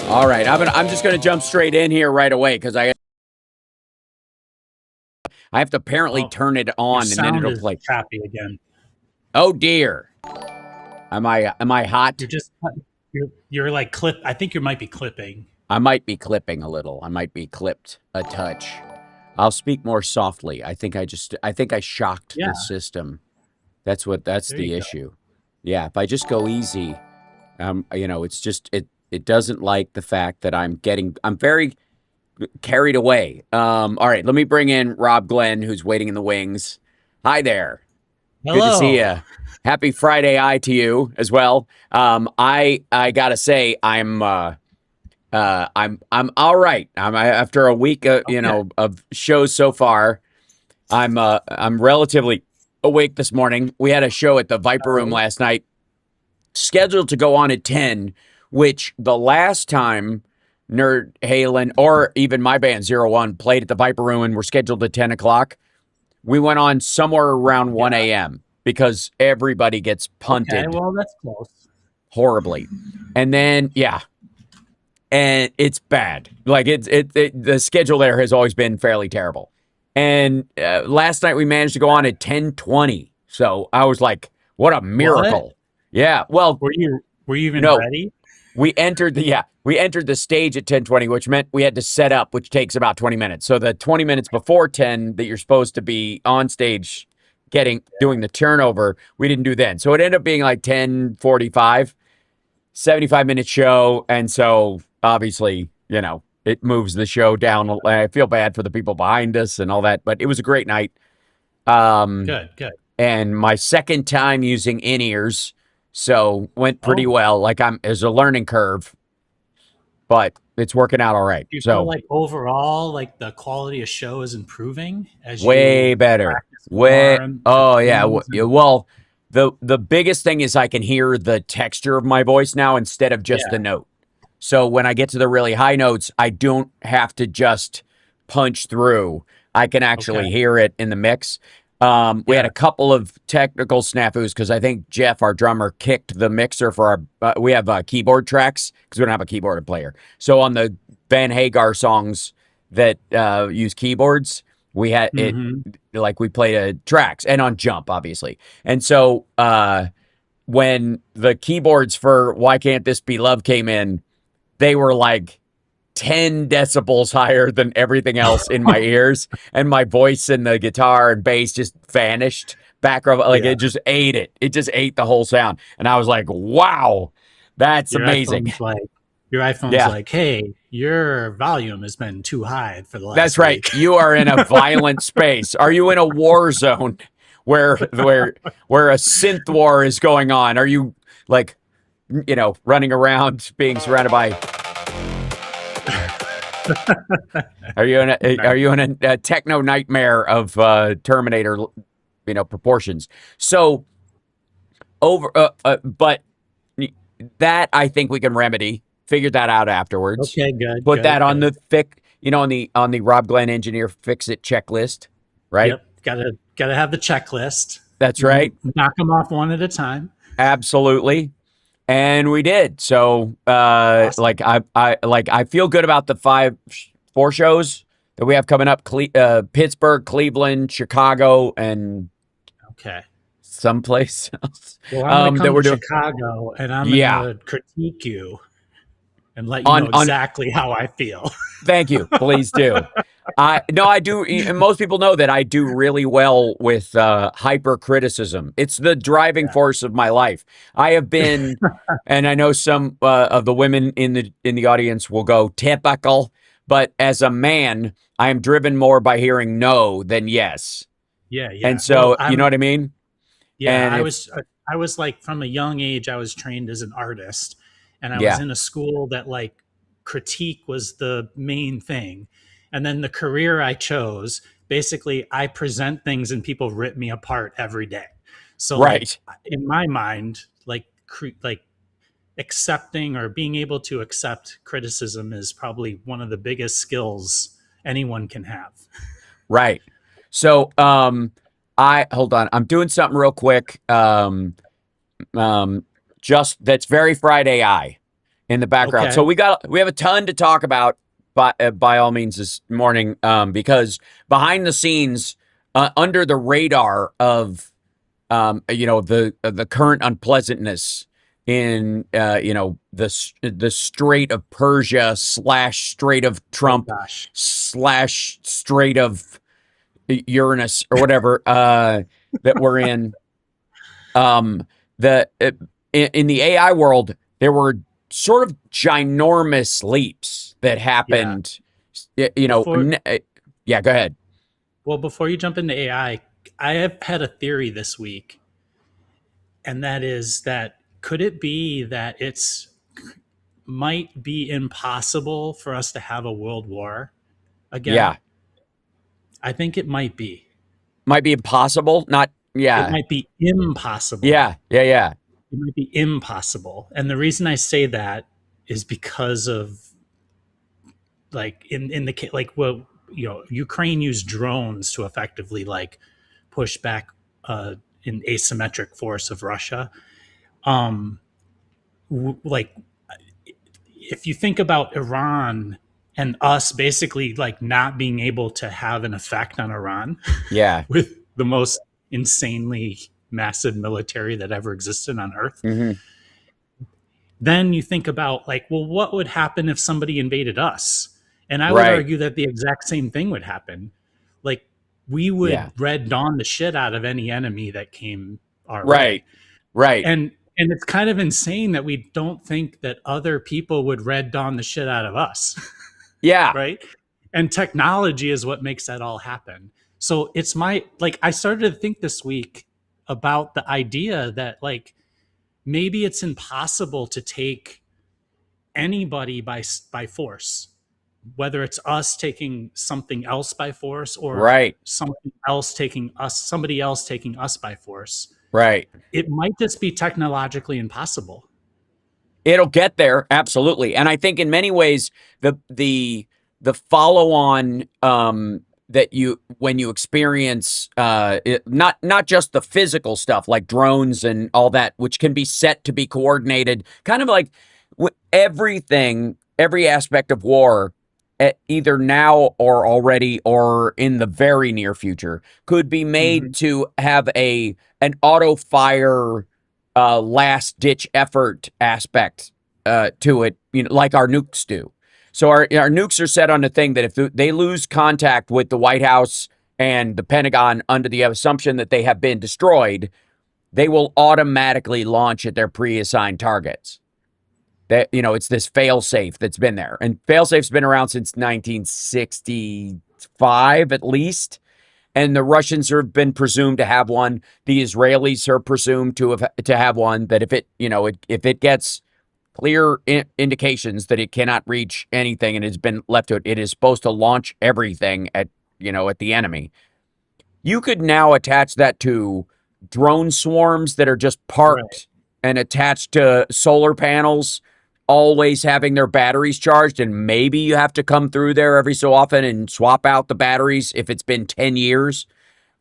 All right, I'm just going to jump straight in here right away because I have to apparently turn it on and then it'll play. Choppy again. Oh dear. Am I hot? You're like clip. I think you might be clipping. I might be clipping a little. I might be clipped a touch. I'll speak more softly. I think I shocked the system. That's the issue. Yeah, if I just go easy, it's just it doesn't like the fact that I'm very carried away. All right, let me bring in Rob Glenn, who's waiting in the wings. Hi there. Hello. Good to see you. Happy Friday to you as well. I gotta say I'm all right. After a week of shows so far, I'm relatively awake this morning. We had a show at the Viper Room last night, scheduled to go on at 10, which the last time Nerd Halen or even my band 01 played at the Viper Room and were scheduled at 10 o'clock, we went on somewhere around 1 a.m. because everybody gets punted. Okay, well, that's close. Horribly. And then, and it's bad. Like the schedule there has always been fairly terrible. And last night we managed to go on at 10:20. So I was like, what a miracle. What? Yeah. Well, were you even ready? We entered the stage at 10:20, which meant we had to set up, which takes about 20 minutes. So the 20 minutes before 10 that you're supposed to be on stage doing the turnover, we didn't do then. So it ended up being like 10:45, 75-minute show. And so obviously, it moves the show down. I feel bad for the people behind us and all that, but it was a great night. Good. And my second time using in-ears, so went pretty well. Like there's a learning curve, but it's working out all right. Do you feel like overall, like the quality of show is improving as way better. Oh yeah. Well, the biggest thing is I can hear the texture of my voice now instead of just the note. So when I get to the really high notes, I don't have to just punch through. I can actually hear it in the mix. We had a couple of technical snafus because I think Jeff, our drummer, kicked the mixer for our. We have keyboard tracks because we don't have a keyboard player. So on the Van Hagar songs that use keyboards, we had it like we played tracks, and on Jump, obviously. And so when the keyboards for Why Can't This Be Love came in, they were like 10 decibels higher than everything else in my ears, and my voice and the guitar and bass just vanished background. It just ate it. It just ate the whole sound. And I was like, wow, that's amazing. Your iPhone's like, hey, your volume has been too high for the last That's right. week. You are in a violent space. Are you in a war zone where a synth war is going on? Are you like, running around being surrounded by Are you in a techno nightmare of Terminator, proportions? So but that I think we can remedy. Figure that out afterwards. Okay, good. Put that on the on the Rob Glenn engineer fix it checklist, right? Yep. Gotta have the checklist. That's right. Knock them off one at a time. Absolutely. And we did. So, Awesome. I feel good about the four shows that we have coming up: Pittsburgh, Cleveland, Chicago, and Okay. someplace else Well, I'm going to that come we're to doing. Chicago and I'm going Yeah, to critique you and let you know on exactly how I feel. Thank you. Please do. I do. And most people know that I do really well with hyper criticism. It's the driving Yeah. force of my life. I have been, and I know some of the women in the audience will go typical, but as a man, I am driven more by hearing no than yes. Yeah. And Yeah. Well, so, you know what I mean? yeah, And if I was like from a young age I was trained as an artist and I was yeah, in a school that like critique was the main thing. And then the career I chose, basically I present things and people rip me apart every day. So like right. in my mind, like accepting or being able to accept criticism is probably one of the biggest skills anyone can have. Right. So, I hold on. I'm doing something real quick. Um, just that's very Friday eye in the background. So Okay. we have a ton to talk about by all means this morning, because behind the scenes, under the radar of the current unpleasantness in the Strait of Persia slash Strait of Oh Trump gosh. slash Strait of Uranus or whatever that we're in. The in the AI world, there were sort of ginormous leaps that Yeah. happened. You know, Before yeah. Go ahead. Well, before you jump into I have had a theory this week, and that is that could it be that it's might be impossible for us to have a world war again? Yeah, I think it might be. might be impossible. Not. It Yeah, might be impossible. yeah, yeah, yeah, It might be impossible. And the reason I say that is because of like in the like well, Ukraine used drones to effectively like push back an asymmetric force of Russia. Um, like if you think about Iran and us basically like not being able to have an effect on Iran yeah. with the most insanely massive military that ever existed on Earth, Hmm. then you think about like, well, what would happen if somebody invaded us? And I would Right. argue that the exact same thing would happen. Like we Yeah. would red dawn the shit out of any enemy that came our way. Right. Right. And it's kind of insane that we don't think that other people would red dawn the shit out of us. Yeah. Right? And technology is what makes that all happen. So it's my like I started to think this week about the idea that like maybe it's impossible to take anybody by force, whether it's us taking something else by force or Right. somebody else taking us by force. Right. It might just be technologically impossible. It'll get there, absolutely. And I think in many ways the follow on that you when you experience not just the physical stuff like drones and all that, which can be set to be coordinated, kind of like everything, every aspect of war, either now or already or in the very near future, could be made Mhm. to have a an auto fire last ditch effort aspect to it, like our nukes do. So our nukes are set on the thing that if they lose contact with the White House and the Pentagon under the assumption that they have been destroyed, they will automatically launch at their pre-assigned targets. That it's this fail-safe that's been there, and fail-safe's been around since 1965 at least. And the Russians have been presumed to have one. The Israelis are presumed to have one. That if it gets clear indications that it cannot reach anything and has been left to it, it is supposed to launch everything at the enemy. You could now attach that to drone swarms that are just Right. parked and attached to solar panels, always having their batteries charged. And maybe you have to come through there every so often and swap out the batteries if it's been 10 years,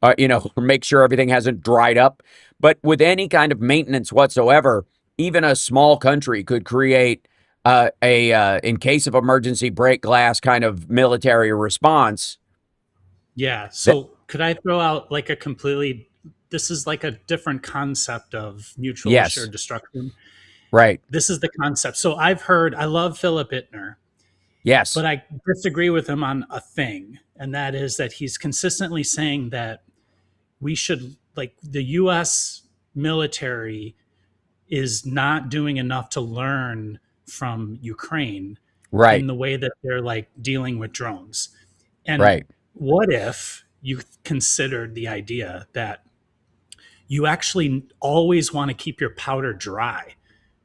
or make sure everything hasn't dried up. But with any kind of maintenance whatsoever, even a small country could create in case of emergency, break glass kind of military response. Yeah. That So could I throw out like a completely, this is like a different concept of mutual yes, assured destruction. right, This is the concept. So I've heard, I love Philip Ittner, but yes, I disagree with him on a thing. And that is that he's consistently saying that we should, like, the US military is not doing enough to learn from Ukraine right, in the way that they're like dealing with drones. And right, what if you considered the idea that you actually always want to keep your powder dry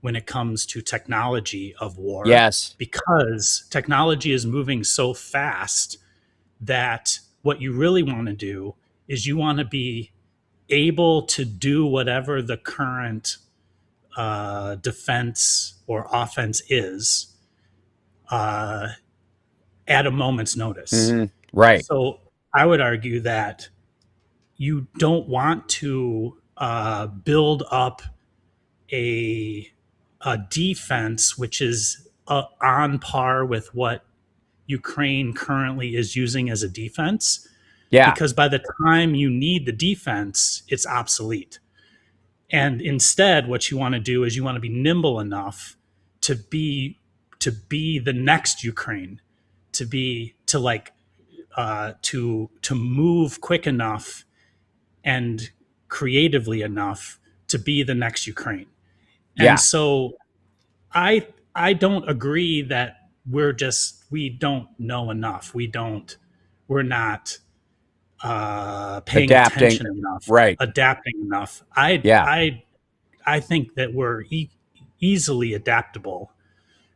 when it comes to technology of war, yes, because technology is moving so fast that what you really want to do is you want to be able to do whatever the current defense or offense is uh, at a moment's notice. right, So I would argue that you don't want to build up a, a defense which is on par with what Ukraine currently is using as a defense, yeah, because by the time you need the defense, it's obsolete. And instead, what you want to do is you want to be nimble enough to be the next Ukraine, to be to like to move quick enough and creatively enough to be the next Ukraine. And yeah. so I don't agree that we don't know enough. We're not paying Adapting, attention enough, right, adapting enough. I yeah, I I think that we're easily adaptable,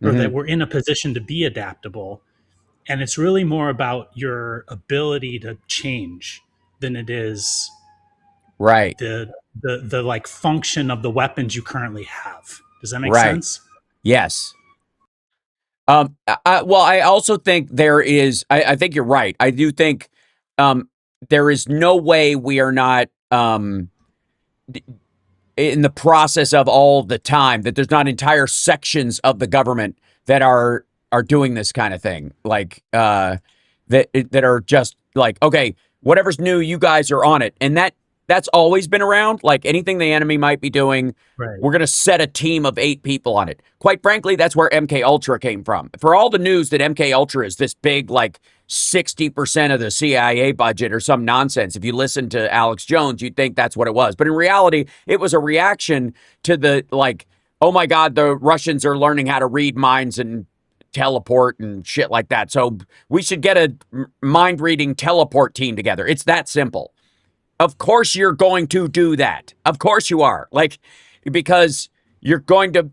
or that hmm we're in a position to be adaptable. And it's really more about your ability to change than it is right, the like function of the weapons you currently have. Does that make right, sense? yes. Well, I also think there is. I think you're right. I do think um, there is no way we are not in the process of all the time that there's not entire sections of the government that are doing this kind of thing, like that are just like, okay, whatever's new, you guys are on it, and that's always been around. Like anything the enemy might be doing, Right. we're going to set a team of 8 people on it. Quite frankly, that's where MK Ultra came from. For all the news that MK Ultra is this big, like 60% of the CIA budget or some nonsense. If you listen to Alex Jones, you'd think that's what it was. But in reality, it was a reaction to the, like, oh my God, the Russians are learning how to read minds and teleport and shit like that. So we should get a mind reading teleport team together. It's that simple. Of course you're going to do that. Of course you are. Like, because you're going to,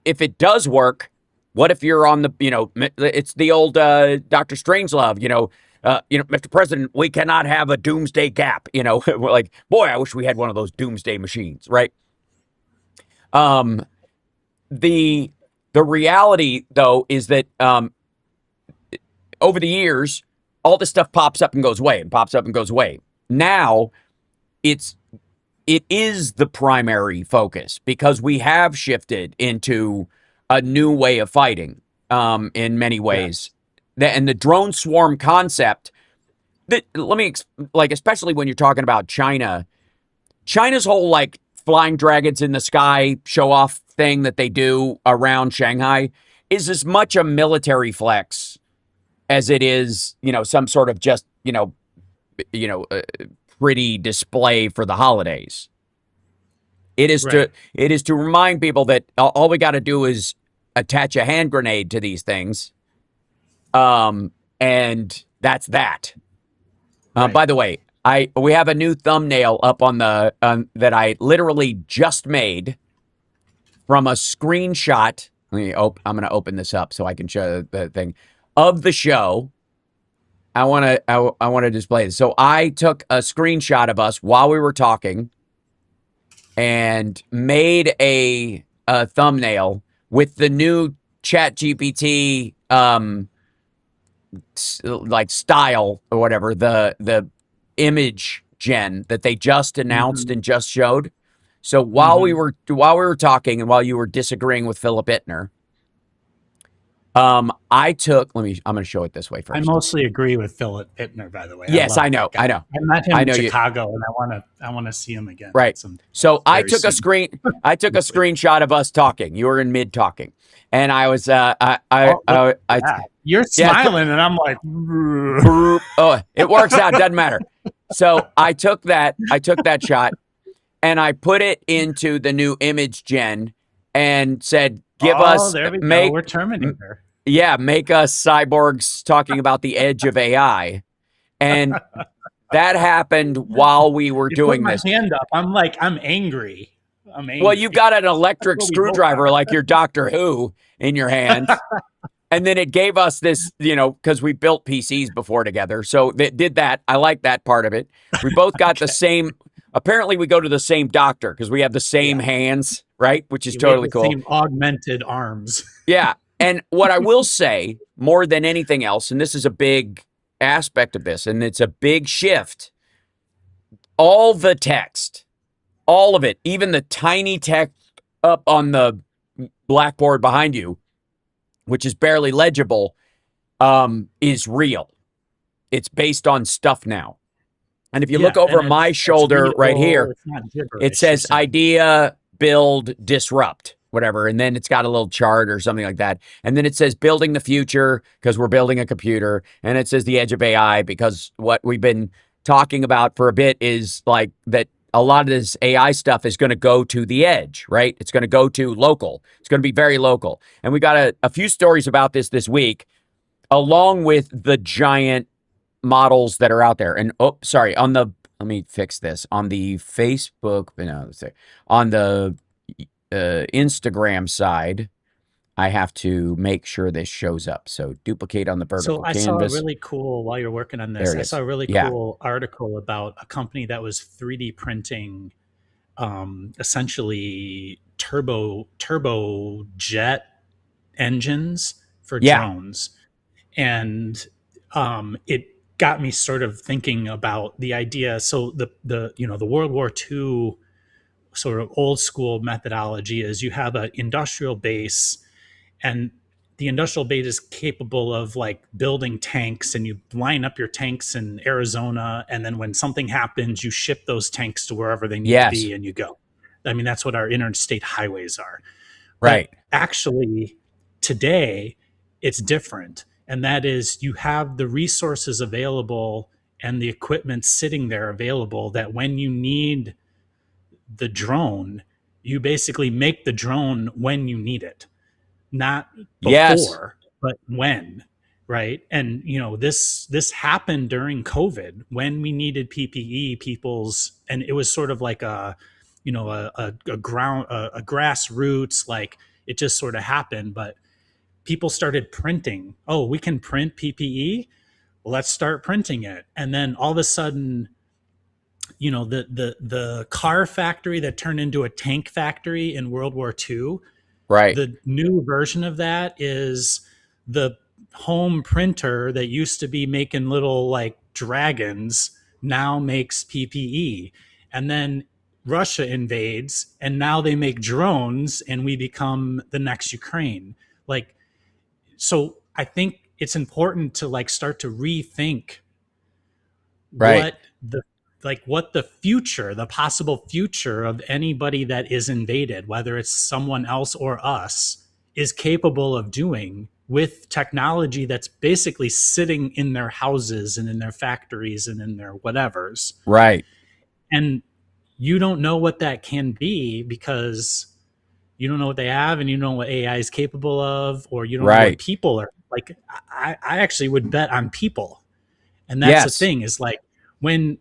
if it does work, what if you're on the, it's the old Dr. Strangelove, Mr. President, we cannot have a doomsday gap. We're like, boy, I wish we had one of those doomsday machines, right? Um, the the reality though is that over the years, all this stuff pops up and goes away and pops up and goes away. Now it's it is the primary focus because we have shifted into a new way of fighting in many ways. Yes. And the drone swarm concept, that let me like, especially when you're talking about China's whole like flying dragons in the sky show off thing that they do around Shanghai is as much a military flex as it is, some sort of just, you know, uh, pretty display for the holidays. Right. It is to remind people that all we got to do is attach a hand grenade to these things, and that's that. Right. By the way, we have a new thumbnail up on the that I literally just made from a screenshot. I'm going to open this up so I can show the thing of the show. I want to display this. So I took a screenshot of us while we were talking and made a thumbnail with the new Chat GPT like style or whatever, the image gen that they just announced Mm-hmm. and just showed. So while we were talking and while you were disagreeing with Philip Ittner, I took. I'm going to show it this way I first. mostly agree with Philip Ittner, by the way. I Yes, love I know, that guy. I know, I met him I in know you. Chicago, and I want to see him again. Right. So I Very took a soon. screen. I took a screenshot of us talking. You were in mid talking, and I was. Oh, look at that. You're Yeah. smiling, and I'm like, Oh, it works out. Doesn't matter. So I took that. I took that shot, and I put it into the new image gen, and said, "Give oh, us there we go. make." We're Terminator. Yeah, make us cyborgs talking about the edge of AI. And that happened while we were You put doing my this. hand up. I'm like, I'm angry. I'm Well, you angry. got an That's electric what we both screwdriver are. like your Doctor Who in your hand. And then it gave us this, because we built PCs before together. So it did that. I like that part of it. We both got the Okay. same. Apparently, we go to the same doctor because we have the same Yeah. hands, right? Which is We have totally the cool. same augmented arms. Yeah. And what I will say more than anything else, and this is a big aspect of this, and it's a big shift, all the text, all of it, even the tiny text up on the blackboard behind you, which is barely legible, is real. It's based on stuff now. And if you look Yeah, over and my it's shoulder right readable. here, It's not it gibberish. You're says saying. idea, build, disrupt, whatever. And then it's got a little chart or something like that. And then it says building the future because we're building a computer. And it says the edge of AI because what we've been talking about for a bit is like that a lot of this AI stuff is going to go to the edge, right? It's going to go to local. It's going to be very local. And we got a few stories about this week, along with the giant models that are out there. And sorry, let me fix this. On the Facebook, no, on the Instagram side, I have to make sure this shows up. So duplicate on the So vertical I saw a canvas. really cool, while you're working on There this, it I saw is. a really Yeah. cool article about a company that was 3D printing essentially turbo jet engines for Yeah. drones. And it got me sort of thinking about the idea. So the World War II sort of old school methodology is you have an industrial base, and the industrial base is capable of like building tanks, and you line up your tanks in Arizona, and then when something happens you ship those tanks to wherever they need to Yes. be and you go. I mean, that's what our interstate highways are. Right. But actually today it's different, and that is you have the resources available and the equipment sitting there available that when you need the drone, you basically make the drone when you need it, not Yes. before, but when, right? And this happened during COVID when we needed PPE people's, and it was sort of like a ground a grassroots, like it just sort of happened, but people started printing. Oh, we can print PPE. Let's start printing it. And then all of a sudden, the car factory that turned into a tank factory in World War II, Right. the new version of that is the home printer that used to be making little like dragons now makes PPE. And then Russia invades and now they make drones and we become the next Ukraine. Like, so I think it's important to like start to rethink Right. what the future, the possible future of anybody that is invaded, whether it's someone else or us, is capable of doing with technology that's basically sitting in their houses and in their factories and in their whatevers. Right. And you don't know what that can be because you don't know what they have, and you don't know what AI is capable of, or you don't know what Right. people are like. I actually would bet on people. And that's the Yes. thing, is like when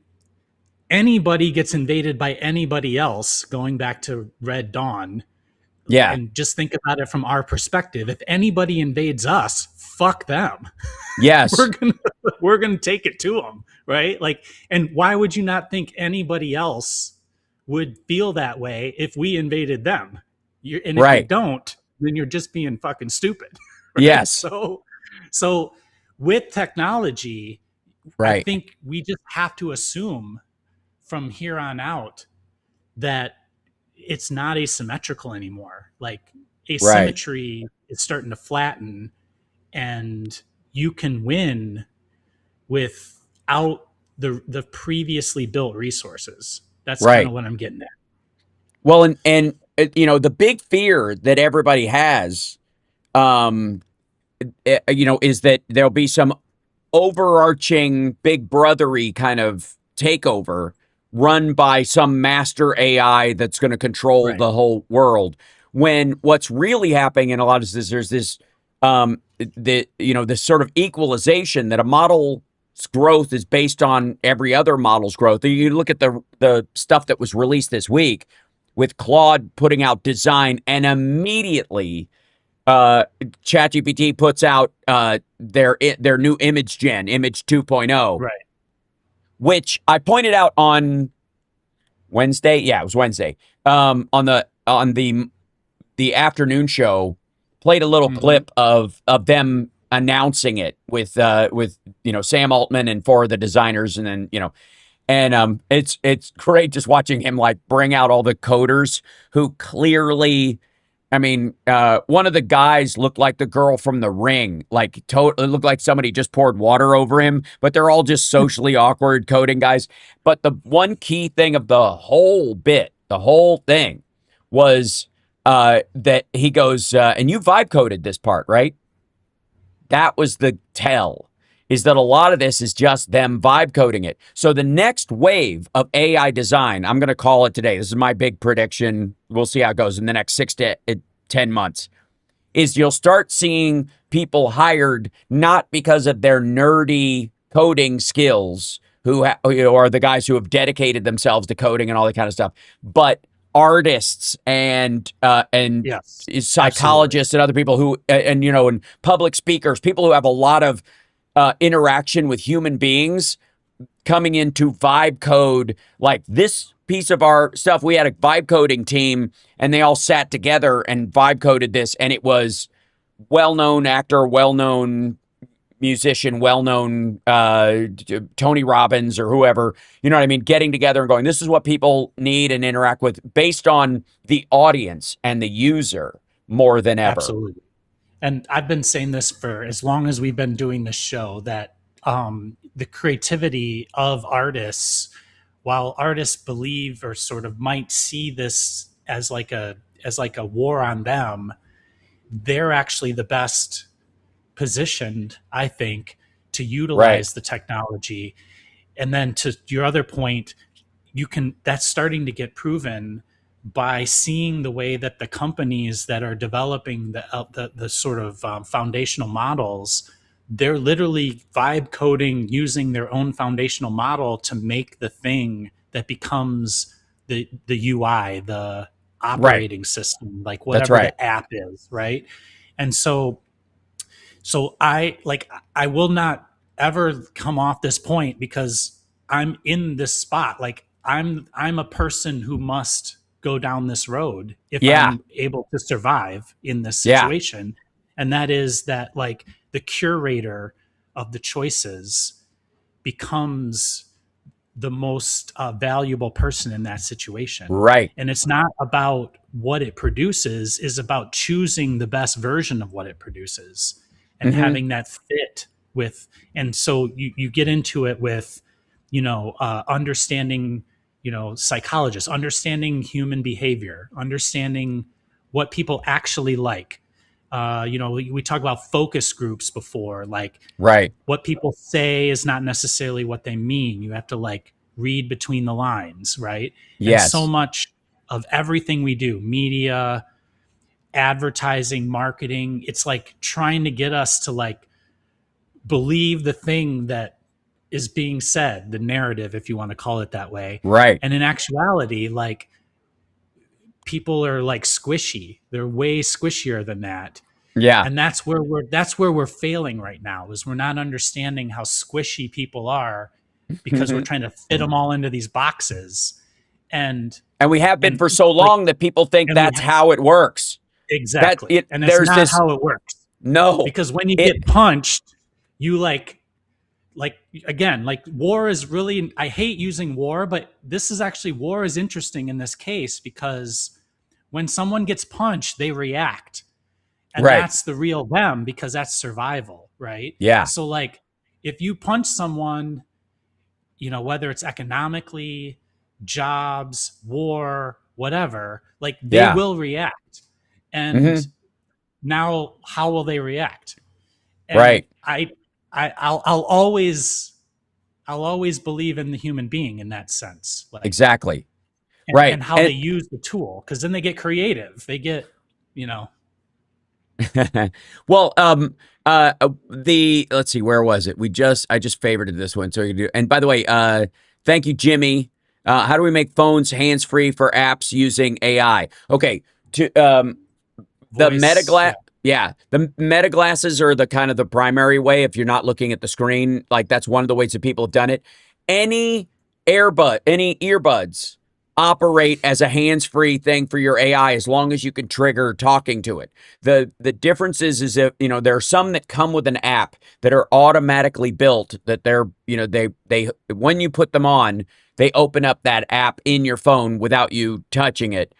anybody gets invaded by anybody else, going back to Red Dawn, Yeah. and just think about it from our perspective. If anybody invades us, fuck them. Yes. we're gonna take it to them, right? Like, and why would you not think anybody else would feel that way if we invaded them? And if you Right. don't, then you're just being fucking stupid. Right? Yes. So with technology, I Right. think we just have to assume from here on out that it's not asymmetrical anymore. Like Right. asymmetry is starting to flatten, and you can win without the previously built resources. That's kind of Right. what I'm getting at. Well, and you know, the big fear that everybody has, um, you know, is that there'll be some overarching big brothery kind of takeover run by some master AI that's going to control Right. the whole world. When what's really happening in a lot of this, there's this, you know, this sort of equalization that a model's growth is based on every other model's growth. You look at the stuff that was released this week with Claude putting out design, and immediately ChatGPT puts out their new image gen, Image 2.0, Right. which I pointed out on Wednesday. Yeah, it was Wednesday. On the afternoon show, played a little Mm-hmm. clip of them announcing it with you know, Sam Altman and four of the designers, and then, you know, and it's great just watching him like bring out all the coders who clearly, I mean, one of the guys looked like the girl from The Ring. Like, it looked like somebody just poured water over him. But they're all just socially awkward coding guys. But the one key thing of the whole bit, the whole thing, was that he goes, and you vibe coded this part, right? That was the tell. Is that a lot of this is just them vibe coding it. So the next wave of AI design, I'm going to call it today. This is my big prediction. We'll see how it goes in the next 6 to 10 months. Is you'll start seeing people hired not because of their nerdy coding skills, who you know, are the guys who have dedicated themselves to coding and all that kind of stuff, but artists and Yes. Absolutely. psychologists and other people who and you know, and public speakers, people who have a lot of interaction with human beings, coming into vibe code like this piece of our stuff. We had a vibe coding team and they all sat together and vibe coded this, and it was well-known actor, well-known musician, well-known Tony Robbins or whoever, you know what I mean, getting together and going, this is what people need and interact with based on the audience and the user more than ever. Absolutely. And I've been saying this for as long as we've been doing this show, that the creativity of artists, while artists believe or sort of might see this as like a war on them, they're actually the best positioned, I think, to Right. utilize the technology. And then to your other point, you can that's starting to get proven by seeing the way that the companies that are developing the sort of foundational models, they're literally vibe coding using their own foundational model to make the thing that becomes the UI, the Right. operating system, like That's whatever right. the app is, right? And so I will not ever come off this point because I'm in this spot. Like I'm a person who must go down this road if Yeah. I'm able to survive in this Yeah. situation. And that is that, like, the curator of the choices becomes the most valuable person in that situation. Right. And it's not about what it produces, is about choosing the best version of what it produces and Mm-hmm. having that fit with. And so you get into it with, understanding, psychologists, understanding human behavior, understanding what people actually like. We talk about focus groups before, like Right. what people say is not necessarily what they mean. You have to like read between the lines, right? And so Yes. much of everything we do, media, advertising, marketing, it's like trying to get us to like believe the thing that is being said, the narrative, if you want to call it that way. Right. And in actuality, like, people are like squishy. They're way squishier than that. Yeah. And that's where we're failing right now, is we're not understanding how squishy people are because we're trying to fit them all into these boxes. and And we have been and for so like long that people think and we that's how it works. That exactly, it and it's there's not this how it works, no because when you it get punched, you like like again, like war is really, I hate using war, but this is actually, war is interesting in this case because when someone gets punched, they react. And Right. that's the real them because that's survival, right? Yeah. So like if you punch someone, whether it's economically, jobs, war, whatever, like they Yeah. will react. And Hmm. now how will they react? And Right. I'll always believe in the human being in that sense, like, Exactly. and Right. how they use the tool, because then they get creative. They get, you know, Well, the let's see, where was it? I just favorited this one, so you can do. And by the way, thank you, Jimmy. How do we make phones hands free for apps using AI? Okay, to the meta voice. glass. Yeah, Yeah, the meta glasses are the kind of the primary way. If you're not looking at the screen, like that's one of the ways that people have done it. Any any earbuds operate as a hands-free thing for your AI as long as you can trigger talking to it. The difference is if there are some that come with an app that are automatically built that they're they when you put them on, they open up that app in your phone without you touching it,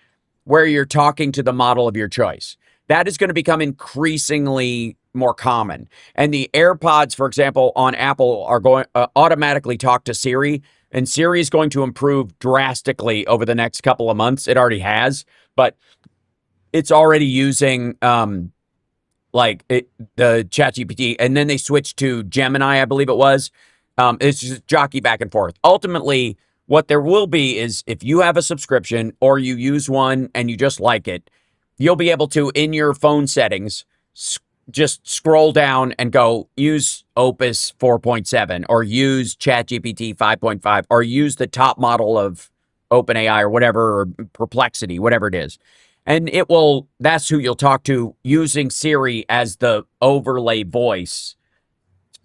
where you're talking to the model of your choice. That is going to become increasingly more common. And the AirPods, for example, on Apple are going automatically talk to Siri, and Siri is going to improve drastically over the next couple of months. It already has, but it's already using the ChatGPT, and then they switched to Gemini, I believe it was. It's just jockey back and forth. Ultimately, what there will be is if you have a subscription or you use one and you just like it, you'll be able to, in your phone settings, just scroll down and go use Opus 4.7 or use ChatGPT 5.5 or use the top model of OpenAI or whatever, or Perplexity, whatever it is. And that's who you'll talk to using Siri as the overlay voice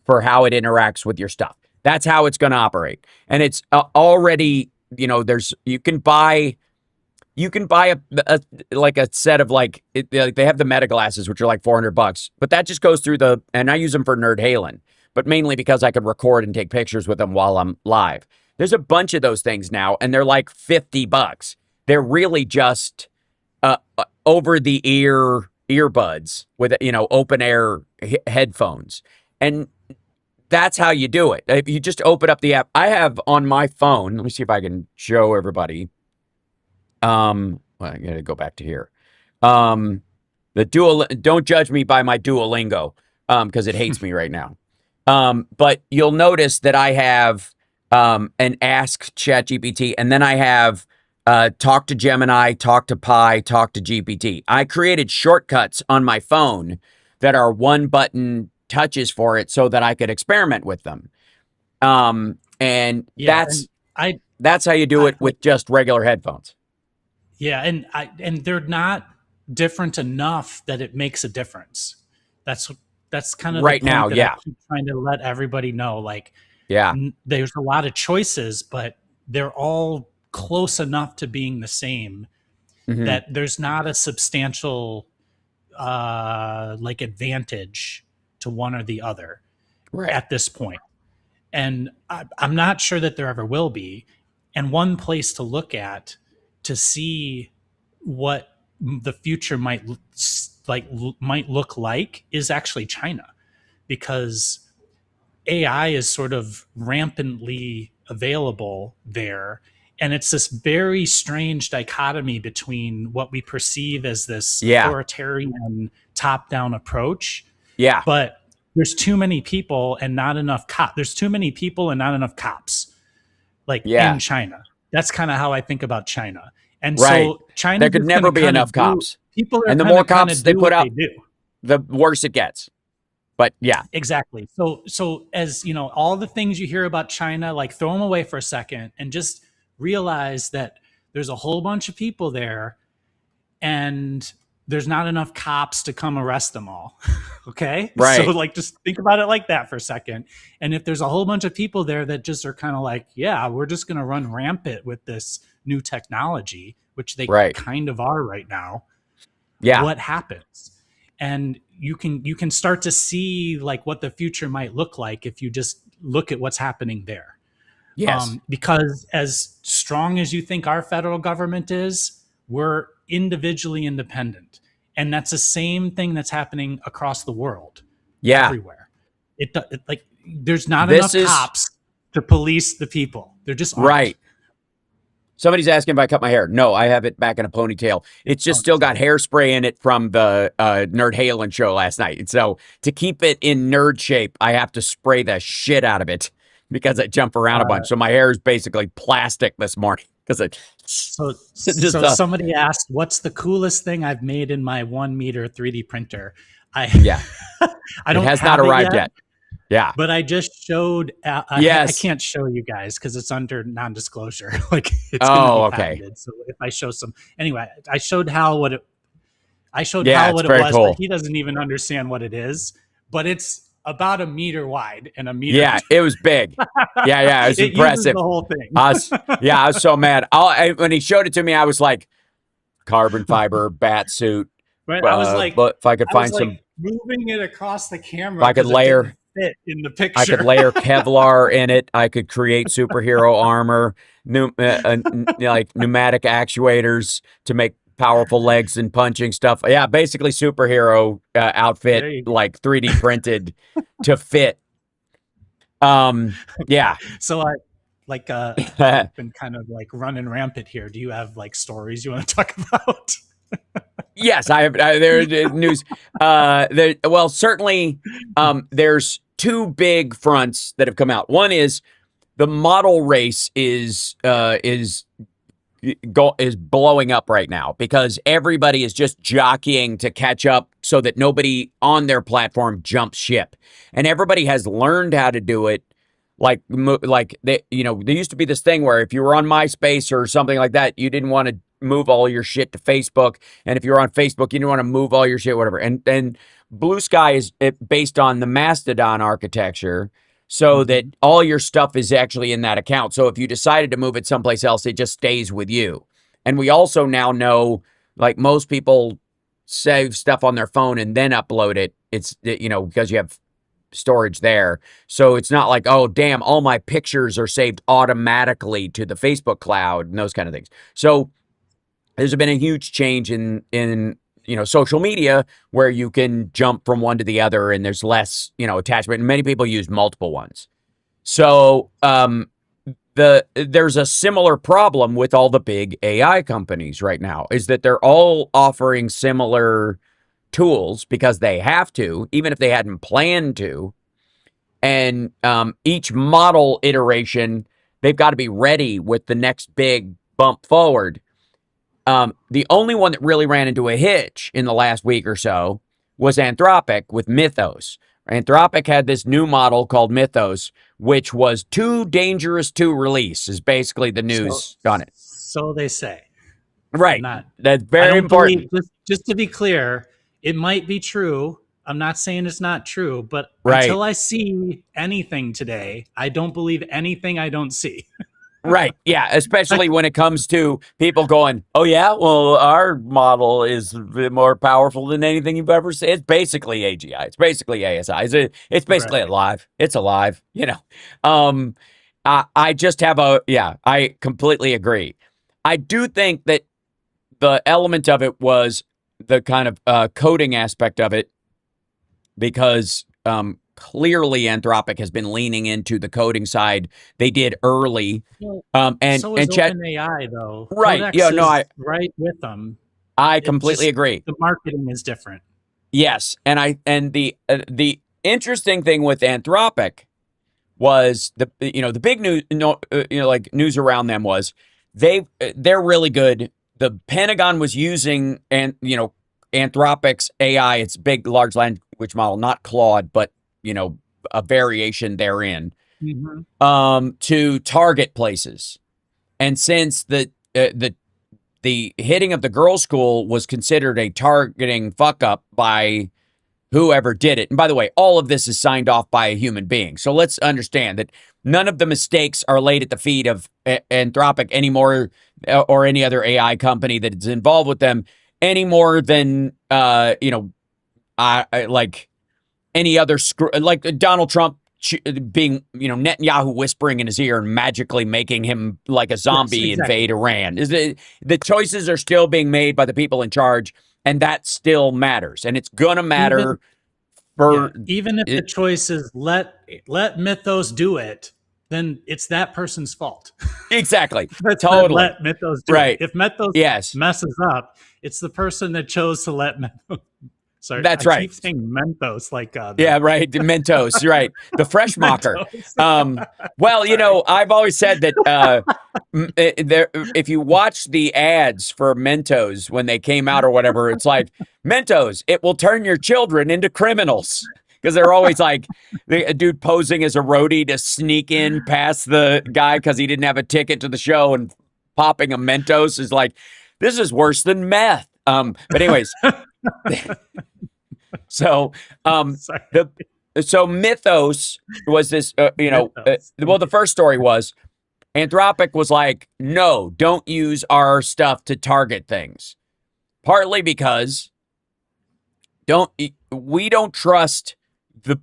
for how it interacts with your stuff. That's how it's going to operate. And it's already, you can buy a like a set of they have the meta glasses, which are like $400, but that just goes through and I use them for Nerd Halen, but mainly because I could record and take pictures with them while I'm live. There's a bunch of those things now, and they're like $50. They're really just over the ear earbuds with open air headphones, and that's how you do it. If you just open up the app, I have on my phone. Let me see if I can show everybody. Well, I gotta go back to here. Um, don't judge me by my Duolingo, because it hates me right now. But you'll notice that I have an Ask ChatGPT, and then I have Talk to Gemini, Talk to Pi, Talk to GPT. I created shortcuts on my phone that are one button touches for it, so that I could experiment with them. And yeah, and I, that's how you do I it like, with just regular headphones. yeah, and they're not different enough that it makes a difference. That's that's kind of the Right now, point that I yeah. keep trying to let everybody know. Like, Yeah. there's a lot of choices, but they're all close enough to being the same Hmm. that there's not a substantial like advantage to one or the other Right. at this point. And I'm not sure that there ever will be. And one place to look at to see what the future might look like is actually China, because AI is sort of rampantly available there. And it's this very strange dichotomy between what we perceive as this Yeah. authoritarian top down approach, Yeah. but there's too many people and not enough There's too many people and not enough cops, like in Yeah. China. That's kind of how I think about China. And Right. so There China's could just going never to be kind enough of do. cops. People are And the going to more kind cops of they do put what they up, do. the worse it gets. But yeah. Exactly. So as you know, all the things you hear about China, like throw them away for a second and just realize that there's a whole bunch of people there and there's not enough cops to come arrest them all. Okay? So Right. like just think about it like that for a second. And if there's a whole bunch of people there that just are kind of like, yeah, we're just going to run rampant with this new technology, which they Right. kind of are right now, Yeah. what happens? and you can start to see like what the future might look like if you just look at what's happening there. Yes. Because as strong as you think our federal government is, we're individually independent, and that's the same thing that's happening across the world, Yeah. everywhere. Like there's not This enough is cops to police the people. There just aren't. right. Somebody's asking if I cut my hair. No, I have it back in a ponytail. It's just still got hairspray in it from the Nerd Halen show last night. And so to keep it in nerd shape, I have to spray the shit out of it because I jump around a bunch. So my hair is basically plastic this morning because it So, just somebody asked, "What's the coolest thing I've made in my 1 meter 3D printer?" Yeah, I it don't has have not it arrived yet. Yeah. but I just showed. I Yes. can't show you guys because it's under non-disclosure. Like it's going to Oh, be okay. patented. So if I show some, anyway, I showed Hal what it. I showed Yeah, Hal it's what it very was, cool. but he doesn't even understand what it is. But it's about a meter wide and a meter. Yeah, it was big. Yeah, it was it uses impressive. the whole thing. I was so mad. When he showed it to me, I was like, carbon fiber, bat suit. Right? I was like, but if I could find like some, moving it across the camera. if I could layer, it didn't fit in the picture. I could layer Kevlar in it. I could create superhero armor, like pneumatic actuators to make powerful legs and punching stuff. Yeah, basically superhero outfit, like 3D printed to fit. Yeah. So I've been kind of like running rampant here. Do you have like stories you want to talk about? Yes, I have. There's news. Well, certainly, there's two big fronts that have come out. One is the model race is blowing up right now because everybody is just jockeying to catch up so that nobody on their platform jumps ship, and everybody has learned how to do it. Like there used to be this thing where if you were on MySpace or something like that, you didn't want to move all your shit to Facebook, and if you're on Facebook, you didn't want to move all your shit, whatever. And Blue Sky is based on the Mastodon architecture, so that all your stuff is actually in that account. So if you decided to move it someplace else, it just stays with you. And we also now know, like most people save stuff on their phone and then upload it. It's because you have storage there. So it's not like, oh, damn, all my pictures are saved automatically to the Facebook cloud and those kind of things. So there's been a huge change in social media where you can jump from one to the other and there's less, attachment. And many people use multiple ones. So there's a similar problem with all the big AI companies right now, is that they're all offering similar tools because they have to, even if they hadn't planned to. And each model iteration, they've got to be ready with the next big bump forward. The only one that really ran into a hitch in the last week or so was Anthropic with Mythos. Anthropic had this new model called Mythos, which was too dangerous to release, is basically the news on it. So they say. Right. That's very important. Just to be clear, it might be true. I'm not saying it's not true, but until I see anything today, I don't believe anything I don't see. Right. Yeah. Especially when it comes to people going, oh, yeah, well, our model is more powerful than anything you've ever seen. It's basically AGI. It's basically ASI. It's basically alive. It's alive. I just have I completely agree. I do think that the element of it was the kind of coding aspect of it, because clearly Anthropic has been leaning into the coding side. They did early. And so is Chat OpenAI though. Right. Codex Yeah, no, is right with them. I completely agree. The marketing is different. Yes. And the interesting thing with Anthropic was the big news, like news around them was they're really good. The Pentagon was using Anthropic's AI, its big large language model, not Claude, but a variation therein, to target places. And since the hitting of the girls' school was considered a targeting fuck up by whoever did it. And by the way, all of this is signed off by a human being. So let's understand that none of the mistakes are laid at the feet of Anthropic anymore, or any other AI company that is involved with them, any more than I like any other like Donald Trump being, Netanyahu whispering in his ear and magically making him like a Yes, zombie exactly. invade Iran. The choices are still being made by the people in charge, and that still matters, and it's gonna Even matter yeah, for even if the it. choice is let Mythos do it, then it's that person's fault. Exactly, That said, totally let Mythos do it. right. If Mythos Yes, messes up, it's the person that chose to let Mythos. Sorry, that's I right. keep saying Mentos like Yeah, right. Mentos, right. The fresh mocker. Mentos. Um, well, Sorry. I've always said that if you watch the ads for Mentos when they came out or whatever, it's like, Mentos, it will turn your children into criminals. Because they're always like a dude posing as a roadie to sneak in past the guy because he didn't have a ticket to the show, and popping a Mentos is like, this is worse than meth. But anyways, so Sorry. the so Mythos was this, Mythos. well, Thank the you. first story was Anthropic was like, no, don't use our stuff to target things. Partly because don't we don't trust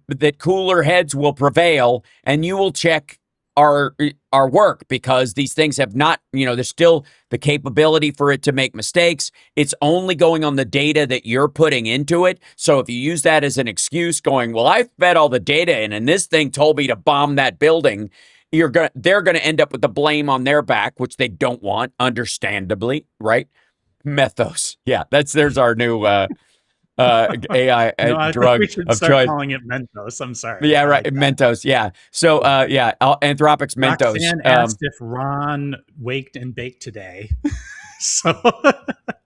that cooler heads will prevail, and you will check our work, because these things have not, there's still the capability for it to make mistakes. It's only going on the data that you're putting into it. So if you use that as an excuse, going, well, I fed all the data in and this thing told me to bomb that building, they're gonna end up with the blame on their back, which they don't want, understandably, right? Mythos. Yeah, there's our new AI No, I think drug we should of start choice. calling it Mentos. I'm sorry. Yeah, I right. like that. Mentos. Yeah. So, yeah, Anthropic's Mentos. Roxanne asked if Ron waked and baked today. So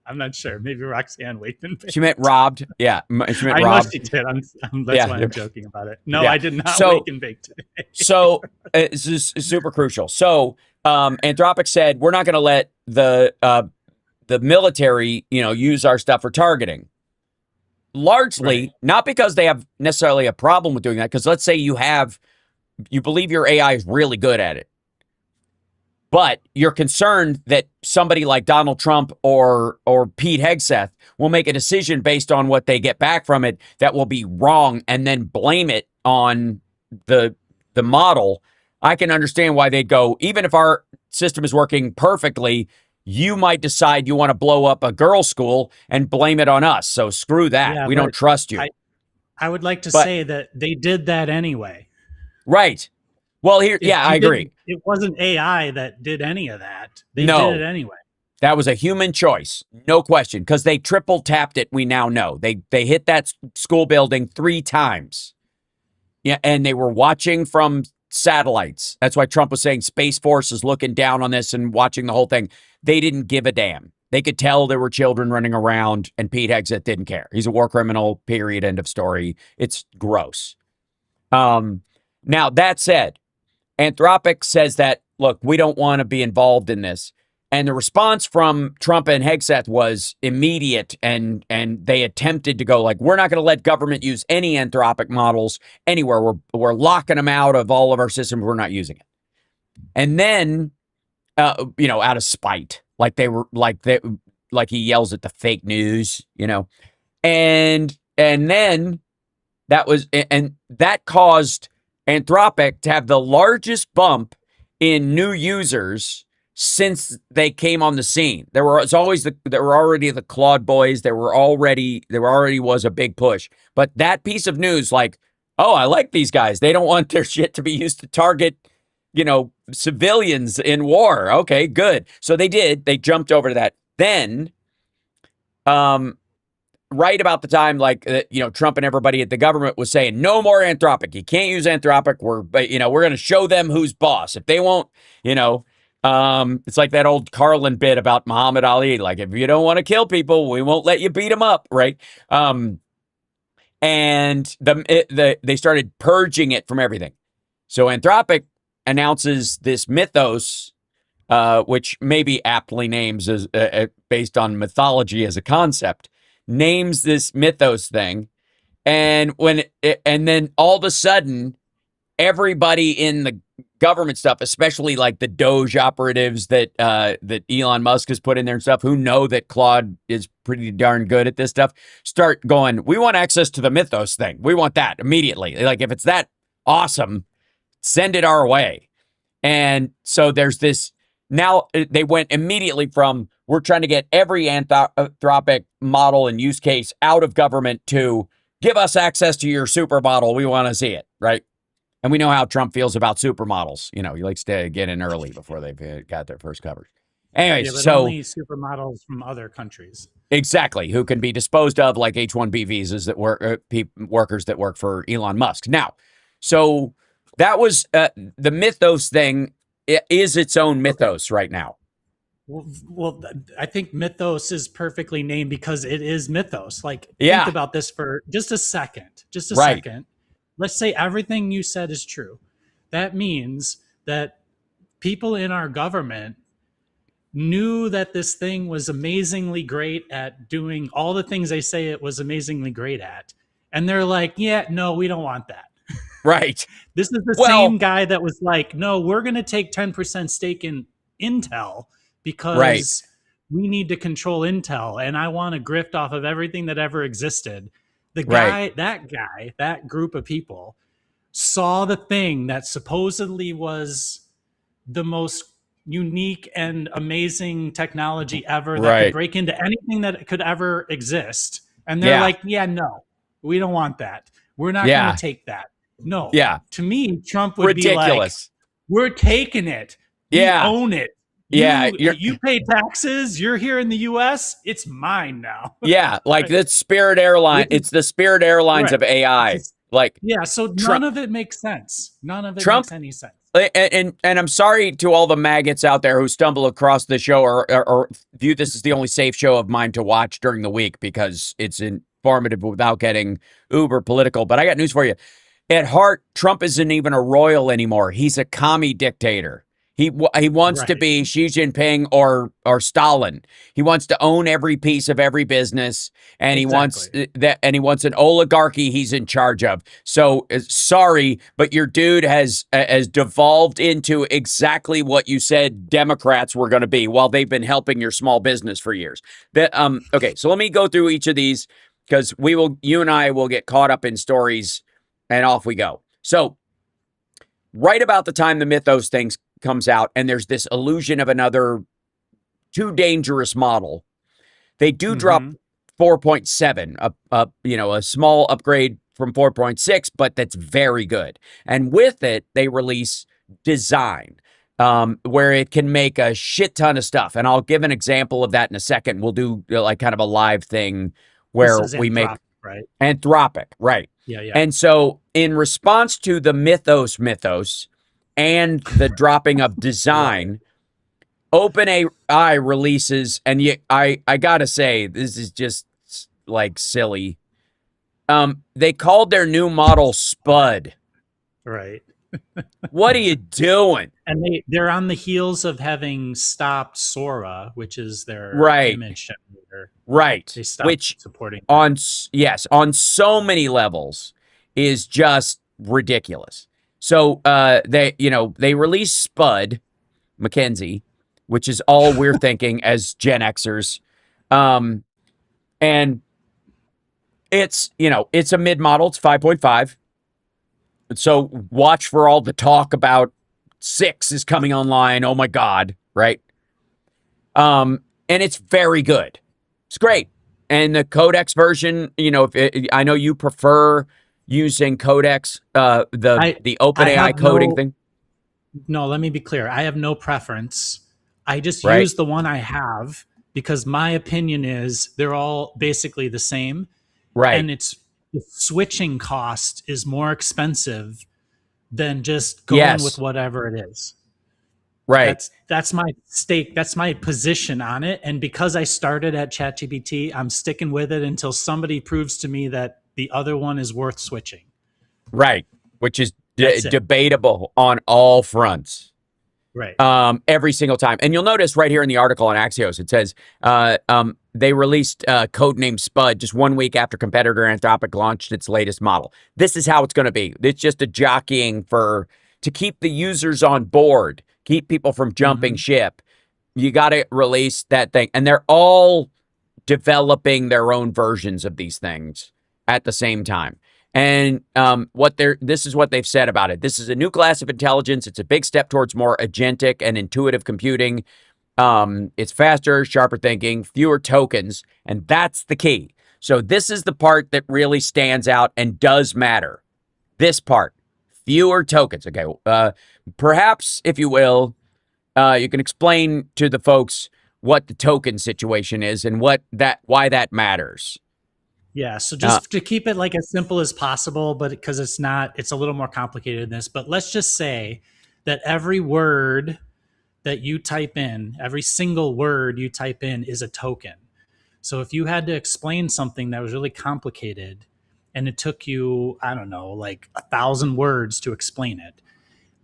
I'm not sure. Maybe Roxanne waked and She meant baked. robbed. Yeah, she meant I know robbed. she did. That's why Yeah, I'm joking about it. No, yeah. I did not So, wake and bake today. this is super crucial. So, Anthropic said we're not going to let the military, use our stuff for targeting. Right. Largely not because they have necessarily a problem with doing that. Because let's say you believe your AI is really good at it, but you're concerned that somebody like Donald Trump or Pete Hegseth will make a decision based on what they get back from it that will be wrong, and then blame it on the the model. I can understand why they'd go, even if our system is working perfectly, you might decide you want to blow up a girls' school and blame it on us. So screw that. Yeah, We but don't trust I you. I would like to But say that they did that anyway. right. Well, here, It yeah, I you agree. didn't it wasn't AI that did any of that. They did it No, anyway. that was a human choice, no question, because they triple tapped it. We now know they hit that school building 3 times. Yeah, and they were watching from satellites. That's why Trump was saying Space Force is looking down on this and watching the whole thing. They didn't give a damn. They could tell there were children running around, and Pete Hegseth didn't care. He's a war criminal. Period. End of story. It's gross. Um, Now that said, Anthropic says that, look, we don't want to be involved in this. And the response from Trump and Hegseth was immediate, and they attempted to go like, we're not going to let government use any Anthropic models anywhere. We're locking them out of all of our systems. We're not using it. And then, out of spite, like he yells at the fake news, and then that caused Anthropic to have the largest bump in new users since they came on the scene. There were already the Claude boys. There already was a big push. But that piece of news, like, oh, I like these guys. They don't want their shit to be used to target, civilians in war. Okay, good. So they did. They jumped over to that. Then, um, right about the time, like, Trump and everybody at the government was saying no more Anthropic. You can't use Anthropic. We're going to show them who's boss. If they won't, it's like that old Carlin bit about Muhammad Ali. Like, if you don't want to kill people, we won't let you beat them up, right? And they started purging it from everything. So Anthropic announces this Mythos, which maybe aptly names as based on mythology as a concept, names this Mythos thing, and and then all of a sudden, everybody in government stuff, especially like the Doge operatives that Elon Musk has put in there and stuff, who know that Claude is pretty darn good at this stuff, start going, we want access to the Mythos thing. We want that immediately. Like, if it's that awesome, send it our way. And so there's this, now they went immediately from, we're trying to get every Anthropic model and use case out of government to give us access to your supermodel. We want to see it, right? And we know how Trump feels about supermodels. You know, he likes to get in early before they've got their first coverage. Anyways, Yeah, but so only supermodels from other countries. exactly, who can be disposed of like H-1B visas that work, workers that work for Elon Musk. Now, so that was the Mythos thing. It is its own mythos right now. Well, I think Mythos is perfectly named because it is Mythos. Like, Yeah. think about this for just a second. Just a Right. second. Let's say everything you said is true. That means that people in our government knew that this thing was amazingly great at doing all the things they say it was amazingly great at. And they're like, yeah, no, we don't want that. Right. This is the same guy that was like, no, we're going to take 10% stake in Intel because we need to control Intel. And I want to grift off of everything that ever existed. The guy, that group of people saw the thing that supposedly was the most unique and amazing technology ever that could break into anything that could ever exist. And they're like, yeah, no, we don't want that. We're not going to take that. No. Yeah. To me, Trump would be like, we're taking it. We own it. You pay taxes. You're here in the U.S. It's mine now. Yeah. Like the Spirit Airline. It's the Spirit Airlines of AI. Like, yeah. So none of it makes sense. None of it makes any sense. And I'm sorry to all the maggots out there who stumble across the show or view this as the only safe show of mine to watch during the week because it's informative without getting uber political. But I got news for you. At heart, Trump isn't even a royal anymore. He's a commie dictator. He wants to be Xi Jinping or Stalin. He wants to own every piece of every business, and he wants that, and he wants an oligarchy he's in charge of. So sorry, but your dude has devolved into exactly what you said Democrats were going to be while they've been helping your small business for years. Okay, so let me go through each of these because you and I will get caught up in stories. And off we go. So right about the time the Mythos thing comes out and there's this illusion of another too dangerous model, they do drop 4.7, a small upgrade from 4.6, but that's very good. And with it, they release Design, where it can make a shit ton of stuff. And I'll give an example of that in a second. We'll do like kind of a live thing where we make Anthropic, right? Yeah. And so in response to the Mythos and the dropping of Design, OpenAI releases, and I gotta say, this is just like silly. They called their new model Spud. Right. What are you doing? And they're on the heels of having stopped Sora, which is their image generator. Right. They stopped supporting that. On so many levels is just ridiculous. So they released Spud, Mackenzie, which is all we're thinking as Gen Xers. And it's a mid model, it's 5.5. So watch for all the talk about 6 is coming online. Oh my God, right? And it's very good. It's great. And the Codex version, I know you prefer using Codex, the OpenAI coding thing. No, let me be clear. I have no preference. I just use the one I have because my opinion is they're all basically the same. Right. And the switching cost is more expensive than just going with whatever it is. Right. That's my stake. That's my position on it. And because I started at ChatGPT, I'm sticking with it until somebody proves to me that the other one is worth switching. Right. Which is debatable on all fronts. Right. Every single time. And you'll notice right here in the article on Axios, it says they released codename Spud just 1 week after competitor Anthropic launched its latest model. This is how it's going to be. It's just a jockeying to keep the users on board, keep people from jumping ship, you got to release that thing. And they're all developing their own versions of these things at the same time. And this is what they've said about it. This is a new class of intelligence. It's a big step towards more agentic and intuitive computing. It's faster, sharper thinking, fewer tokens, and that's the key. So this is the part that really stands out and does matter. This part, fewer tokens. Okay, perhaps, if you will, you can explain to the folks what the token situation is and why that matters. Yeah, so just to keep it like as simple as possible, but because it's a little more complicated than this, but let's just say that every word that you type in, every single word you type in is a token. So if you had to explain something that was really complicated and it took you, I don't know, like 1,000 words to explain it,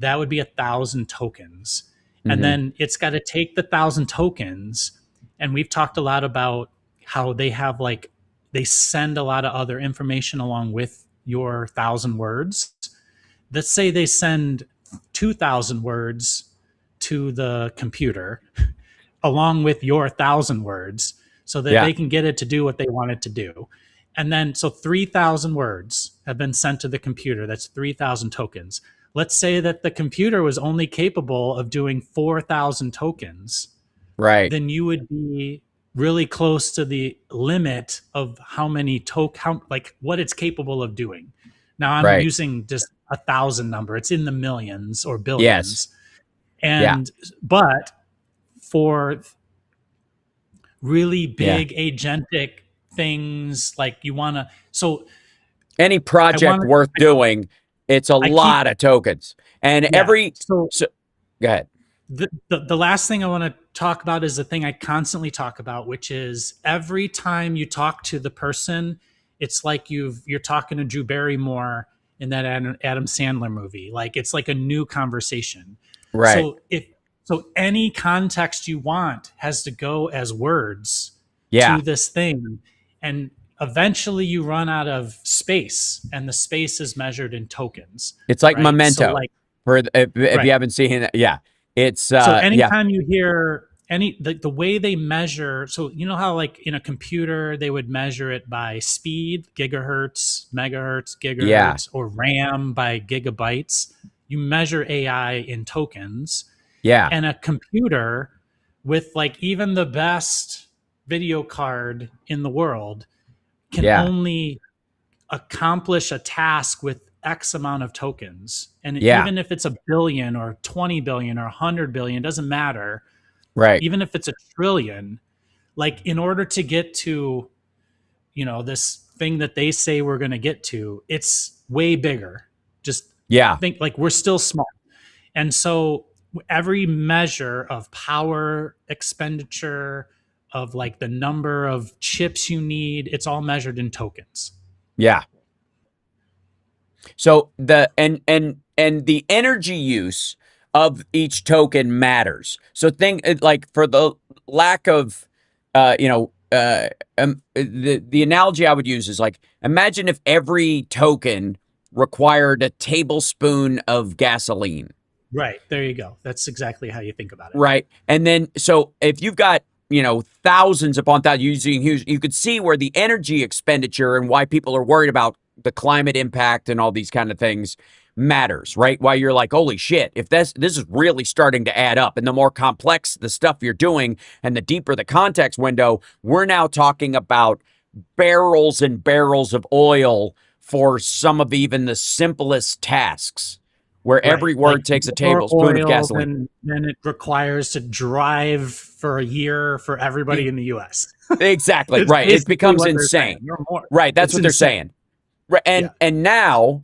that would be 1,000 tokens. And then it's got to take the 1,000 tokens. And we've talked a lot about how they have they send a lot of other information along with your 1,000 words. Let's say they send 2,000 words to the computer along with your 1,000 words so that they can get it to do what they want it to do. And then, so 3,000 words have been sent to the computer. That's 3,000 tokens. Let's say that the computer was only capable of doing 4,000 tokens. Right. Then you would be really close to the limit of how many what it's capable of doing. Now I'm using just 1,000 number. It's in the millions or billions. Yes. But for really big agentic things, like you want to, so any project worth doing, it's a lot of tokens. And so go ahead. The last thing I want to talk about is the thing I constantly talk about, which is every time you talk to the person, it's like you're talking to Drew Barrymore in that Adam Sandler movie. Like it's like a new conversation. Right. So any context you want has to go as words to this thing. And eventually you run out of space, and the space is measured in tokens. It's like Memento. So if you haven't seen it, it's so anytime you hear the way they measure, so you know how like in a computer they would measure it by speed, gigahertz, megahertz, gigahertz, or RAM by gigabytes. You measure AI in tokens. Yeah. And a computer with like even the best video card in the world can only accomplish a task with X amount of tokens. And even if it's 1 billion or 20 billion or 100 billion, it doesn't matter. Right. Even if it's 1 trillion, like in order to get to, this thing that they say we're going to get to, it's way bigger. Just think like we're still small. And so every measure of power expenditure, of like the number of chips you need, it's all measured in tokens. Yeah. So the the energy use of each token matters. So think like for the lack of the analogy I would use is like, imagine if every token required a tablespoon of gasoline. Right. There you go. That's exactly how you think about it. Right. And then, so if you've got, thousands upon thousands, you could see where the energy expenditure and why people are worried about the climate impact and all these kind of things matters, right? Why you're like, holy shit, if this is really starting to add up, and the more complex the stuff you're doing and the deeper the context window, we're now talking about barrels and barrels of oil for some of even the simplest tasks, where every word takes a tablespoon of gasoline. Then it requires to drive for a year for everybody in the U.S. Exactly. Right. It becomes insane. Right. That's what they're saying. Right. And now,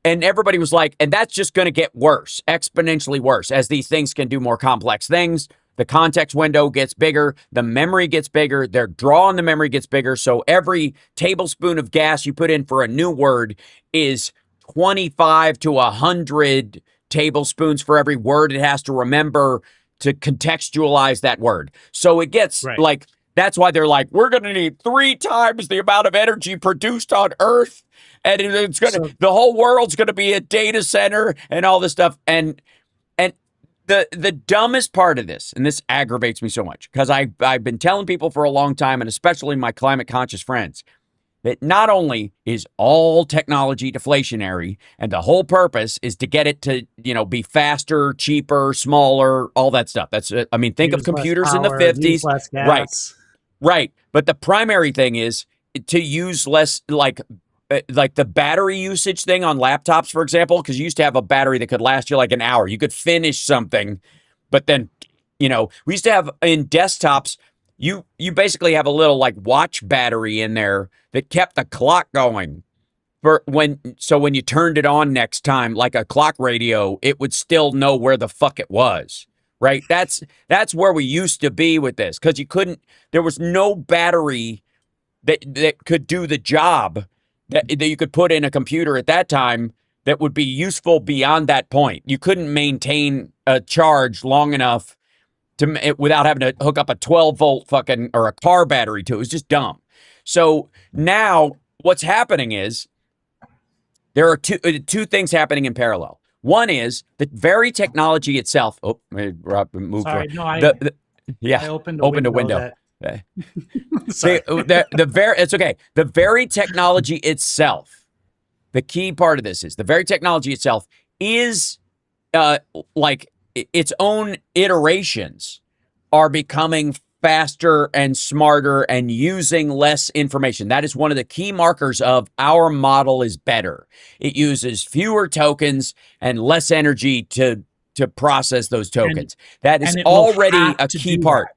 and everybody was like, and that's just going to get worse, exponentially worse, as these things can do more complex things. The context window gets bigger. The memory gets bigger. Their draw on the memory gets bigger. So every tablespoon of gas you put in for a new word is 25 to 100 tablespoons for every word it has to remember to contextualize that word. So it gets like That's why they're like, we're going to need 3 times the amount of energy produced on Earth, and it's going to, So the whole world's going to be a data center and all this stuff. And the dumbest part of this, and this aggravates me so much, because I've been telling people for a long time, and especially my climate conscious friends, that not only is all technology deflationary, and the whole purpose is to get it to, be faster, cheaper, smaller, all that stuff. That's, I mean, think of use less computers in the power, use 50s. less Right, gas. right. But the primary thing is to use less, like the battery usage thing on laptops, for example, because you used to have a battery that could last you like an hour. You could finish something, but then, we used to have in desktops, you basically have a little like watch battery in there that kept the clock going for when you turned it on next time, like a clock radio, it would still know where the fuck it was. Right? That's where we used to be with this, because there was no battery that could do the job that you could put in a computer at that time that would be useful beyond that point. You couldn't maintain a charge long enough without having to hook up a 12-volt fucking or a car battery to it. It was just dumb. So now what's happening is there are two things happening in parallel. One is the very technology itself. Oh, Rob moved. Sorry, no, yeah, I opened a window. Sorry. It's okay. The very technology itself, the key part of this is the very technology itself is like its own iterations are becoming faster and smarter and using less information. That is one of the key markers of our model is better. It uses fewer tokens and less energy to process those tokens. That is already a key part.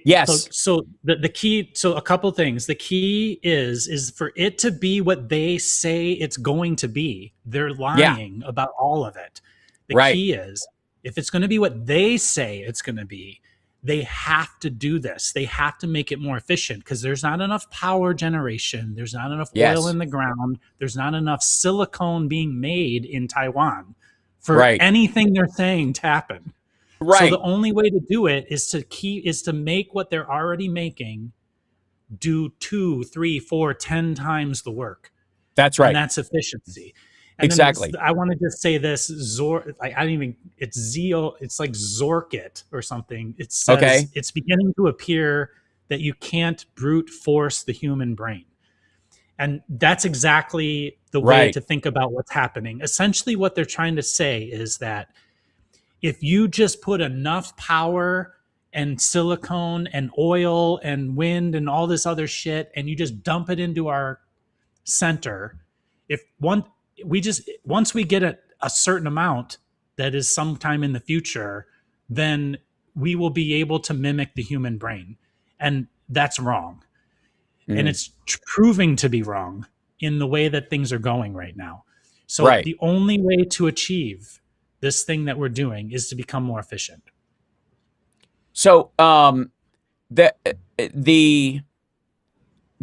Yes. So the key. So a couple things. The key is for it to be what they say it's going to be. They're lying about all of it. The key is if it's going to be what they say it's going to be, they have to do this. They have to make it more efficient because there's not enough power generation. There's not enough oil in the ground. There's not enough silicone being made in Taiwan for anything they're saying to happen. Right. So the only way to do it is to make what they're already making do 2, 3, 4, 10 times the work. That's right. And that's efficiency. And exactly. I want to just say this. It's like Zorkit or something. It says it's beginning to appear that you can't brute force the human brain. And that's exactly the way to think about what's happening. Essentially, what they're trying to say is that if you just put enough power and silicone and oil and wind and all this other shit, and you just dump it into our center, once we get a certain amount that is sometime in the future, then we will be able to mimic the human brain. And that's wrong. Mm. And it's proving to be wrong in the way that things are going right now. So the only way to achieve this thing that we're doing is to become more efficient. So the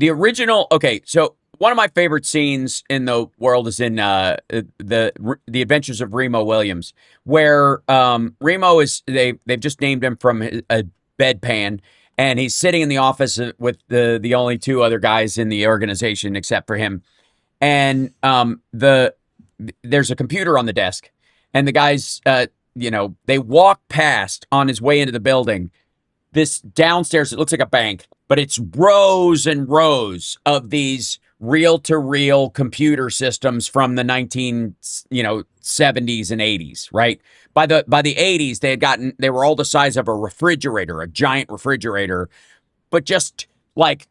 original, so one of my favorite scenes in the world is in the Adventures of Remo Williams, where Remo they've just named him from a bedpan, and he's sitting in the office with the only 2 other guys in the organization except for him, and there's a computer on the desk, and the guys they walk past on his way into the building. This downstairs, it looks like a bank, but it's rows and rows of these reel-to-reel computer systems from the 70s and 80s, right? By the 80s, they were all the size of a refrigerator, a giant refrigerator, but just like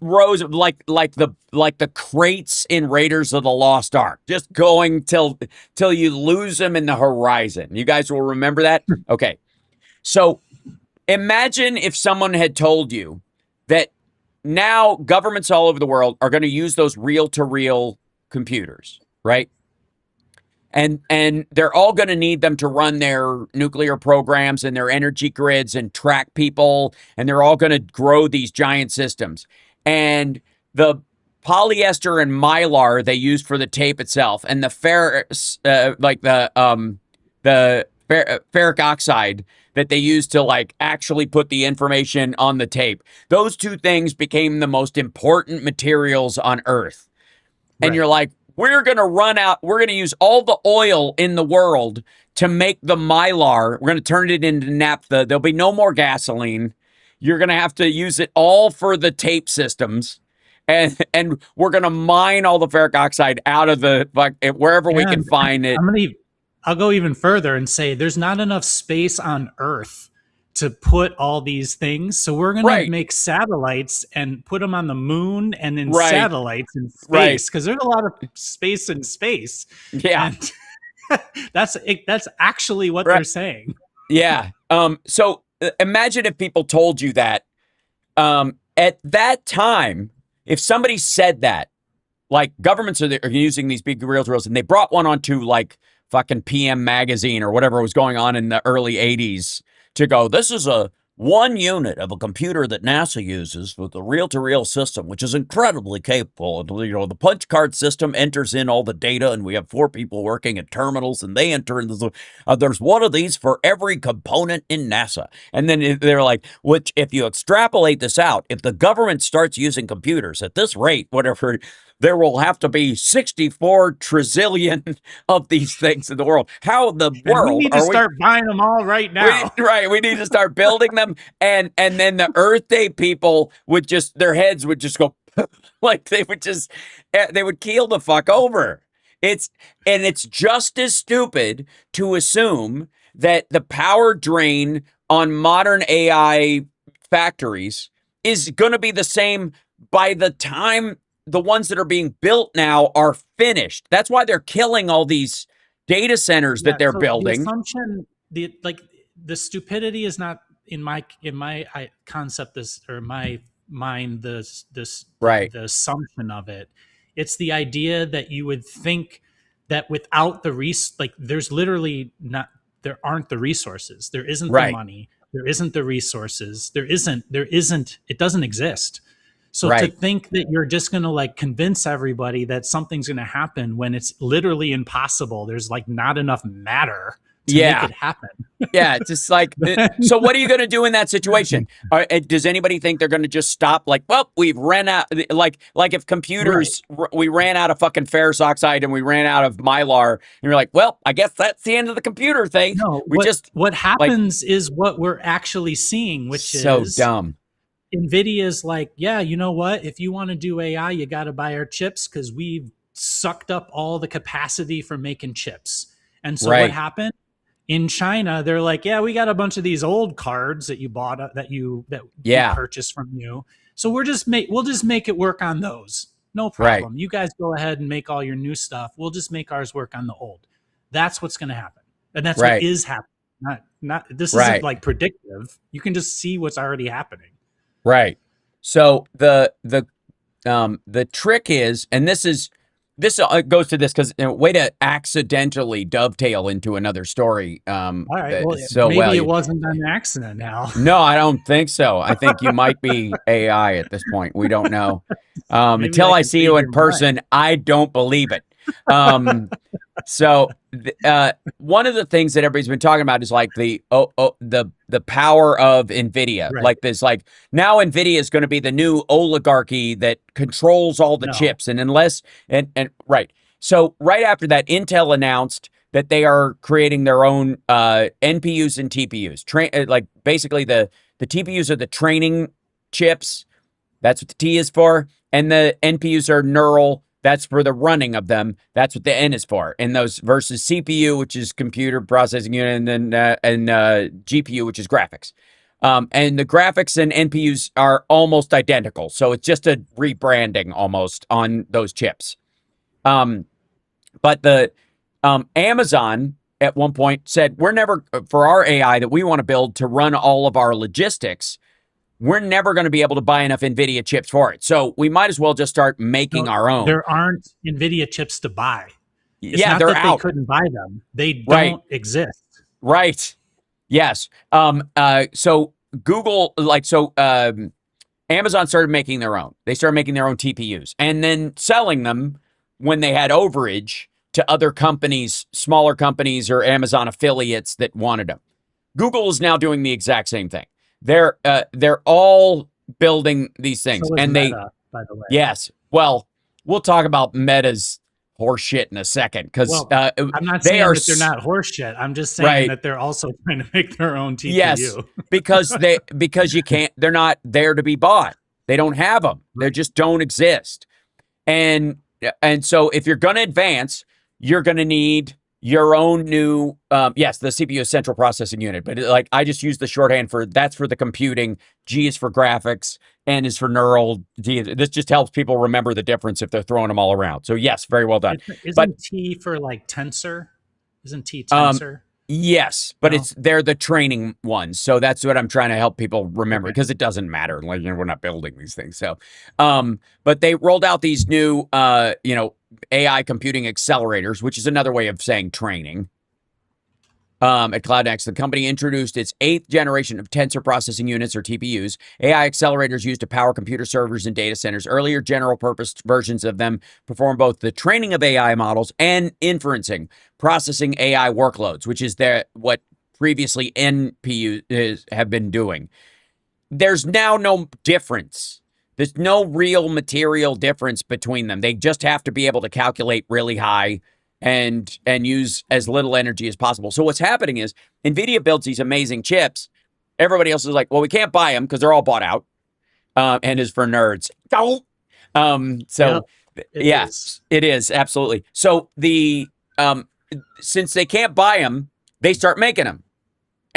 rows of like the crates in Raiders of the Lost Ark, just going till you lose them in the horizon. You guys will remember that? Okay. So imagine if someone had told you that now governments all over the world are going to use those reel-to-reel computers, right? And they're all going to need them to run their nuclear programs and their energy grids and track people, and they're all going to grow these giant systems. And the polyester and mylar they used for the tape itself, and the ferric oxide that they used to like actually put the information on the tape. Those two things became the most important materials on Earth. And you're Right. like, we're going to run out. We're going to use all the oil in the world to make the mylar. We're going to turn it into naphtha. There'll be no more gasoline. You're going to have to use it all for the tape systems. And we're going to mine all the ferric oxide out of the, like, wherever we can And find it. I'll go even further and say there's not enough space on Earth to put all these things. So we're going to make satellites and put them on the moon and in satellites in space, because there's a lot of space in space. Yeah. And that's actually what they're saying. Yeah. So imagine if people told you that at that time, if somebody said that, like governments are using these big reels, and they brought one onto like fucking PM magazine or whatever was going on in the early 80s to go, this is a 1 unit of a computer that NASA uses with a reel-to-reel system, which is incredibly capable. And, you know, the punch card system enters in all the data, and we have 4 people working at terminals, and they enter in there's one of these for every component in NASA. And then they're like, which if you extrapolate this out, if the government starts using computers at this rate, whatever, there will have to be 64 trillion of these things in the world. How in the world we need to start buying them all right now? We need to start building them, and then the Earth Day people would just, their heads would just go like they would keel the fuck over. It's just as stupid to assume that the power drain on modern AI factories is going to be the same by the time the ones that are being built now are finished. That's why they're killing all these data centers that they're building. The assumption, the stupidity is not in my concept, my mind, the assumption of it. It's the idea that you would think that without the there aren't the resources. There isn't the money. There isn't the resources. There isn't, it doesn't exist. So to think that you're just going to like convince everybody that something's going to happen when it's literally impossible. There's like not enough matter to make it happen. Yeah, it's just like, so what are you going to do in that situation? Does anybody think they're going to just stop? Like, well, we've ran out. Like if computers, we ran out of fucking ferrous oxide and we ran out of mylar, and you're like, well, I guess that's the end of the computer thing. No, what happens is what we're actually seeing, which is so dumb. NVIDIA's like, yeah, you know what? If you want to do AI, you got to buy our chips because we've sucked up all the capacity for making chips. And so what happened? In China, they're like, yeah, we got a bunch of these old cards that you bought, that you purchased from you. So we'll just make it work on those. No problem. You guys go ahead and make all your new stuff. We'll just make ours work on the old. That's what's going to happen. And that's what is happening. Not this isn't like predictive. You can just see what's already happening. Right. So the trick is, and this goes to this because way to accidentally dovetail into another story. All right. Well, maybe it wasn't an accident now. No, I don't think so. I think you might be AI at this point. We don't know. Until I see you in person, I don't believe it. So one of the things that everybody's been talking about is like the power of NVIDIA. Like this, like now NVIDIA is going to be the new oligarchy that controls all the chips. And so right after that, Intel announced that they are creating their own NPUs and TPUs. Like basically the TPUs are the training chips. That's what the T is for. And the NPUs are neural. That's for the running of them. That's what the N is for. And those versus CPU, which is computer processing unit, and then GPU, which is graphics. And the graphics and NPUs are almost identical. So it's just a rebranding almost on those chips. But the Amazon at one point said, we're never, for our AI that we want to build to run all of our logistics, we're never going to be able to buy enough NVIDIA chips for it. So we might as well just start making our own. There aren't NVIDIA chips to buy. It's yeah, not they're that out. They couldn't buy them. They don't exist. Right. Yes. So Google, Amazon started making their own. They started making their own TPUs and then selling them when they had overage to other companies, smaller companies or Amazon affiliates that wanted them. Google is now doing the exact same thing. They're all building these things, So is and Meta, by the way. yes. Well, we'll talk about Meta's horseshit in a second because Well, I'm not they saying are that they're not horseshit. I'm just saying right. that they're also trying to make their own Yes, TPU. because you can't. They're not there to be bought. They don't have them. They Right. just don't exist. And so if you're going to advance, you're going to need your own new yes, the CPU is central processing unit, but like I just use the shorthand for that's for the computing, G is for graphics, N is for neural. This just helps people remember the difference if they're throwing them all around. So yes, very well done. But Isn't T for like tensor? Isn't T um tensor? yes, but No. they're the training ones. So that's what I'm trying to help people remember Okay. because it doesn't matter. Like, we're not building these things. So but they rolled out these new AI computing accelerators, which is another way of saying training. At CloudNext, the company introduced its 8th generation of tensor processing units, or TPUs, AI accelerators used to power computer servers and data centers. Earlier general-purpose versions of them perform both the training of AI models and inferencing, processing AI workloads, which is what previously NPUs have been doing. There's now no difference. There's no real material difference between them. They just have to be able to calculate really high and use as little energy as possible. So what's happening is NVIDIA builds these amazing chips. Everybody else is like, well, we can't buy them because they're all bought out and is for nerds. So Yep, yeah, is. it is absolutely. So since they can't buy them, they start making them.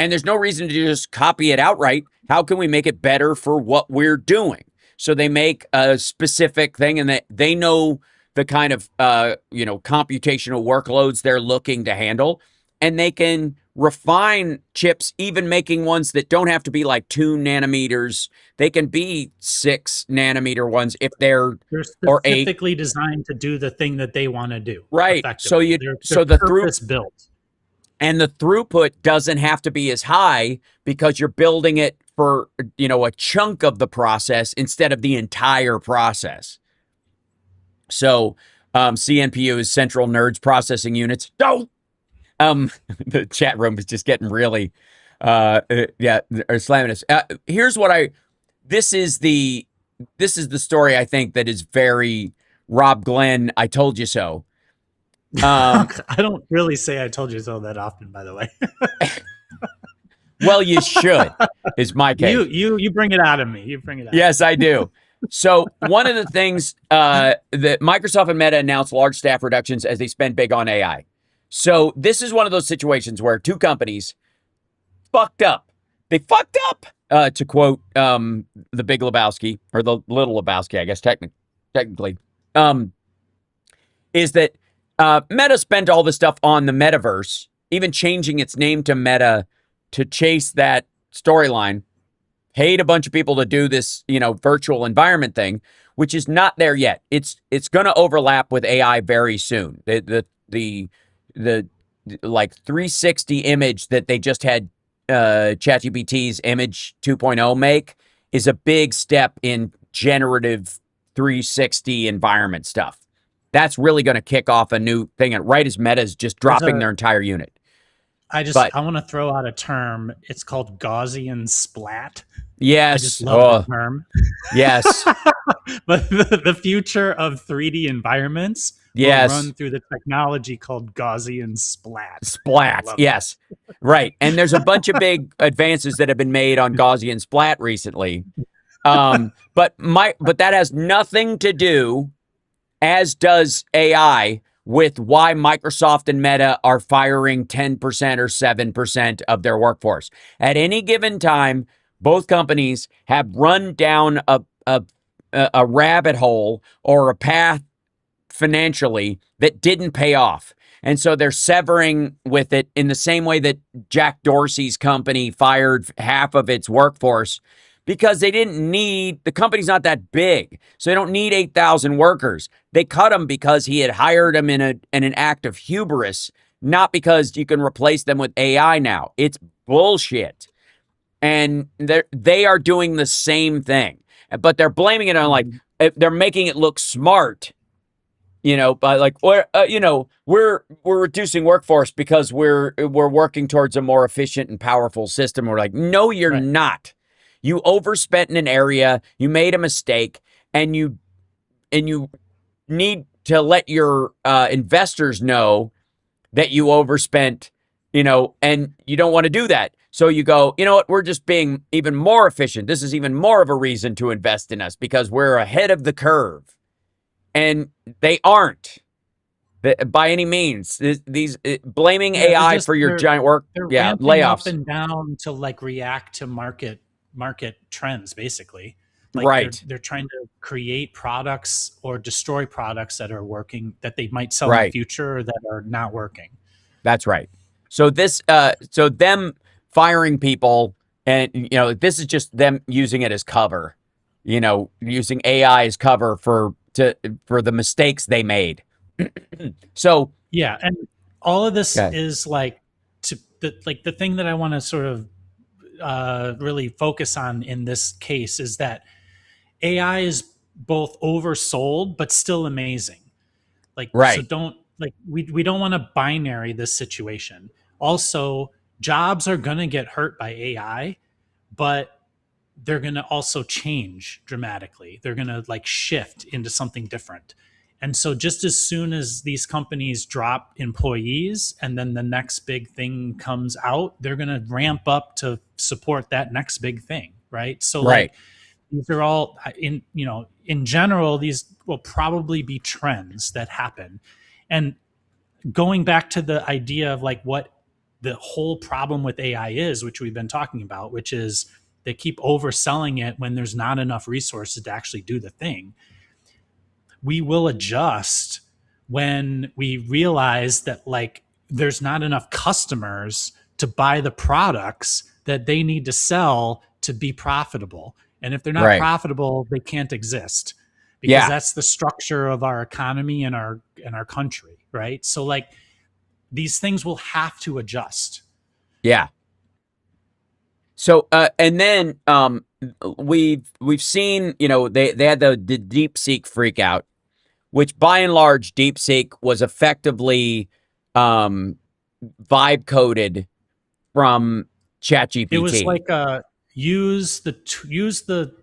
And there's no reason to just copy it outright. How can we make it better for what we're doing? So they make a specific thing, and they know the kind of computational workloads they're looking to handle, and they can refine chips, even making ones that don't have to be like 2 nanometers. They can be 6 nanometer ones if they're or 8. Specifically designed to do the thing that they want to do. Right. Effectively, they're The purpose built. And the throughput doesn't have to be as high because you're building it for, a chunk of the process instead of the entire process. So CNPU is Central Nerds Processing Units. No! The chat room is just getting really, or slamming us. Here's what this is the story I think that is very Rob Glenn, I told you so. I don't really say I told you so that often, by the way. Well, you should, is my case. You bring it out of me. You bring it out. Yes, I do. So one of the things that Microsoft and Meta announced large staff reductions as they spend big on AI. So this is one of those situations where two companies fucked up. They fucked up, to quote the Big Lebowski, or the Little Lebowski, I guess, technically, is that Meta spent all this stuff on the metaverse, even changing its name to Meta to chase that storyline, paid a bunch of people to do this, virtual environment thing, which is not there yet. It's going to overlap with AI very soon. The like 360 image that they just had ChatGPT's Image 2.0 make is a big step in generative 360 environment stuff. That's really going to kick off a new thing, right as Meta's just dropping their entire unit. I want to throw out a term. It's called Gaussian splat. Yes. I just love the term. Yes. But the future of 3D environments will run through the technology called Gaussian splat. Splat. Yes. Right. And there's a bunch of big advances that have been made on Gaussian splat recently. But that has nothing to do, as does AI, with why Microsoft and Meta are firing 10% or 7% of their workforce. At any given time, both companies have run down a rabbit hole or a path financially that didn't pay off. And so they're severing with it in the same way that Jack Dorsey's company fired half of its workforce, because they didn't need, the company's not that big, so they don't need 8,000 workers. They cut them because he had hired them in an act of hubris, not because you can replace them with AI now. It's bullshit. And they are doing the same thing, but they're blaming it on, like, they're making it look smart But like, or we're reducing workforce because we're working towards a more efficient and powerful system. We're like, no, you're Right. not. You overspent in an area, you made a mistake, and you need to let your investors know that you overspent, and you don't want to do that. So you go, you know what, we're just being even more efficient. This is even more of a reason to invest in us because we're ahead of the curve. And they aren't by any means. These blaming Yeah, AI for your giant work, they're yeah, ramping up layoffs. and down to like react to market trends, basically. Like Right, they're trying to create products or destroy products that are working that they might sell in the right. future or that are not working. That's right. So so them firing people, and this is just them using it as cover. Using AI as cover for the mistakes they made. So, Yeah, and all of this okay, is like the thing that I want to sort of really focus on in this case is that AI is both oversold but still amazing. Like, so right, don't like we don't want to binary this situation. Also, jobs are going to get hurt by AI, but they're going to also change dramatically. They're going to like shift into something different. And so just as soon as these companies drop employees and then the next big thing comes out, they're going to ramp up to support that next big thing, right? So right, like these are all in general these will probably be trends that happen. And going back to the idea of like what the whole problem with AI is, which we've been talking about, which is they keep overselling it when there's not enough resources to actually do the thing. We will adjust when we realize that like there's not enough customers to buy the products that they need to sell to be profitable. And if they're not right. profitable, they can't exist because Yeah, that's the structure of our economy and our country, right? So like these things will have to adjust. yeah. So, and then we've seen, they had the DeepSeek freak out, which by and large, DeepSeek was effectively um, vibe coded from It was ChatGPT. like use the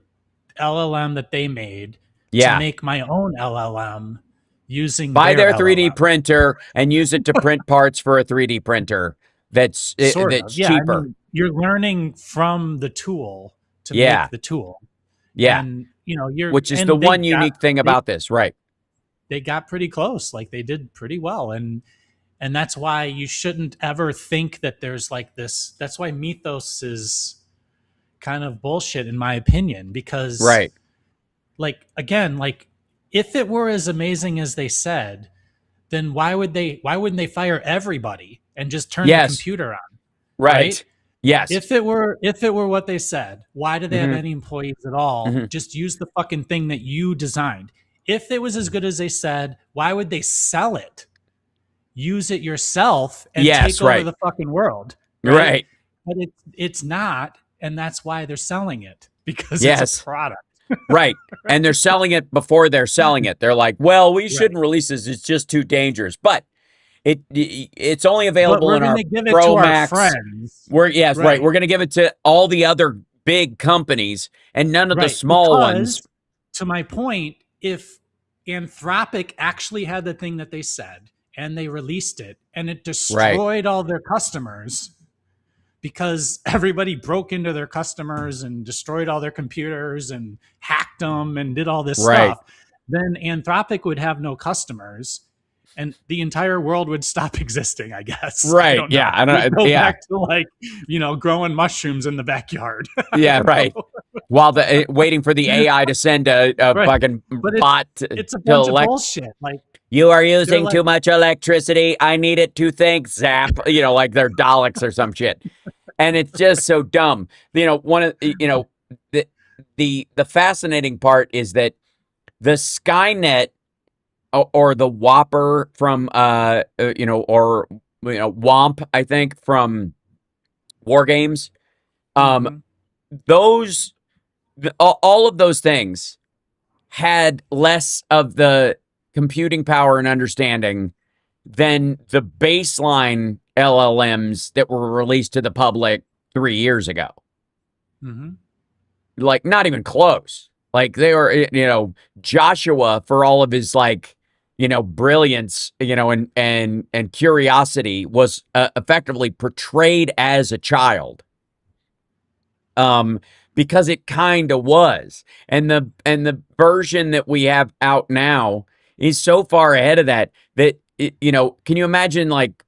LLM that they made to Yeah. make my own LLM using Buy their their 3D LLM. printer and use it to print parts for a 3D printer Sort that's of. Yeah, I cheaper. mean, you're learning from the tool to Yeah. make the tool. Yeah. And you're Which is the and they one got unique thing they about this, right? they got pretty close. Like they did pretty well. And that's why you shouldn't ever think that there's like this. That's why mythos is kind of bullshit in my opinion, because Right. like again, like if it were as amazing as they said, then why wouldn't they fire everybody and just turn the Yes. computer on, right? Right. Yes. If it were what they said, why do they have Hmm. any employees at all? Hmm. Just use the fucking thing that you designed. If it was as good as they said, why would they sell it? Use it yourself and Yes. take over Right. the fucking world, right? Right. But it's not, and that's why they're selling it because it's a Yes. product, Right. And they're selling it before they're selling it. They're like, well, we right? shouldn't release this. It's just too dangerous. But it's only But available we're in going our to give it to Pro our Max. friends, Yes, right. right? We're going to give it to all the other big companies and none of the Right. small ones. Because to my point, if Anthropic actually had the thing that they said and they released it and it Right. destroyed all their customers because everybody broke into their customers and destroyed all their computers and hacked them and did all this Right. stuff, then Anthropic would have no customers and the entire world would stop existing, I guess. I Right. don't Yeah. know. I We'd don't. go Yeah. back to like, growing mushrooms in the backyard. I Yeah. don't Right. know. While waiting for the AI to send a Right. fucking But bot it's a to bunch of elect. bullshit. Like You are they're using like too much electricity. I need it to think. Zap. Like they're Daleks or some shit. And it's just so dumb. One of the the fascinating part is that the Skynet or the Whopper from or Womp, I think, from War Games. Um, mhm. all of those things had less of the computing power and understanding than the baseline LLMs that were released to the public 3 years ago. Mm-hmm. Like, not even close. Like, they were, Joshua, for all of his, like, brilliance, and curiosity, was effectively portrayed as a child. Because it kind of was. And the version that we have out now is so far ahead of that can you imagine, like,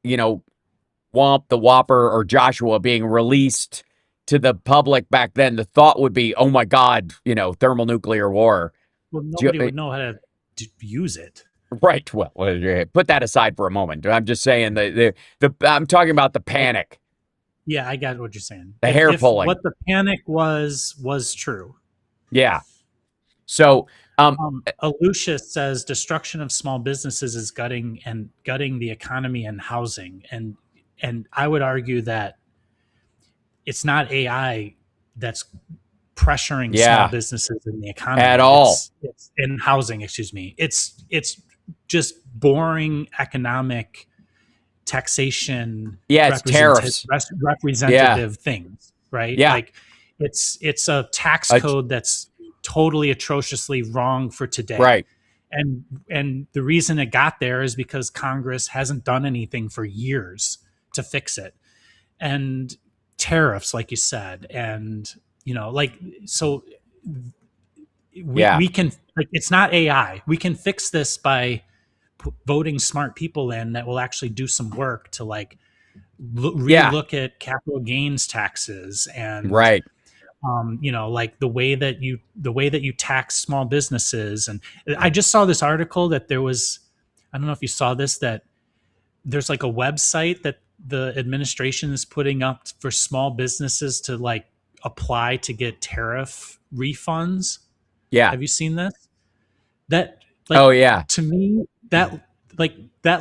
Womp the Whopper or Joshua being released to the public back then? The thought would be, oh my God, thermonuclear war. Well, nobody would know how to use it. Right. Well, put that aside for a moment. I'm just saying I'm talking about the panic. Yeah, I got what you're saying. The hair if pulling. What the panic was true. Yeah. So, Alucia says destruction of small businesses is gutting the economy and housing, and I would argue that it's not AI that's pressuring small businesses in the economy at all. It's in housing. Excuse me. It's just boring economic taxation. It's tariffs. Representative things, right? Yeah. Like it's a tax code that's totally atrociously wrong for today. Right. And the reason it got there is because Congress hasn't done anything for years to fix it. And tariffs, like you said, and so we can, like, it's not AI. We can fix this by voting smart people in that will actually do some work to, like, relook at capital gains taxes and right. Like the way that you tax small businesses. And I just saw this article that there was, I don't know if you saw this, that there's like a website that the administration is putting up for small businesses to, like, apply to get tariff refunds. Yeah. Have you seen this? That, like, oh yeah. To me, that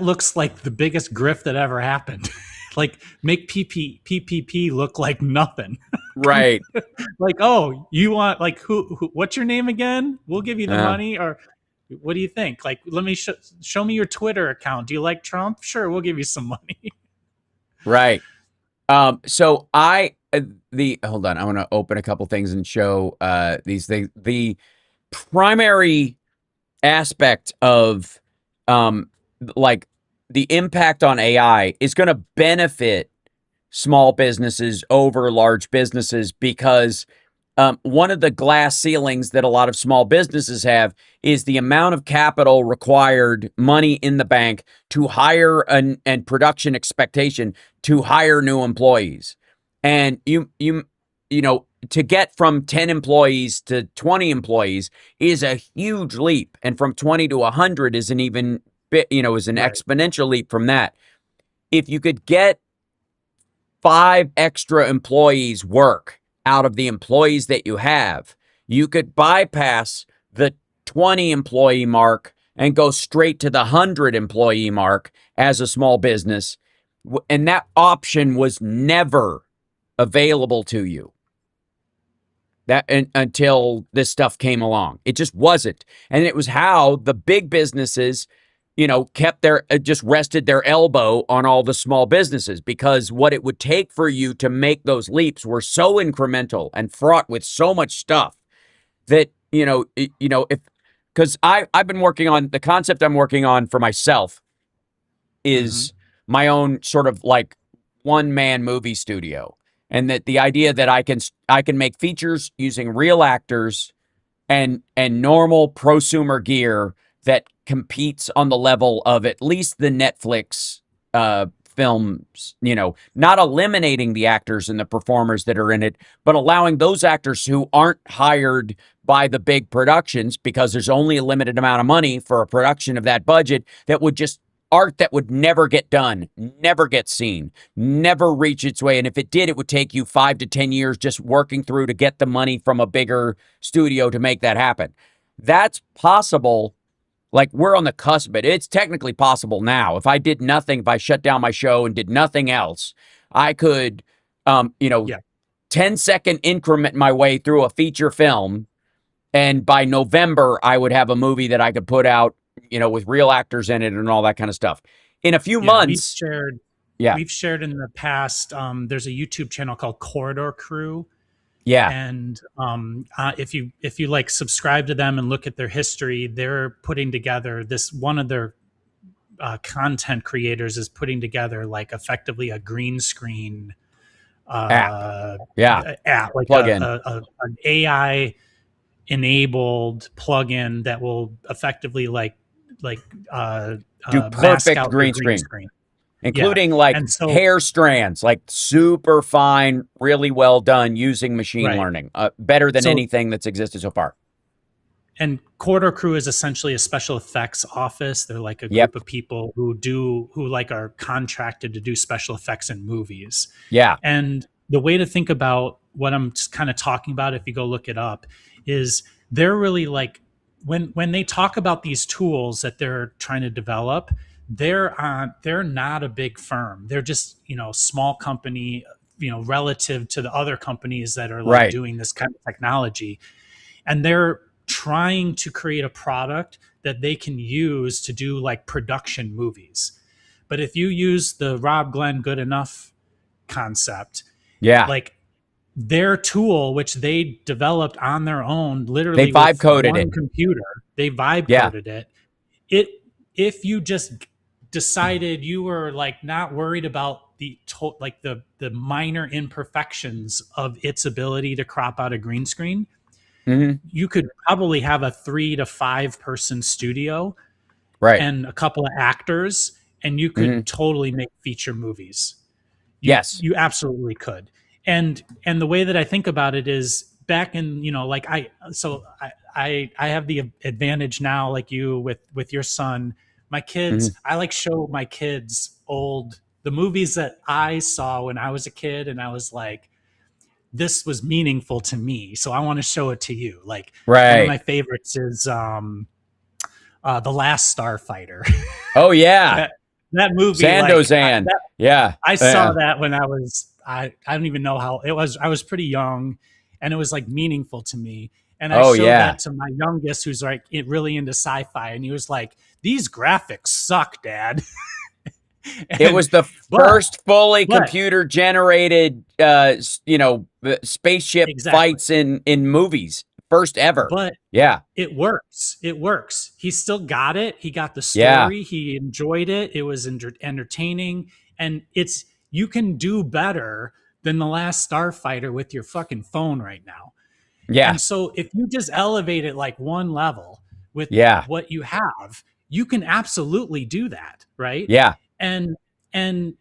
looks like the biggest grift that ever happened. Like, make PPP look like nothing. Right. Like, oh, you want, like, who what's your name again? We'll give you the money. Or what do you think? Like, let me show me your Twitter account. Do you like Trump? Sure, we'll give you some money. Right. So hold on. I want to open a couple things and show these things. The primary aspect of like the impact on AI is going to benefit small businesses over large businesses, because one of the glass ceilings that a lot of small businesses have is the amount of capital required, money in the bank, to hire and production expectation to hire new employees. And to get from 10 employees to 20 employees is a huge leap, and from 20 to 100 is an even bit, is an exponential leap from that. If you could get 5 extra employees work out of the employees that you have, you could bypass the 20 employee mark and go straight to the 100 employee mark as a small business. And that option was never available to you until this stuff came along. It just wasn't. And it was how the big businesses, kept just rested their elbow on all the small businesses, because what it would take for you to make those leaps were so incremental and fraught with so much stuff that, because I've been working on the concept I'm working on for myself is my own sort of like one-man movie studio. And that the idea that I can make features using real actors and normal prosumer gear that competes on the level of at least the Netflix films, not eliminating the actors and the performers that are in it, but allowing those actors who aren't hired by the big productions, because there's only a limited amount of money for a production of that budget, that would just art that would never get done, never get seen, never reach its way. And if it did, it would take you 5 to 10 years just working through to get the money from a bigger studio to make that happen. That's possible. Like, we're on the cusp of it. It's technically possible now. If I did nothing, if I shut down my show and did nothing else, I could, 10-second increment my way through a feature film. And by November, I would have a movie that I could put out with real actors in it and all that kind of stuff. In a few Yeah, months, yeah, we've shared in the past. There's a YouTube channel called Corridor Crew, yeah, and if you like subscribe to them and look at their history, they're putting together this. One of their content creators is putting together like effectively a green screen app, uh, yeah, app, like plug in, an AI enabled plugin that will effectively like do mask perfect out your green green screen, screen. Yeah, including like and so hair strands, like super fine, really well done using machine right, learning, better than so anything that's existed so far. and Quarter Crew is essentially a special effects office. They're like a Yep. group of people who like are contracted to do special effects in movies. Yeah. And the way to think about what I'm just kind of talking about, if you go look it up, is they're really like when they talk about these tools that they're trying to develop, they're not a big firm. They're just small company, relative to the other companies that are like Right. doing this kind of technology, and they're trying to create a product that they can use to do like production movies. But if you use the Rob Glenn Good Enough concept, Yeah. like their tool, which they developed on their own, They literally vibe with coded one it. computer, they vibe Yeah. coded it. It if you just decided you were like not worried about the minor imperfections of its ability to crop out a green screen, Mm-hmm. you could probably have a 3 to 5 person studio Right. and a couple of actors, and you Mm-hmm. could totally make feature movies. Yes. You absolutely could. And the way that I think about it is back in, like I have the advantage now, like you with your son. My Mm-hmm. kids, I like show my kids the movies that I saw when I was a kid, and I was like, this was meaningful to me, so I want to show it to you. Like one of Right. my favorites is The Last Starfighter. Oh yeah. that movie, like Sandozan. Yeah. I saw Yeah. that when I don't even know how it was. I was pretty young, and it was like meaningful to me. And I Oh showed yeah. that to my youngest, who's like really into sci-fi, and he was like, "These graphics suck, Dad." It was the but first fully but computer generated, spaceship exactly. fights in movies. First ever. But Yeah. it works. It works. He still got it. He got the Yeah. story. He enjoyed it. It was entertaining, and you can do better than The Last Starfighter with your fucking phone right now. Yeah. And so if you just elevate it like one level with Yeah. what you have, you can absolutely do that, right? Yeah. And and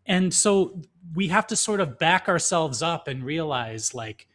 and so we have to sort of back ourselves up and realize, like,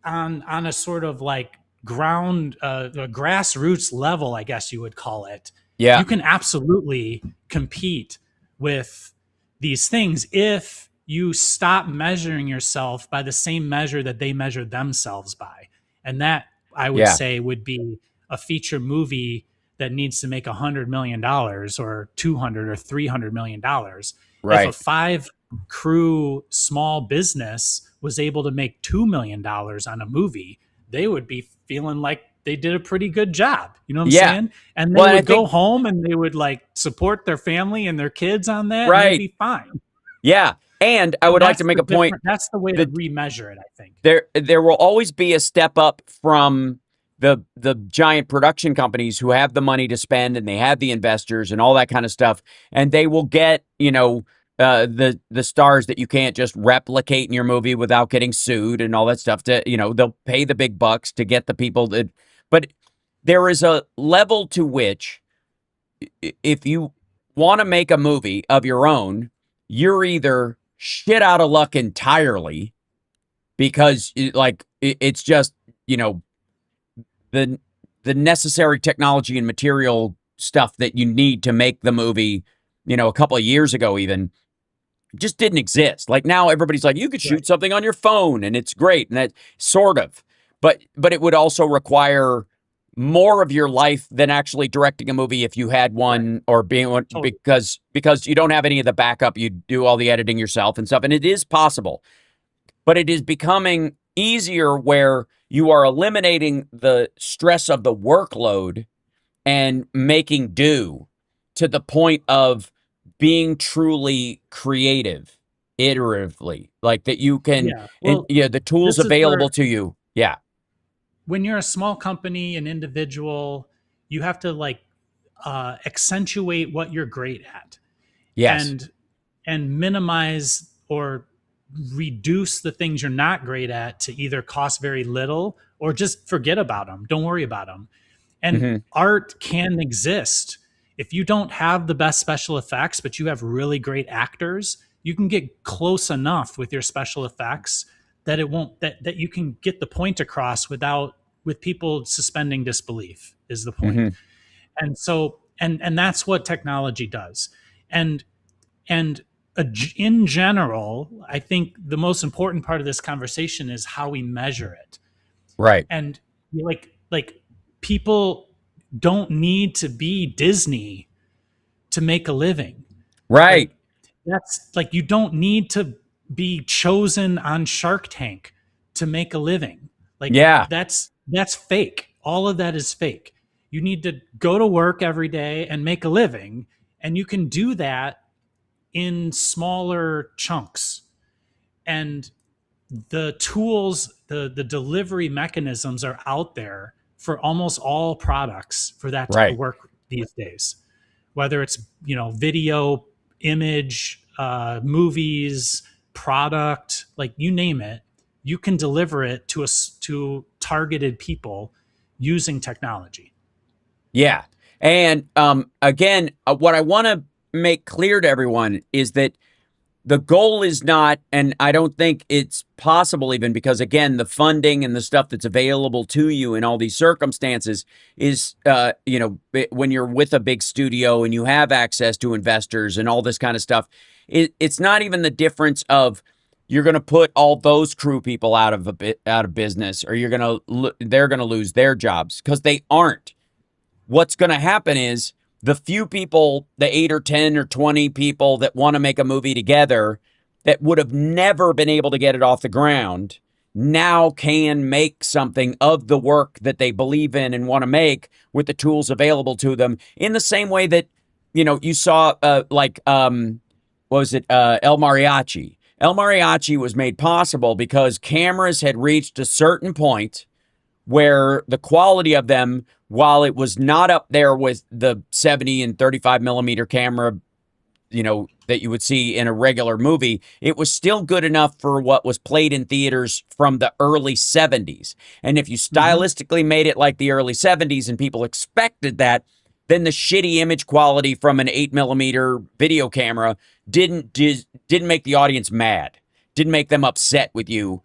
on a sort of like ground a grassroots level, I guess you would call it, Yeah. you can absolutely compete with these things if you stop measuring yourself by the same measure that they measure themselves by. And that, I would Yeah. say, would be a feature movie that needs to make $100 million or 200 or $300 million. If a Right. 5 crew small business was able to make $2 million on a movie, they would be feeling like they did a pretty good job. You know what I'm Yeah. saying? And they Well, and I would go think home and they would like support their family and their kids on that, and they'd right. be fine. Yeah. And I And would like to that's make a point that's the way to that remeasure it, I think. there will always be a step up from the giant production companies who have the money to spend and they have the investors and all that kind of stuff, and they will get the stars that you can't just replicate in your movie without getting sued and all that stuff. To they'll pay the big bucks to get the people that, but there is a level to which if you want to make a movie of your own, you're either shit out of luck entirely because it's just the the necessary technology and material stuff that you need to make the movie a couple of years ago even just didn't exist. Like now everybody's like, you could shoot Right. something on your phone and it's great, and that sort of, but it would also require more of your life than actually directing a movie if you had Right. one, or being one, Totally. because you don't have any of the backup. You do all the editing yourself and stuff, and it is possible, but it is becoming easier where you are eliminating the stress of the workload and making do to the point of being truly creative iteratively, like that you can, Yeah. and Well, yeah, the tools this is available where to you. Yeah. when you're a small company, an individual, you have to like accentuate what you're great at Yes. and minimize or reduce the things you're not great at to either cost very little or just forget about them. Don't worry about them. And Hmm. art can exist. If you don't have the best special effects, but you have really great actors, you can get close enough with your special effects that it won't that you can get the point across without with people suspending disbelief is the point. Hmm. And so and that's what technology does. And and in general, I think the most important part of this conversation is how we measure it. Right. And like people don't need to be Disney to make a living. Right. Like that's like you don't need to be chosen on Shark Tank to make a living. Like Yeah. that's fake. All of that is fake. You need to go to work every day and make a living, and you can do that in smaller chunks. And the tools, the delivery mechanisms are out there for almost all products for that to Right. work these days. Whether it's video, image, movies, product, like you name it, you can deliver it to targeted people using technology. Yeah. And again, what I want to make clear to everyone is that the goal is not, and I don't think it's possible even because, again, the funding and the stuff that's available to you in all these circumstances is, when you're with a big studio and you have access to investors and all this kind of stuff, it's not even the difference of you're going to put all those crew people out of business, or they're going to lose their jobs, because they aren't. What's going to happen is the few people, the 8 or 10 or 20 people that want to make a movie together that would have never been able to get it off the ground now can make something of the work that they believe in and want to make with the tools available to them, in the same way that, you saw what was it? El Mariachi. El Mariachi was made possible because cameras had reached a certain point where the quality of them, while it was not up there with the 70 and 35 millimeter camera, that you would see in a regular movie, it was still good enough for what was played in theaters from the early 70s. And if you Mm-hmm. stylistically made it like the early 70s and people expected that, then the shitty image quality from an 8 millimeter video camera didn't make the audience mad, didn't make them upset with you.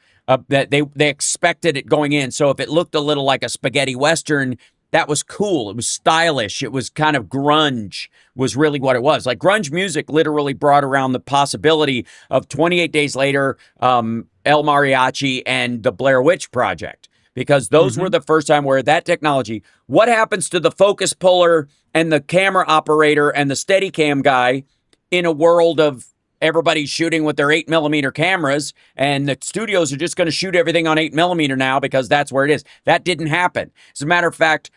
That they expected it going in. So if it looked a little like a spaghetti western, that was cool. It was stylish. It was kind of grunge, was really what it was. Like, grunge music literally brought around the possibility of 28 Days Later, El Mariachi, and the Blair Witch Project, because those were Mm-hmm. the first time where that technology, what happens to the focus puller and the camera operator and the Steadicam guy in a world of everybody's shooting with their 8 millimeter cameras, and the studios are just going to shoot everything on 8 millimeter now because that's where it is. That didn't happen. As a matter of fact,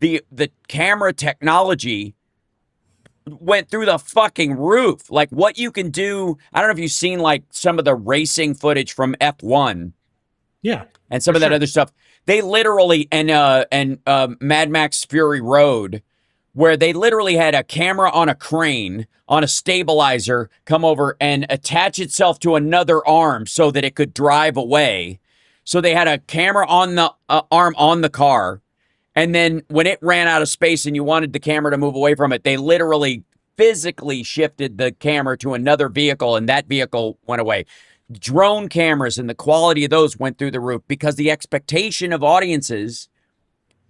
the camera technology went through the fucking roof. Like, what you can do, I don't know if you've seen like some of the racing footage from F1 Yeah, and some for of that sure. other stuff. They literally, and Mad Max Fury Road, where they literally had a camera on a crane on a stabilizer come over and attach itself to another arm so that it could drive away. So they had a camera on the arm on the car. And then when it ran out of space and you wanted the camera to move away from it, they literally physically shifted the camera to another vehicle, and that vehicle went away. Drone cameras and the quality of those went through the roof because the expectation of audiences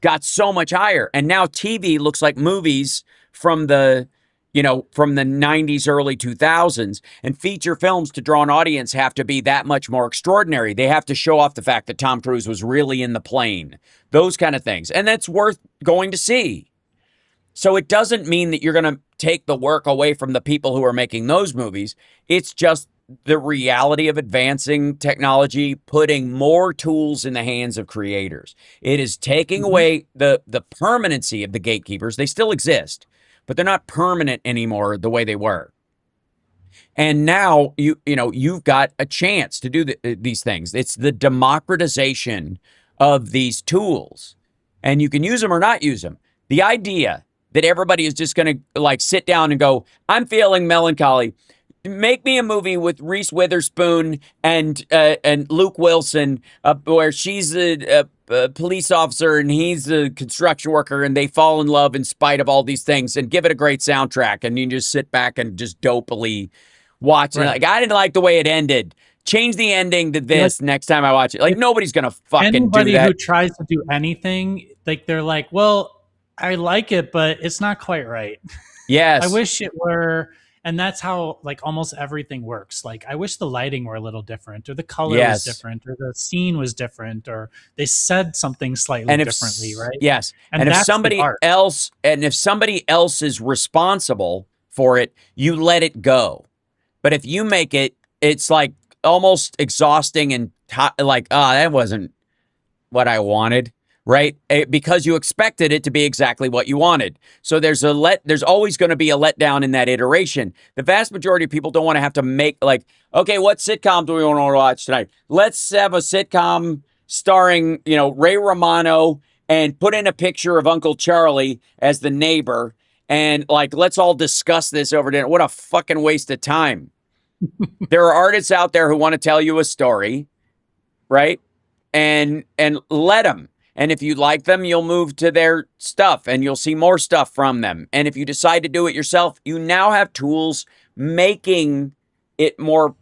got so much higher. And now TV looks like movies from the 90s, early 2000s. And feature films, to draw an audience, have to be that much more extraordinary. They have to show off the fact that Tom Cruise was really in the plane, those kind of things. And that's worth going to see. So it doesn't mean that you're going to take the work away from the people who are making those movies. It's just the reality of advancing technology, putting more tools in the hands of creators. It is taking Mhm. away the permanency of the gatekeepers. They still exist, but they're not permanent anymore the way they were. And now you've got a chance to do these things. It's the democratization of these tools, and you can use them or not use them. The idea that everybody is just going to like sit down and go, "I'm feeling melancholy. Make me a movie with Reese Witherspoon and Luke Wilson, where she's a police officer and he's a construction worker, and they fall in love in spite of all these things, and give it a great soundtrack, and you can just sit back and just dopily watch it. Right. Like, I didn't like the way it ended. Change the ending to Like this next time I watch it. Like, if nobody's gonna fucking do anybody who that. tries to do anything, like they're like, well, I like it, but it's not quite right. I Yes, wish it were. And that's how like almost everything works. Like I wish the lighting were a little different, or the color was yes. different, or the scene was different, or they said something slightly And if differently, right? yes, And and if that's the somebody art. else is responsible for it, you let it go. But if you make it, it's like almost exhausting and like, that wasn't what I wanted, right? Because you expected it to be exactly what you wanted. So there's always going to be a letdown in that iteration. The vast majority of people don't want to have to make like, okay, what sitcom do we want to watch tonight? Let's have a sitcom starring, Ray Romano, and put in a picture of Uncle Charlie as the neighbor, and like, let's all discuss this over dinner. What a fucking waste of time. There are artists out there who want to tell you a story, right? And let them. And if you like them, you'll move to their stuff and you'll see more stuff from them. And if you decide to do it yourself, you now have tools making it more,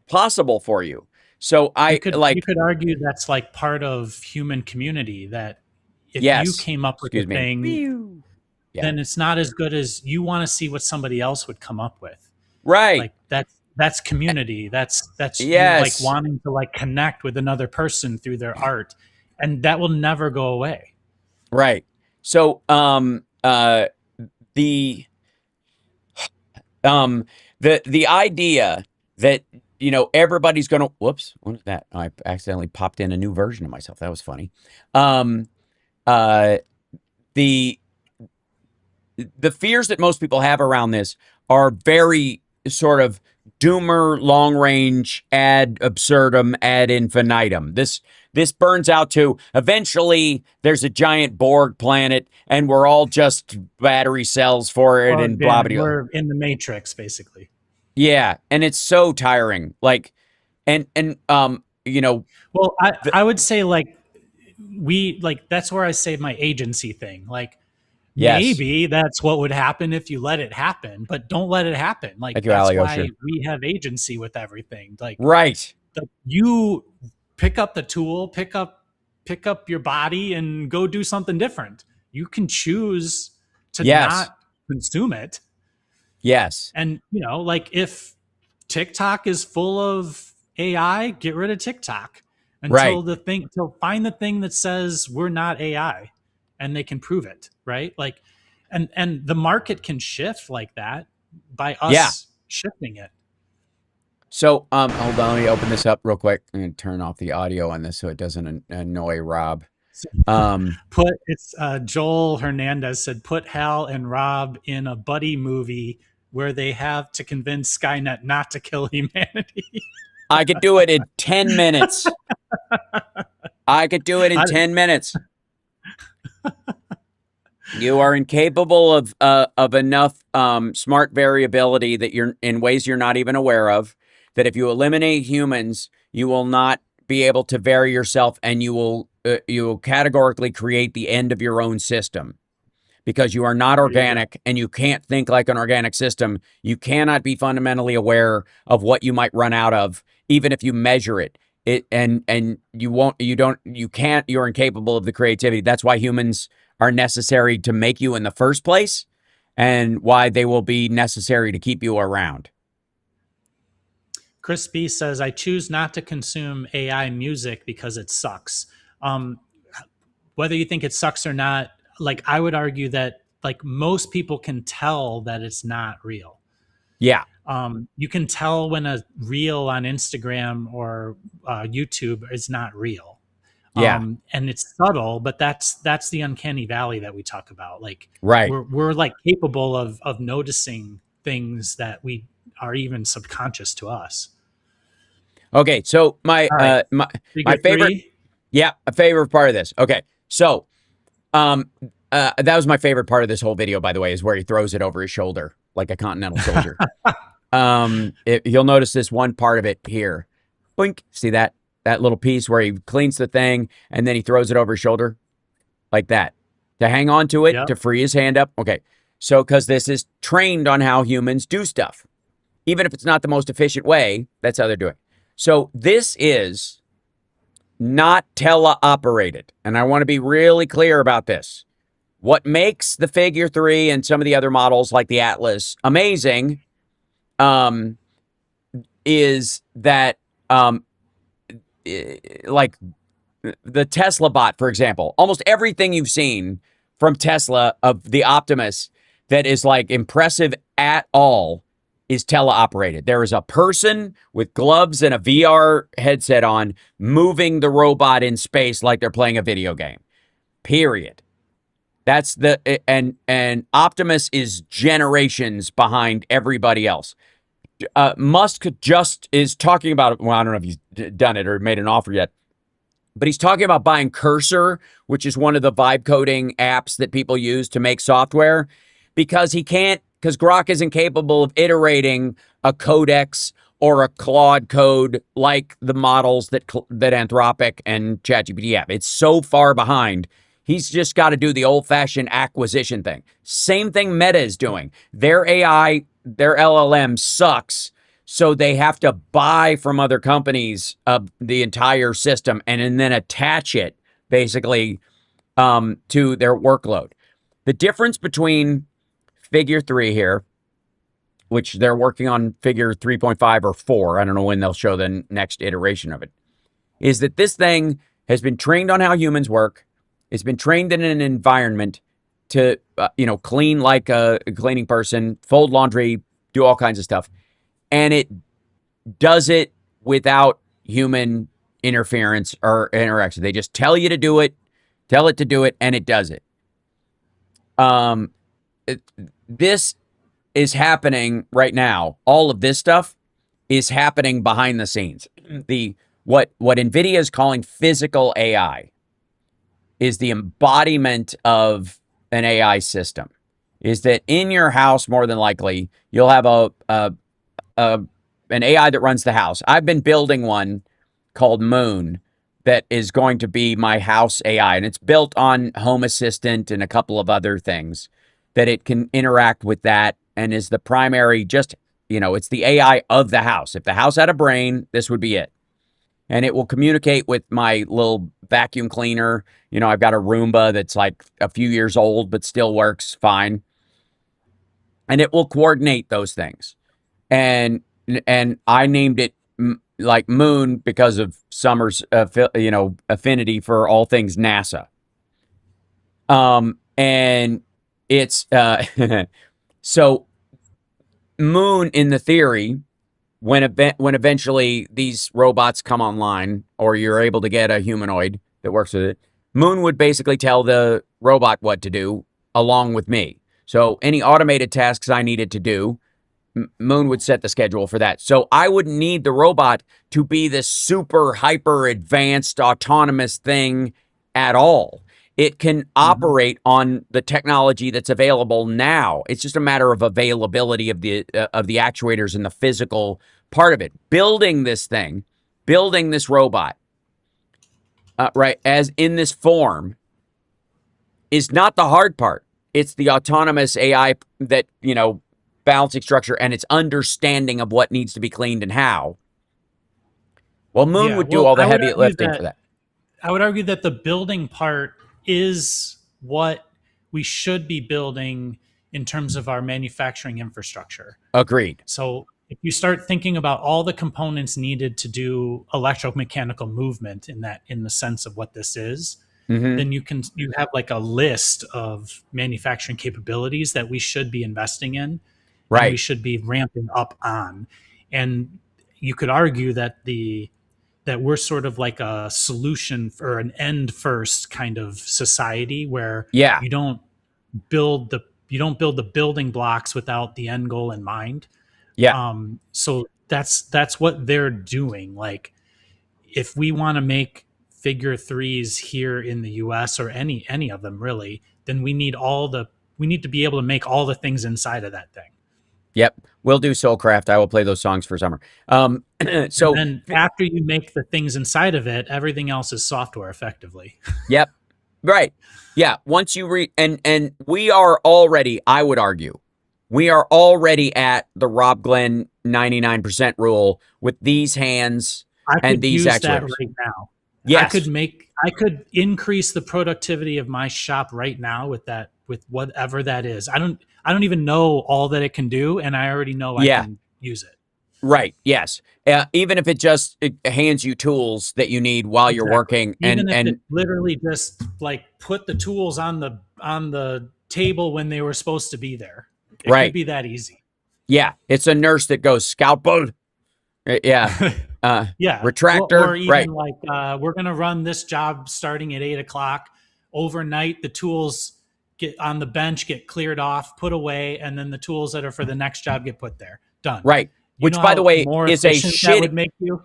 possible for you. So You I could you like, could argue that's like part of human community, that if you yes, came up with a excuse me. thing, Yeah. then it's not as good as you want to see what somebody else would come up with. Right. Like that's community. That's you like Yes. wanting to like connect with another person through their art, and that will never go away. Right. So the Um, the idea that everybody's gonna whoops, what is that? I accidentally popped in a new version of myself. That was funny. Um, uh, the the fears that most people have around this are very sort of doomer, long range, ad absurdum, ad infinitum. This burns out to eventually there's a giant Borg planet and we're all just battery cells for it and Plugged blah in, blah and blah. we're in the matrix, basically. Yeah, and it's so tiring. Like, and Well, I the, I would say like we like that's where I say my agency thing. Like yes, maybe that's what would happen if you let it happen, but don't let it happen. Like thank you, that's Alyosha. why we have agency with everything. Like Right. you pick up the tool, pick up your body and go do something different. You can choose to Yes. not consume it. Yes. And like if TikTok is full of AI, get rid of TikTok Right. until find the thing that says we're not AI and they can prove it, right? Like and the market can shift like that by Yeah. us shifting it. So, hold on. Let me open this up real quick. I'm gonna turn off the audio on this so it doesn't annoy Rob. So Um, put it's Joel Hernandez said put Hal and Rob in a buddy movie where they have to convince Skynet not to kill humanity. I could do it in 10 minutes. I could do it in I, 10 minutes. You are incapable of enough smart variability that you're in ways you're not even aware of. That if you eliminate humans, you will not be able to vary yourself, and you will categorically create the end of your own system because you are not there you go. organic and you can't think like an organic system. You cannot be fundamentally aware of what you might run out of, even if you measure it. And you won't, you can't, you're incapable of the creativity. That's why humans are necessary to make you in the first place, and why they will be necessary to keep you around. Chris B says, I choose not to consume AI music because it sucks. Um, Whether you think it sucks or not, like I would argue that like most people can tell that it's not real. Yeah. You can tell when a reel on Instagram or YouTube is not real. Yeah. And it's subtle, but that's the uncanny valley that we talk about. Like Right. we're like capable of noticing things that we are even subconscious to us. Okay. So All right, my figure favorite, three. yeah, a favorite part of this. Okay. So um that was my favorite part of this whole video, by the way, is where he throws it over his shoulder like a continental soldier. You'll notice this one part of it here. Boink. See that little piece where he cleans the thing and then he throws it over his shoulder like that to hang on to it, Yep. to free his hand up. Okay. So, because this is trained on how humans do stuff, even if it's not the most efficient way, that's how they're doing. So, this is not teleoperated. And I want to be really clear about this. What makes the Figure 3 and some of the other models like the Atlas amazing um, is that, like the Tesla bot, for example, almost everything you've seen from Tesla of the Optimus that is like impressive at all is teleoperated. There is a person with gloves and a VR headset on moving the robot in space like they're playing a video game. Period. That's the and Optimus is generations behind everybody else. Musk just is talking about, well, I don't know if he's done it or made an offer yet, but he's talking about buying Cursor, which is one of the vibe coding apps that people use to make software, because Grok isn't capable of iterating a codex or a Claude code like the models that Anthropic and ChatGPT have. It's so far behind. He's just got to do the old-fashioned acquisition thing. Same thing Meta is doing. Their AI, their LLM sucks, so they have to buy from other companies the entire system and then attach it basically to their workload. The difference between Figure 3 here, which they're working on Figure 3.5 or 4, I don't know when they'll show the next iteration of it, is that this thing has been trained on how humans work. It's been trained in an environment to, clean like a cleaning person, fold laundry, do all kinds of stuff. And it does it without human interference or interaction. They just tell you to do it, tell it to do it, and it does it. This is happening right now. All of this stuff is happening behind the scenes. What NVIDIA is calling physical AI is the embodiment of an AI system. Is that in your house, more than likely, you'll have an AI that runs the house. I've been building one called Moon that is going to be my house AI, and it's built on Home Assistant and a couple of other things that it can interact with that and is the primary, it's the AI of the house. If the house had a brain, this would be it. And it will communicate with my little vacuum cleaner. I've got a Roomba that's like a few years old, but still works fine. And it will coordinate those things. And I named it like Moon because of Summer's, affinity for all things NASA. And it's, so Moon in the theory, when eventually these robots come online or you're able to get a humanoid that works with it, Moon would basically tell the robot what to do along with me. So any automated tasks I needed to do, Moon would set the schedule for that. So I wouldn't need the robot to be this super hyper advanced autonomous thing at all. It can operate on the technology that's available now. It's just a matter of availability of the actuators and the physical part of it. Building this robot, right, as in this form, is not the hard part. It's the autonomous AI that, balancing structure and its understanding of what needs to be cleaned and how. Well, Moon would do all the heavy lifting for that. I would argue that the building part is what we should be building in terms of our manufacturing infrastructure. Agreed. So if you start thinking about all the components needed to do electromechanical movement in the sense of what this is, then you have like a list of manufacturing capabilities that we should be investing in. and we Right. should be ramping up on. And you could argue that we're sort of like a solution or an end first kind of society where Yeah. you don't build the building blocks without the end goal in mind. Yeah. So that's what they're doing. Like, if we want to make figure threes here in the US, or any of them really, then we need to be able to make all the things inside of that thing. Yep. We'll do Soulcraft. I will play those songs for summer. And So, then after you make the things inside of it, everything else is software effectively. yep. Right. Yeah. Once you and we are already, I would argue, we are already at the Rob Glenn 99% rule with these hands I and could these use that actuators. right now. Yes. I could increase the productivity of my shop right now with that, with whatever that is. I don't even know all that it can do, and I already know I Yeah. can use it. Right. Yes. Even if it hands you tools that you need while you're Exactly. working, Even if and it literally just like put the tools on the table when they were supposed to be there. It could right. be that easy. Yeah. It's a nurse that goes scalpel. Yeah. Yeah. Or Retractor. even Right. like, we're going to run this job starting at 8 o'clock. Overnight, the tools get on the bench, get cleared off, put away, and then the tools that are for the next job get put there. Done. Right. You Which, know by the how way, more is a efficient that shitty. would make you?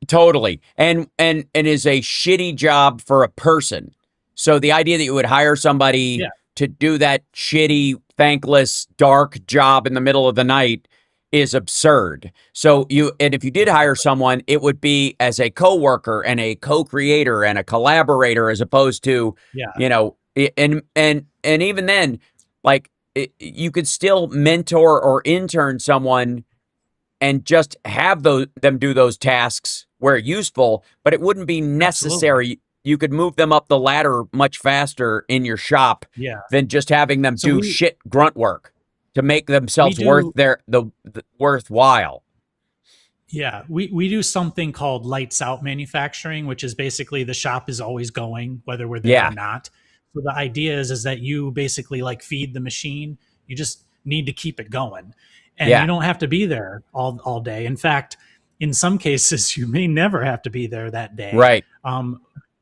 Totally. And is a shitty job for a person. So the idea that you would hire somebody Yeah. to do that shitty, thankless, dark job in the middle of the night is absurd. And if you did hire someone, it would be as a coworker and a co-creator and a collaborator, as opposed to, Yeah. and even then, like, you could still mentor or intern someone and just have them do those tasks where useful, but it wouldn't be Absolutely. necessary. You could move them up the ladder much faster in your shop Yeah. than just having them So do shit grunt work to make we themselves do the worthwhile. Yeah, we do something called lights out manufacturing, which is basically the shop is always going, whether we're there or Yeah, not. So the idea is that you basically like feed the machine. You just need to keep it going, and you yeah, don't have to be there all day. In fact, in some cases, you may never have to be there that day. right.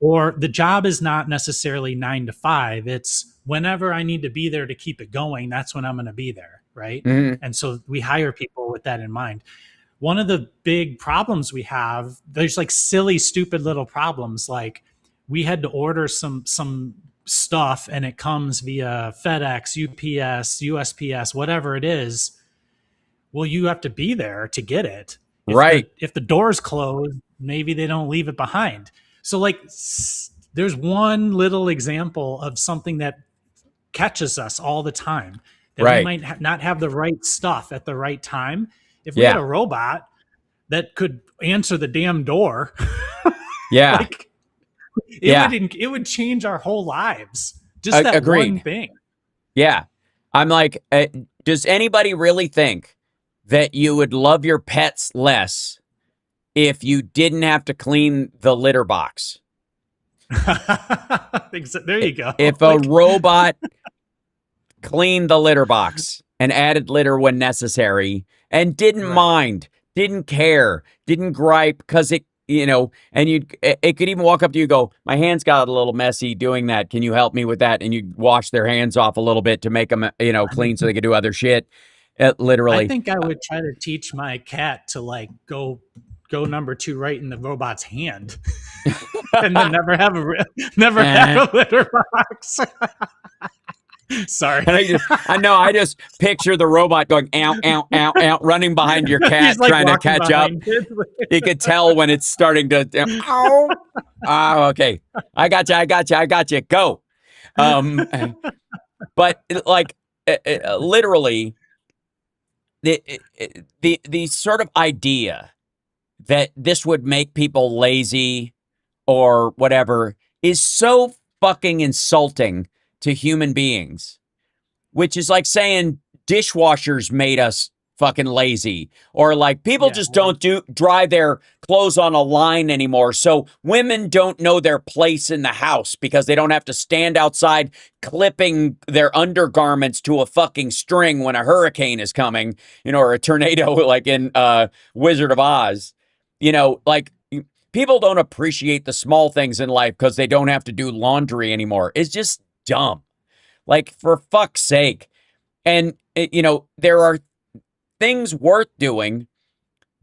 Or the job is not necessarily 9 to 5. It's whenever I need to be there to keep it going. That's when I'm going to be there, right? Mhm. And so we hire people with that in mind. One of the big problems we have, there's like silly stupid little problems, like we had to order some stuff and it comes via FedEx, UPS, USPS, whatever it is. Well, you have to be there to get it. Right, If the doors close, maybe they don't leave it behind. So like, there's one little example of something that catches us all the time, that we right. might not have the right stuff at the right time. If we had Yeah, a robot that could answer the damn door, yeah, like yeah. it would change our whole lives. Just that one Agreed. thing. Yeah. I'm like, does anybody really think that you would love your pets less if you didn't have to clean the litter box? There you go. If a Like, robot cleaned the litter box and added litter when necessary and didn't right. mind, didn't care, didn't gripe because and it could even walk up to you and go, my hands got a little messy doing that. Can you help me with that? And you wash their hands off a little bit to make them, clean so they could do other shit. I Literally. think I would try to teach my cat to like go number 2 right in the robot's hand, and then never have a litter box. Sorry. And I just picture the robot going, ow, ow, ow, ow, running behind your cat, He's like trying to walking catch up. behind it. You could tell when it's starting to, ow. Oh, okay. I got you. Go. But like, literally, the sort of idea that this would make people lazy or whatever is so fucking insulting to human beings, which is like saying dishwashers made us fucking lazy, or like people Yeah. just don't dry their clothes on a line anymore. So women don't know their place in the house because they don't have to stand outside clipping their undergarments to a fucking string when a hurricane is coming, or a tornado like in Wizard of Oz. Like people don't appreciate the small things in life because they don't have to do laundry anymore. It's just dumb. Like, for fuck's sake. And there are things worth doing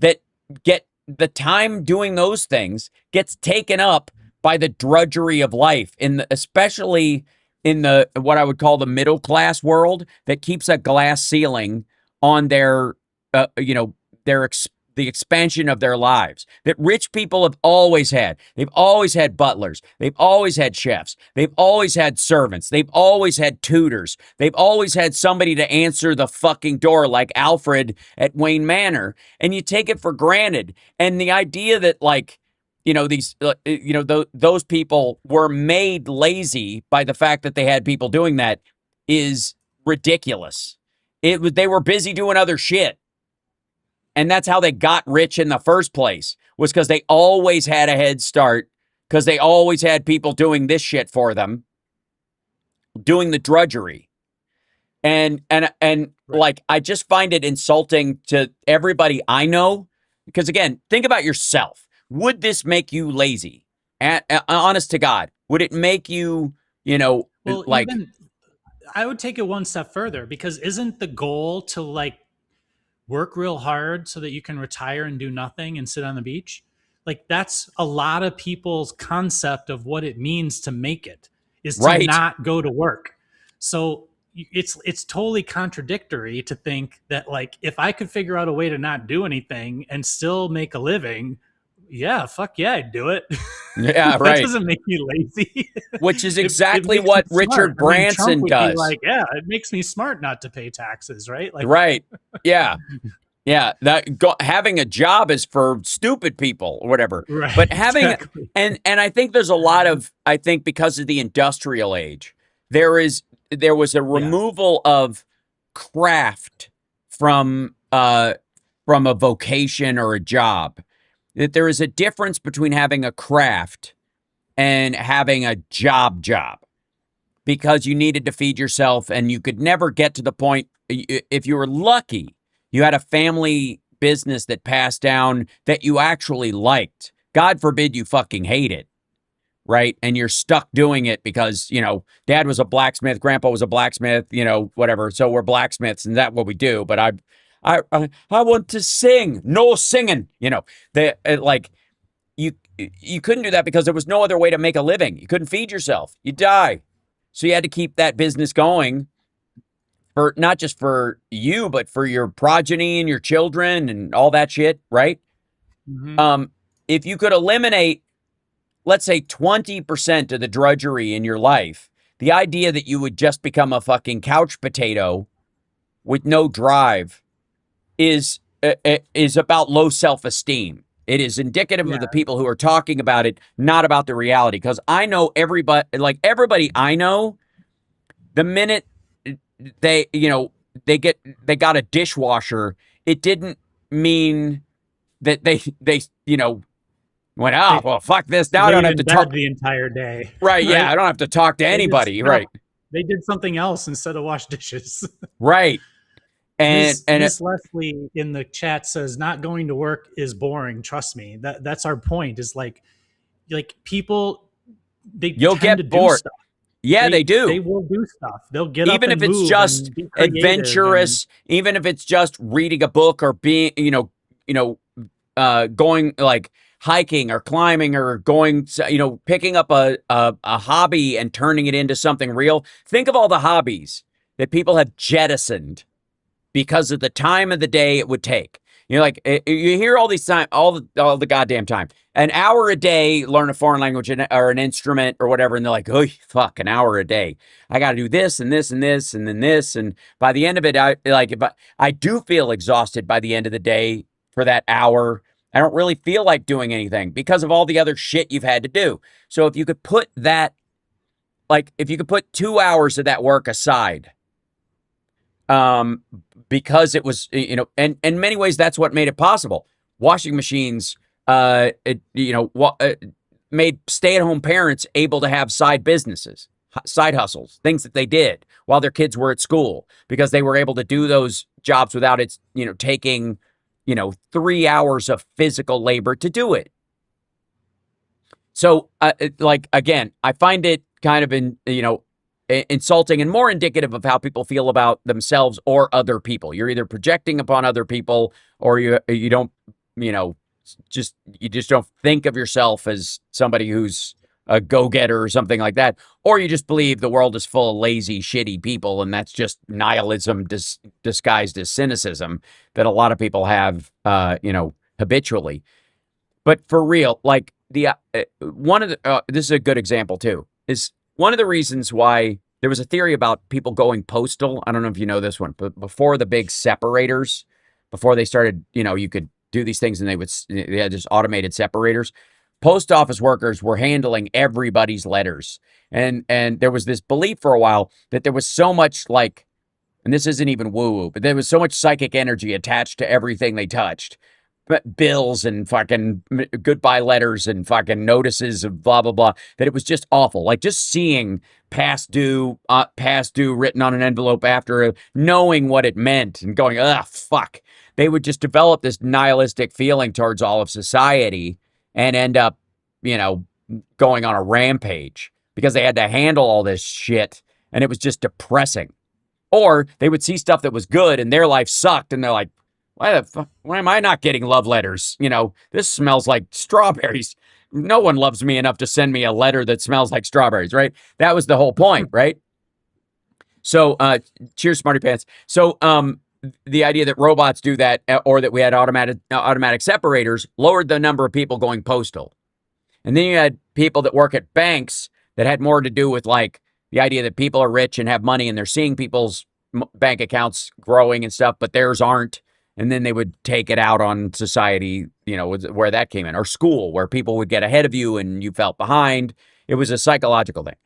that get the time doing those things gets taken up by the drudgery of life, especially in the what I would call the middle class world, that keeps a glass ceiling on their their the expansion of their lives that rich people have always had. They've always had butlers. They've always had chefs. They've always had servants. They've always had tutors. They've always had somebody to answer the fucking door, like Alfred at Wayne Manor. And you take it for granted. And the idea that, like, those people were made lazy by the fact that they had people doing that is ridiculous. They were busy doing other shit. And that's how they got rich in the first place, was because they always had a head start, because they always had people doing this shit for them, doing the drudgery. And right. Like, I just find it insulting to everybody I know, because again, think about yourself. Would this make you lazy? Honest to God, would it make you, well, like, even I would take it one step further, because isn't the goal to like work real hard so that you can retire and do nothing and sit on the beach? Like, that's a lot of people's concept of what it means to make it, is to right. not go to work. So it's totally contradictory to think that, like, if I could figure out a way to not do anything and still make a living, yeah, fuck yeah, I'd do it. Yeah, that right. doesn't make me lazy. Which is exactly what Richard Branson does. Like, yeah, it makes me smart not to pay taxes, right? Like, right. Yeah. Yeah, having a job is for stupid people or whatever. Right, but having exactly. and I think there's a lot of, I think because of the industrial age, there was a removal of craft from a vocation or a job. That there is a difference between having a craft and having a job, because you needed to feed yourself, and you could never get to the point, if you were lucky, you had a family business that passed down that you actually liked. God forbid you fucking hate it, right? And you're stuck doing it because, dad was a blacksmith, grandpa was a blacksmith, whatever. So we're blacksmiths, and that's what we do. But I want to sing. No singing, you couldn't do that because there was no other way to make a living. You couldn't feed yourself. You'd die. So you had to keep that business going, for not just for you, but for your progeny and your children and all that shit, right? Mm-hmm. If you could eliminate, let's say, 20% of the drudgery in your life, the idea that you would just become a fucking couch potato with no drive is about low self-esteem. It is indicative of the people who are talking about it, not about the reality. Because I know everybody I know, the minute they got a dishwasher, it didn't mean that they went, well, fuck this. Now I don't have to talk the entire day. Right. Yeah. I don't have to talk to anybody. Right. They did something else instead of wash dishes. Right. And Miss Leslie in the chat says, not going to work is boring. Trust me. That's our point, is like people, you'll get bored. Do stuff. Yeah, they do. They will do stuff. They'll get even up and if it's just adventurous, even if it's just reading a book or being, going like hiking or climbing or going, picking up a hobby and turning it into something real. Think of all the hobbies that people have jettisoned because of the time of the day it would take. Like, you hear all these time, all the goddamn time. An hour a day, learn a foreign language or an instrument or whatever, and they're like, oh, fuck, an hour a day. I got to do this and this and this and then this, and by the end of it, I do feel exhausted by the end of the day for that hour. I don't really feel like doing anything because of all the other shit you've had to do. So if you could put 2 hours of that work aside, um, because it was, and in many ways, that's what made it possible. Washing machines, made stay-at-home parents able to have side businesses, side hustles, things that they did while their kids were at school, because they were able to do those jobs without it, taking, 3 hours of physical labor to do it. So, again, I find it kind of insulting and more indicative of how people feel about themselves or other people. You're either projecting upon other people, or you don't, you just don't think of yourself as somebody who's a go-getter or something like that, or you just believe the world is full of lazy, shitty people, and that's just nihilism disguised as cynicism that a lot of people have, habitually. But for real, like the one of the this is a good example too. Is one of the reasons why there was a theory about people going postal. I don't know if you know this one, but before the big separators, before they started, you could do these things and they had just automated separators. Post office workers were handling everybody's letters, and there was this belief for a while that there was so much and this isn't even woo woo, but there was so much psychic energy attached to everything they touched, bills and fucking goodbye letters and fucking notices of blah blah blah, that it was just awful. Like just seeing past due written on an envelope after knowing what it meant and going, ugh, fuck. They would just develop this nihilistic feeling towards all of society and end up, going on a rampage because they had to handle all this shit, and it was just depressing. Or they would see stuff that was good and their life sucked, and they're like, why am I not getting love letters? This smells like strawberries. No one loves me enough to send me a letter that smells like strawberries, right? That was the whole point, right? So, cheers, Smarty Pants. So, the idea that robots do that, or that we had automatic separators, lowered the number of people going postal. And then you had people that work at banks that had more to do with the idea that people are rich and have money and they're seeing people's bank accounts growing and stuff, but theirs aren't. And then they would take it out on society, where that came in, or school, where people would get ahead of you and you felt behind. It was a psychological thing.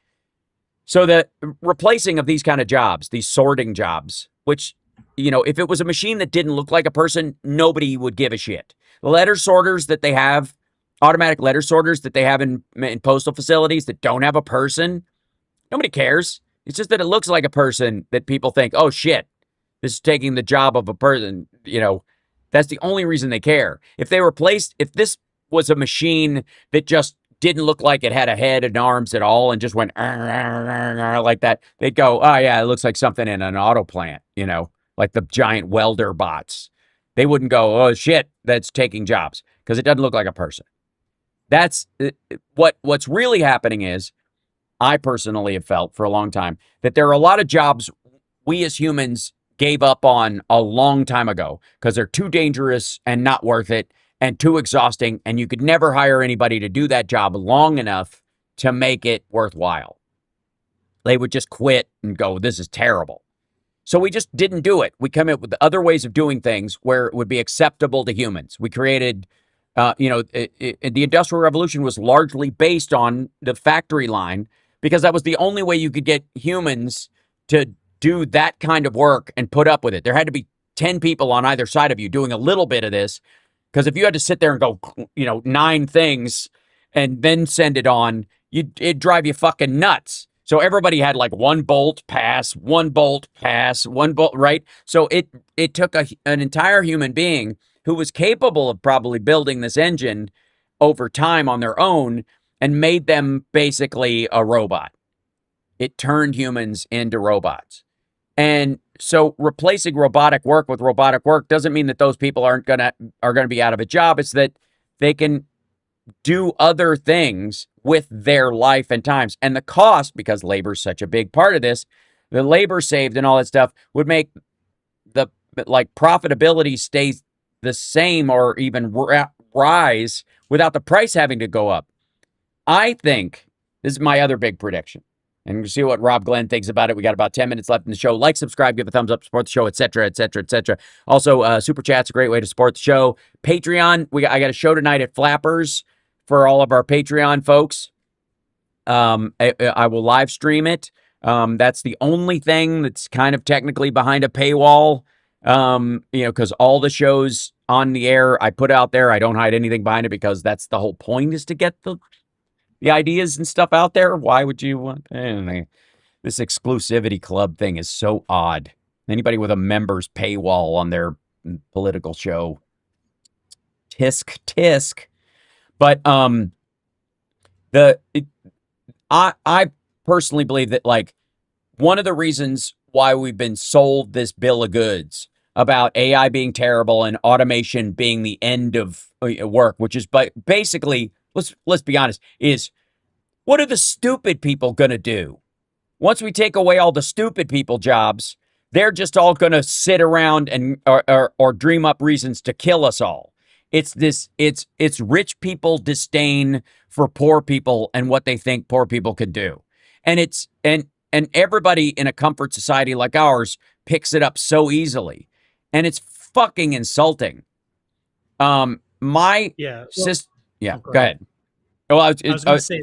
So the replacing of these kind of jobs, these sorting jobs, which, if it was a machine that didn't look like a person, nobody would give a shit. The letter sorters that they have, automatic letter sorters that they have in postal facilities that don't have a person, nobody cares. It's just that it looks like a person that people think, oh shit, this is taking the job of a person. That's the only reason they care. If this was a machine that just didn't look like it had a head and arms at all and just went like that, they'd go, oh yeah, it looks like something in an auto plant, like the giant welder bots. They wouldn't go, oh shit, that's taking jobs, because it doesn't look like a person. That's what's really happening is, I personally have felt for a long time that there are a lot of jobs we as humans gave up on a long time ago because they're too dangerous and not worth it and too exhausting, and you could never hire anybody to do that job long enough to make it worthwhile. They would just quit and go, this is terrible. So we just didn't do it. We come up with other ways of doing things where it would be acceptable to humans. We created, the Industrial Revolution was largely based on the factory line, because that was the only way you could get humans to do that kind of work and put up with it. There had to be 10 people on either side of you doing a little bit of this, because if you had to sit there and go, 9 things and then send it on, it'd drive you fucking nuts. So everybody had one bolt, pass, one bolt, pass, one bolt, right? So it took an entire human being who was capable of probably building this engine over time on their own and made them basically a robot. It turned humans into robots. And so replacing robotic work with robotic work doesn't mean that those people are gonna be out of a job. It's that they can do other things with their life and times. And the cost, because labor is such a big part of this, the labor saved and all that stuff would make the profitability stay the same or even rise without the price having to go up. I think this is my other big prediction. And we'll see what Rob Glenn thinks about it. We got about 10 minutes left in the show. Like, subscribe, give a thumbs up, support the show, etc., etc., etc. Also, Super Chat's a great way to support the show. Patreon, I got a show tonight at Flappers for all of our Patreon folks. I will live stream it. That's the only thing that's kind of technically behind a paywall. Because all the shows on the air I put out there, I don't hide anything behind it because that's the whole point, is to get the ideas and stuff out there. Why would you want this exclusivity club thing is so odd. Anybody with a members paywall on their political show, tisk. But I personally believe that, like, one of the reasons why we've been sold this bill of goods about AI being terrible and automation being the end of work, which is, but basically, let's be honest, is what are the stupid people going to do? Once we take away all the stupid people jobs, they're just all going to sit around and or dream up reasons to kill us all. It's rich people disdain for poor people and what they think poor people can do. And everybody in a comfort society like ours picks it up so easily. And it's fucking insulting. My sister, go ahead. Well, I was going to say,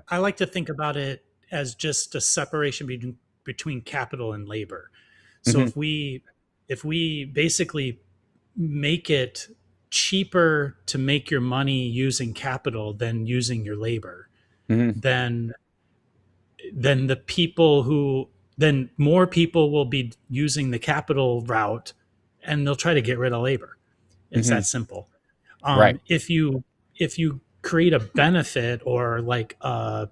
I like to think about it as just a separation between capital and labor. So if we basically make it cheaper to make your money using capital than using your labor, then more people will be using the capital route, and they'll try to get rid of labor. It's that simple. Right. If you create a benefit or like a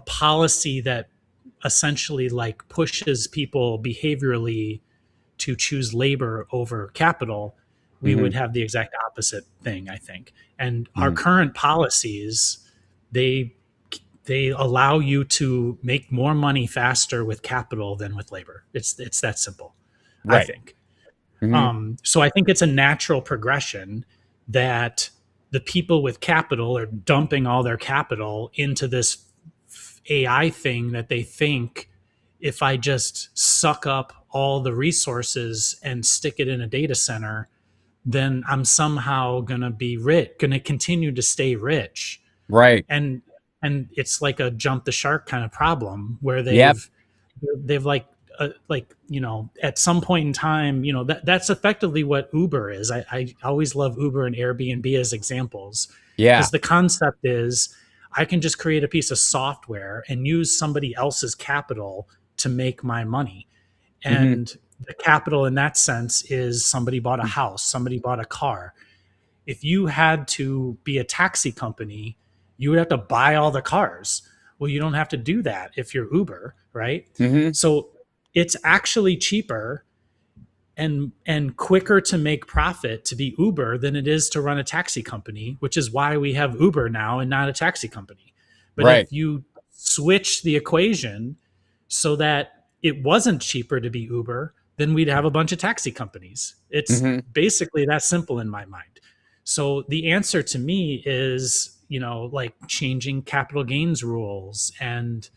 policy that essentially like pushes people behaviorally to choose labor over capital, we would have the exact opposite thing, I think. And our current policies, they allow you to make more money faster with capital than with labor. It's that simple, right. I think. So I think it's a natural progression that the people with capital are dumping all their capital into this AI thing that they think, if I just suck up all the resources and stick it in a data center, then I'm somehow going to be rich, going to continue to stay rich. Right. And it's like a jump the shark kind of problem where they've at some point in time, that's effectively what Uber is. I always love Uber and Airbnb as examples. Yeah. Because the concept is I can just create a piece of software and use somebody else's capital to make my money. And the capital in that sense is somebody bought a house, somebody bought a car. If you had to be a taxi company, you would have to buy all the cars. Well, you don't have to do that if you're Uber, right? So it's actually cheaper and quicker to make profit to be Uber than it is to run a taxi company, which is why we have Uber now and not a taxi company. But if you switch the equation so that it wasn't cheaper to be Uber, then we'd have a bunch of taxi companies. It's basically that simple in my mind. So the answer to me is, like changing capital gains rules and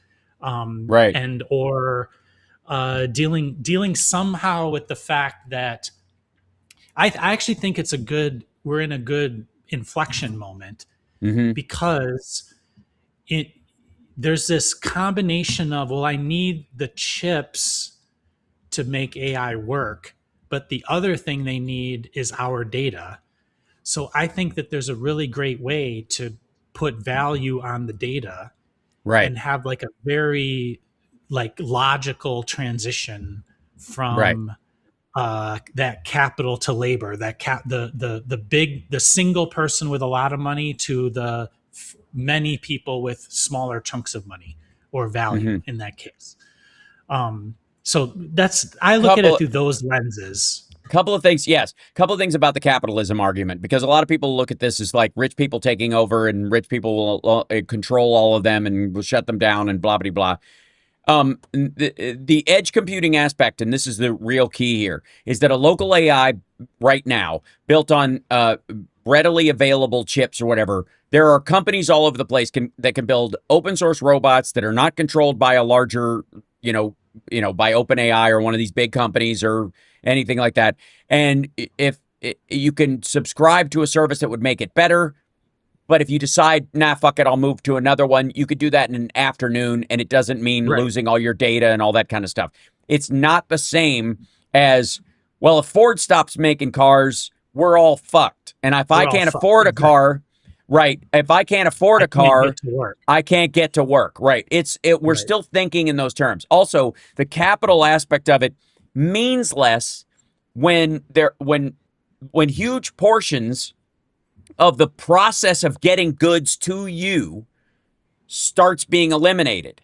dealing somehow with the fact that I actually think we're in a good inflection moment because there's this combination of, well, I need the chips to make AI work, but the other thing they need is our data. So I think that there's a really great way to put value on the data and have like a very like logical transition from that capital to labor, the single person with a lot of money to the many people with smaller chunks of money or value in that case. So I look at it through those lenses. Couple of things about the capitalism argument, because a lot of people look at this as like rich people taking over and rich people will control all of them and will shut them down and blah, blah, blah. The edge computing aspect, and this is the real key here, is that a local AI right now built on readily available chips or whatever, there are companies all over the place that can build open source robots that are not controlled by a larger, by OpenAI or one of these big companies or anything like that. And if you can subscribe to a service that would make it better, But if you decide, nah, fuck it, I'll move to another one, you could do that in an afternoon, and it doesn't mean Right. losing all your data and all that kind of stuff. It's not the same as, well, if Ford stops making cars, we're all fucked. And if I We're all can't fucked. afford a Exactly. car, right? If I can't afford I a can't car, get to work. I can't get to work. Right. We're Right. still thinking in those terms. Also, the capital aspect of it means less when when huge portions of the process of getting goods to you starts being eliminated,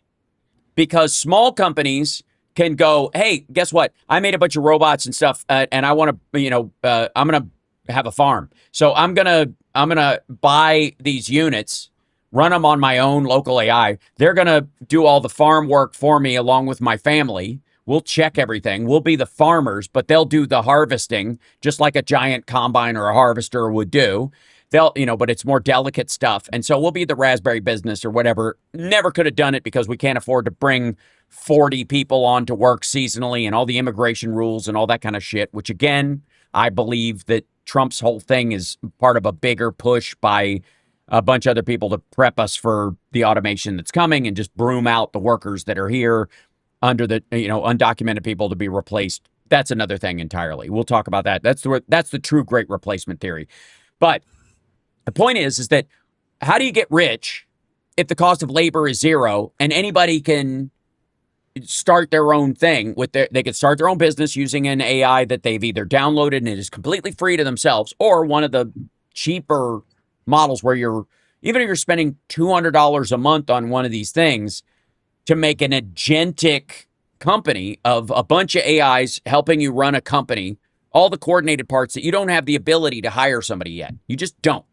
because small companies can go, hey, guess what? I made a bunch of robots and stuff, and I want to, I'm gonna have a farm, so I'm gonna buy these units, run them on my own local AI. They're gonna do all the farm work for me along with my family. We'll check everything. We'll be the farmers, but they'll do the harvesting just like a giant combine or a harvester would do. They'll, but it's more delicate stuff. And so we'll be the raspberry business or whatever. Never could have done it because we can't afford to bring 40 people on to work seasonally and all the immigration rules and all that kind of shit, which again, I believe that Trump's whole thing is part of a bigger push by a bunch of other people to prep us for the automation that's coming and just broom out the workers that are here under the, undocumented people to be replaced. That's another thing entirely. We'll talk about that. That's the true great replacement theory. But the point is that how do you get rich if the cost of labor is zero and anybody can start their own thing they could start their own business using an AI that they've either downloaded and it is completely free to themselves, or one of the cheaper models where even if you're spending $200 a month on one of these things to make an agentic company of a bunch of AIs helping you run a company, all the coordinated parts that you don't have the ability to hire somebody yet. You just don't.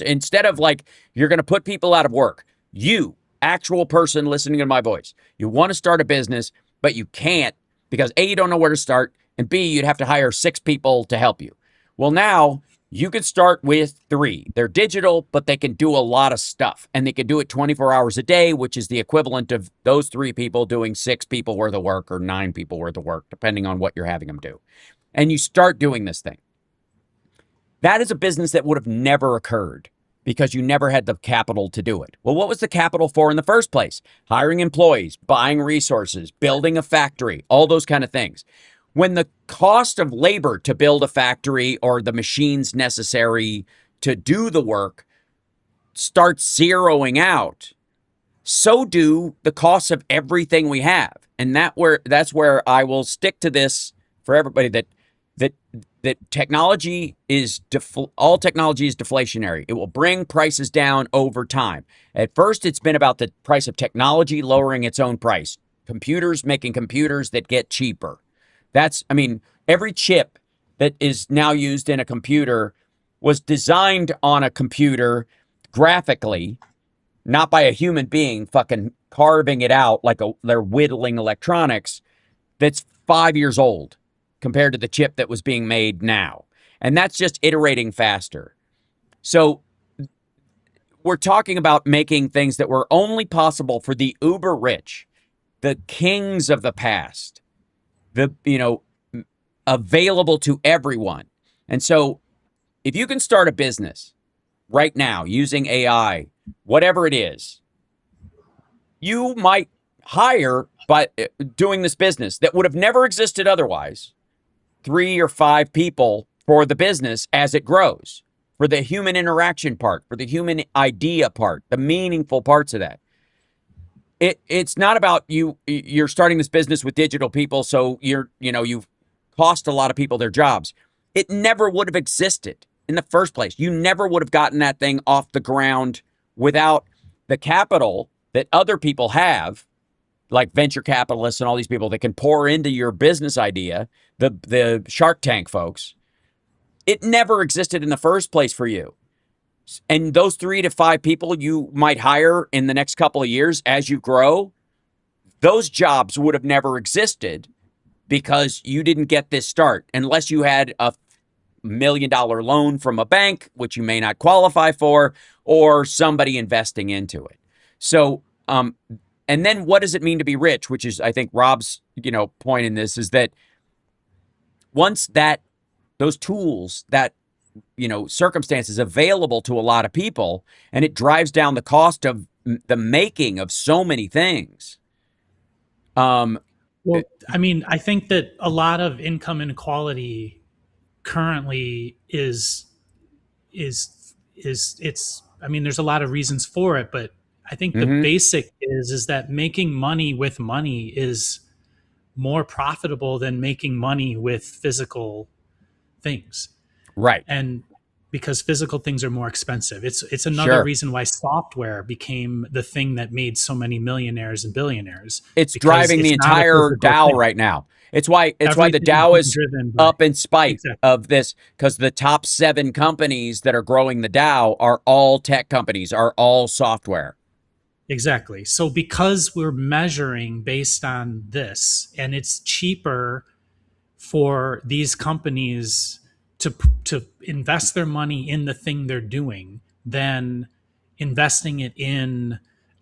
Instead of like, you're going to put people out of work, you, actual person listening to my voice, you want to start a business, but you can't because A, you don't know where to start, and B, you'd have to hire 6 people to help you. Well, now you could start with 3. They're digital, but they can do a lot of stuff, and they can do it 24 hours a day, which is the equivalent of those 3 people doing 6 people worth of work or 9 people worth of work, depending on what you're having them do. And you start doing this thing. That is a business that would have never occurred because you never had the capital to do it. Well, what was the capital for in the first place? Hiring employees, buying resources, building a factory, all those kind of things. When the cost of labor to build a factory or the machines necessary to do the work starts zeroing out, so do the costs of everything we have. And that's where I will stick to this for everybody, that technology is all technology is deflationary. It will bring prices down over time. At first, it's been about the price of technology lowering its own price. Computers making computers that get cheaper. Every chip that is now used in a computer was designed on a computer graphically, not by a human being fucking carving it out like they're whittling electronics, that's 5 years old compared to the chip that was being made now. And that's just iterating faster. So we're talking about making things that were only possible for the uber rich, the kings of the past, available to everyone. And so if you can start a business right now using AI, whatever it is, you might hire, by doing this business that would have never existed otherwise, 3 or 5 people for the business as it grows, for the human interaction part, for the human idea part, the meaningful parts of that. It's not about you're starting this business with digital people, so you've cost a lot of people their jobs. It never would have existed in the first place. You never would have gotten that thing off the ground without the capital that other people have, like venture capitalists and all these people that can pour into your business idea, the Shark Tank folks. It never existed in the first place for you. And those 3 to 5 people you might hire in the next couple of years as you grow, those jobs would have never existed because you didn't get this start unless you had a $1 million loan from a bank, which you may not qualify for, or somebody investing into it. So, and then what does it mean to be rich? Which is, I think, Rob's, point in this is that once those tools, that circumstances available to a lot of people, and it drives down the cost of the making of so many things. Well, I mean, I think that a lot of income inequality currently is it's I mean, there's a lot of reasons for it, but I think the Mm-hmm. basic is that making money with money is more profitable than making money with physical things. Right. And because physical things are more expensive. It's another Sure. reason why software became the thing that made so many millionaires and billionaires, It's because driving the it's not a entire physical Dow thing. right now. It's why the Everything is Dow being is driven by up in spite exactly. of this, because the top 7 companies that are growing the Dow are all tech companies, are all software. Exactly. So because we're measuring based on this, and it's cheaper for these companies to invest their money in the thing they're doing than investing it in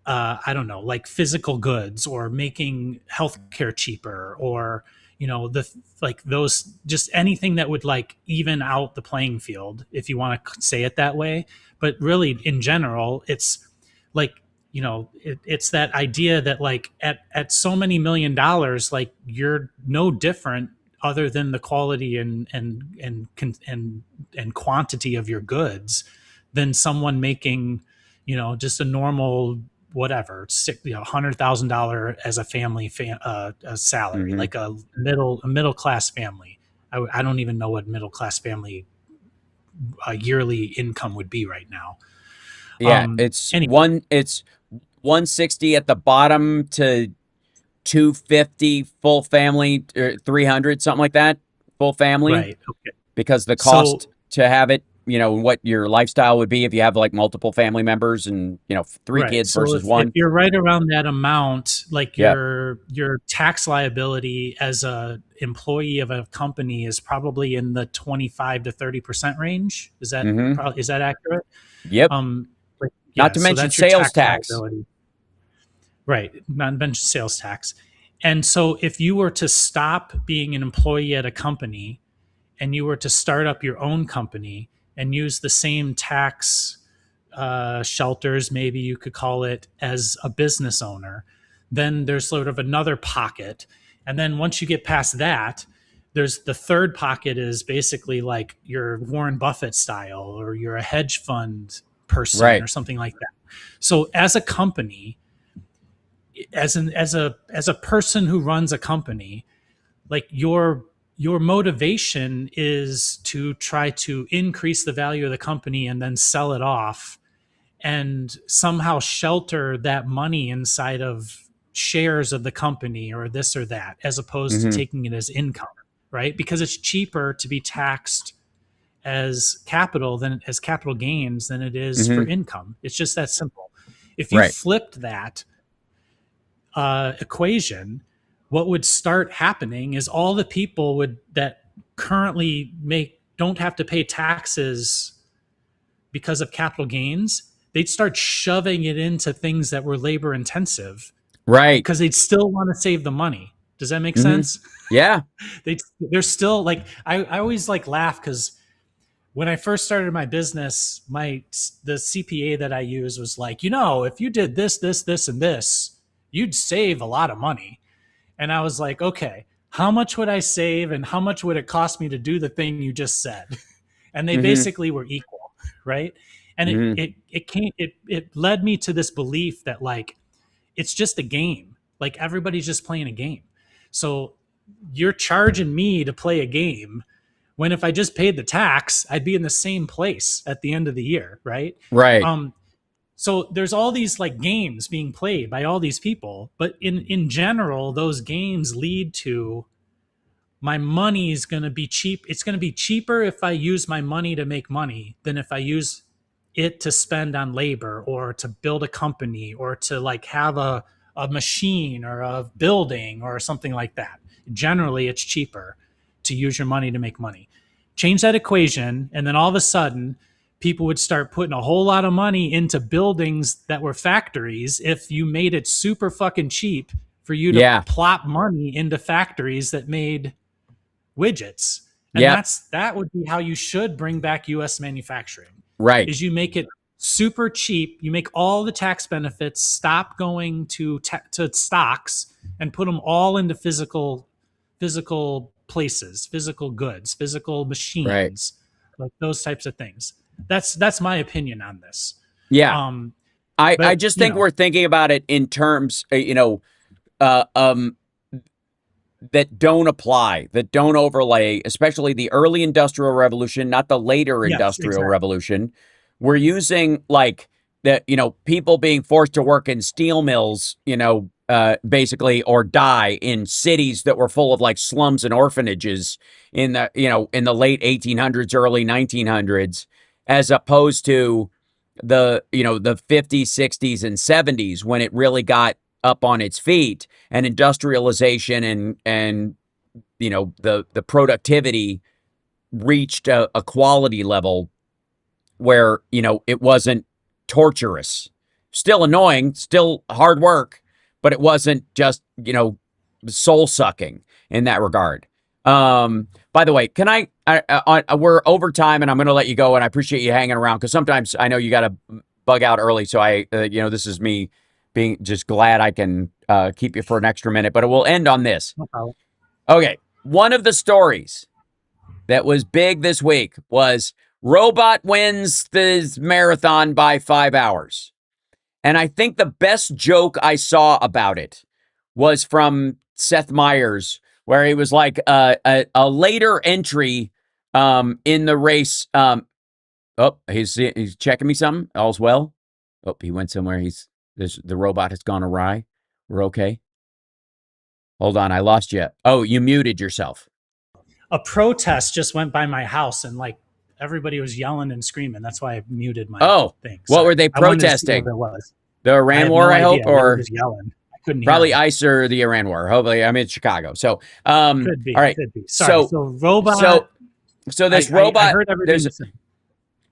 I don't know, like physical goods or making healthcare cheaper, or the like those, just anything that would like even out the playing field, if you want to say it that way. But really, in general, it's like it's that idea that like at so many $1 million, like you're no different other than the quality and quantity of your goods than someone making just a normal whatever $100,000 as a family a salary, Mm-hmm. like a middle class family. I don't even know what middle class family yearly income would be right now. Yeah, it's Anyway, one. It's 160 at the bottom to 250 full family, or 300, something like that, full family, right, okay. because the So cost to have it, what your lifestyle would be if you have like multiple family members and, 3 kids So versus if one. you're right around that amount, like Yeah. your tax liability as a employee of a company is probably in the 25 to 30% range. Mm-hmm. Is that accurate? Yep. Um, Not yeah. to So mention that's your sales tax tax. liability, right? Not mention sales tax. And so if you were to stop being an employee at a company and you were to start up your own company and use the same tax shelters, maybe you could call it, as a business owner, then there's sort of another pocket. And then once you get past that, there's the third pocket, is basically like your Warren Buffett style, or you're a hedge fund person Right. or something like that. So as a company, as a person who runs a company, like your motivation is to try to increase the value of the company and then sell it off and somehow shelter that money inside of shares of the company or this or that, as opposed to Mm-hmm. taking it as income, right? Because it's cheaper to be taxed as capital than as capital gains than it is for Mm-hmm. income. It's just that simple. If you Right. flipped that equation, what would start happening is all the people would that currently make don't have to pay taxes because of capital gains, they'd start shoving it into things that were labor intensive Right. because they'd still want to save the money. Does that make Mm-hmm. sense? Yeah. They're still like, I always like laugh because when I first started my business, the CPA that I use was like, if you did this, this, this, and this, you'd save a lot of money. And I was like, okay, how much would I save and how much would it cost me to do the thing you just said? And they Mm-hmm. basically were equal, right? And Mm-hmm. it led me to this belief that like it's just a game. Like everybody's just playing a game. So you're charging me to play a game when if I just paid the tax, I'd be in the same place at the end of the year, right? Right. Um, so there's all these like games being played by all these people, but in general, those games lead to my money is going to be cheap. It's going to be cheaper if I use my money to make money than if I use it to spend on labor or to build a company or to like have a machine or a building or something like that. Generally, it's cheaper to use your money to make money. Change that equation, and then all of a sudden, people would start putting a whole lot of money into buildings that were factories if you made it super fucking cheap for you to Yeah. plop money into factories that made widgets. And Yep. that would be how you should bring back US manufacturing. Right. Is you make it super cheap, you make all the tax benefits stop going to stocks and put them all into physical places, physical goods, physical Right. machines, like those types of things. That's my opinion on this. Yeah. Um, I but just think we're thinking about it in terms, uh, um, that don't apply, that don't overlay, especially the early industrial revolution, not the later yes, industrial exactly. revolution. We're using like that, people being forced to work in steel mills, basically, or die in cities that were full of like slums and orphanages in the late 1800s, early 1900s, as opposed to the 50s, 60s, and 70s when it really got up on its feet, and industrialization and the productivity reached a quality level where it wasn't torturous, still annoying, still hard work, but it wasn't just soul sucking in that regard. By the way, can we're over time and I'm going to let you go, and I appreciate you hanging around because sometimes I know you got to bug out early, so this is me being just glad I can keep you for an extra minute, but it will end on this. No problem. Okay. One of the stories that was big this week was robot wins the marathon by 5 hours. And I think the best joke I saw about it was from Seth Meyers, where he was like a later entry in the race. Oh, he's checking me something. All's well. Oh, he went somewhere. The robot has gone awry. We're okay. Hold on, I lost you. Oh, you muted yourself. A protest just went by my house and like everybody was yelling and screaming. That's why I muted my thing. Sorry. What were they protesting? I wanted to see what it was. The Iran war, I hope, They or were just yelling. I couldn't hear probably them. ICE or the Iran war. Hopefully, I'm in Chicago. So, Could be. all right. Could be. Sorry. So robot. So this robot. I heard everything there's a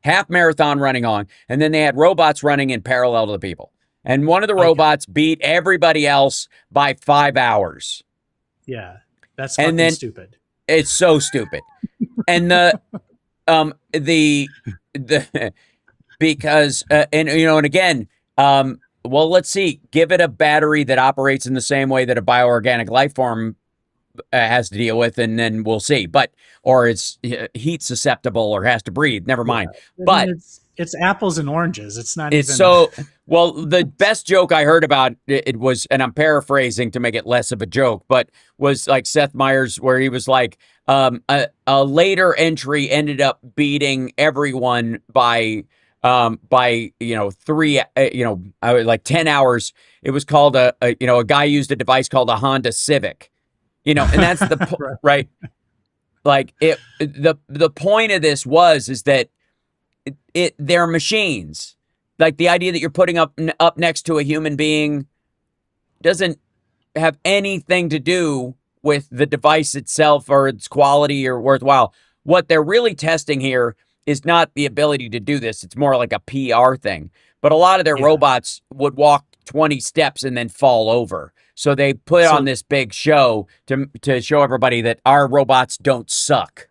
half marathon running on, and then they had robots running in parallel to the people. And one of the robots beat everybody else by 5 hours. Yeah, that's fucking stupid. It's so stupid. And because and again, well, let's see, give it a battery that operates in the same way that a bioorganic life form has to deal with, and then we'll see. Or it's heat susceptible or has to breathe. Never mind. Yeah. But it's apples and oranges. It's not. It's even... so well. The best joke I heard about it was, and I'm paraphrasing to make it less of a joke, but was like Seth Meyers, where he was like, a later entry ended up beating everyone by 3, like 10 hours. It was called a guy used a device called a Honda Civic, and that's the right. Like the point of this is that they're machines. Like the idea that you're putting up next to a human being doesn't have anything to do with the device itself or its quality or worthwhile. What they're really testing here is not the ability to do this. It's more like a PR thing. But a lot of their robots would walk 20 steps and then fall over. So they put on this big show to show everybody that our robots don't suck.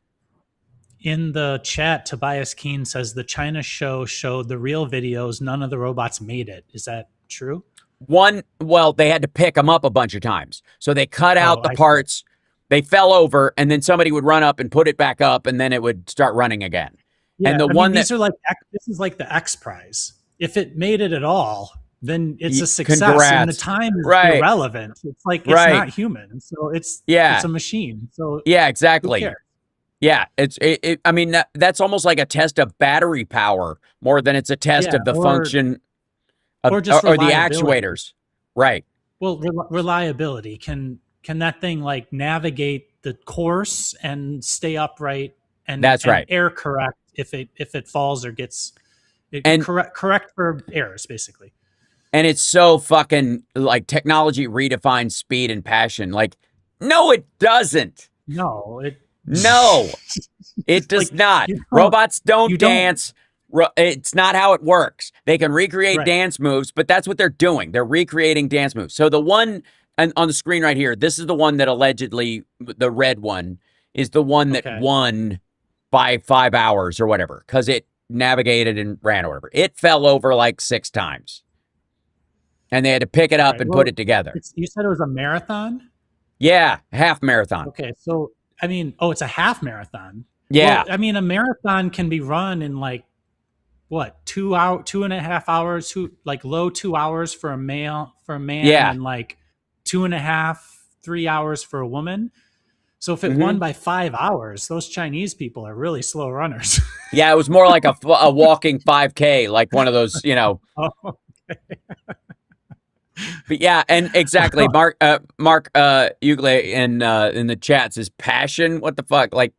In the chat, Tobias Keene says the China show showed the real videos. None of the robots made it. Is that true? Well, they had to pick them up a bunch of times. So they cut out the parts. They fell over, and then somebody would run up and put it back up, and then it would start running again. Yeah, and this is like the X Prize. If it made it at all, then it's a success. Congrats. And the time is irrelevant. It's like it's not human. So it's a machine. So yeah, exactly. Who cares? Yeah, I mean, that's almost like a test of battery power more than it's a test of the function of, or the actuators. Right. Well, reliability. Can that thing like navigate the course and stay upright and error correct if it falls or gets correct for errors, basically. And it's so fucking like technology redefines speed and passion. Like, no, it doesn't. No, it does not. Robots don't dance. It's not how it works. They can recreate dance moves, but that's what they're doing. They're recreating dance moves. So the one on the screen right here, this is the one that allegedly, the red one, is the one that Okay. won by 5 hours or whatever, because it navigated and ran or whatever. It fell over like 6 times, and they had to pick it All up right. and put it Well, together. you said it was a marathon. Yeah, half marathon. Okay. So, I mean, oh, it's a half marathon. Well, Yeah, I mean, a marathon can be run in like what, 2 hour, 2.5 hours, like low 2 hours for a man, yeah. and like 2.5, 3 hours for a woman. So if it Hmm. won by 5 hours, those Chinese people are really slow runners. Yeah, it was more like a walking 5K, like one of those, Oh, But yeah, and exactly, Mark Ugle in the chat says passion. What the fuck? Like,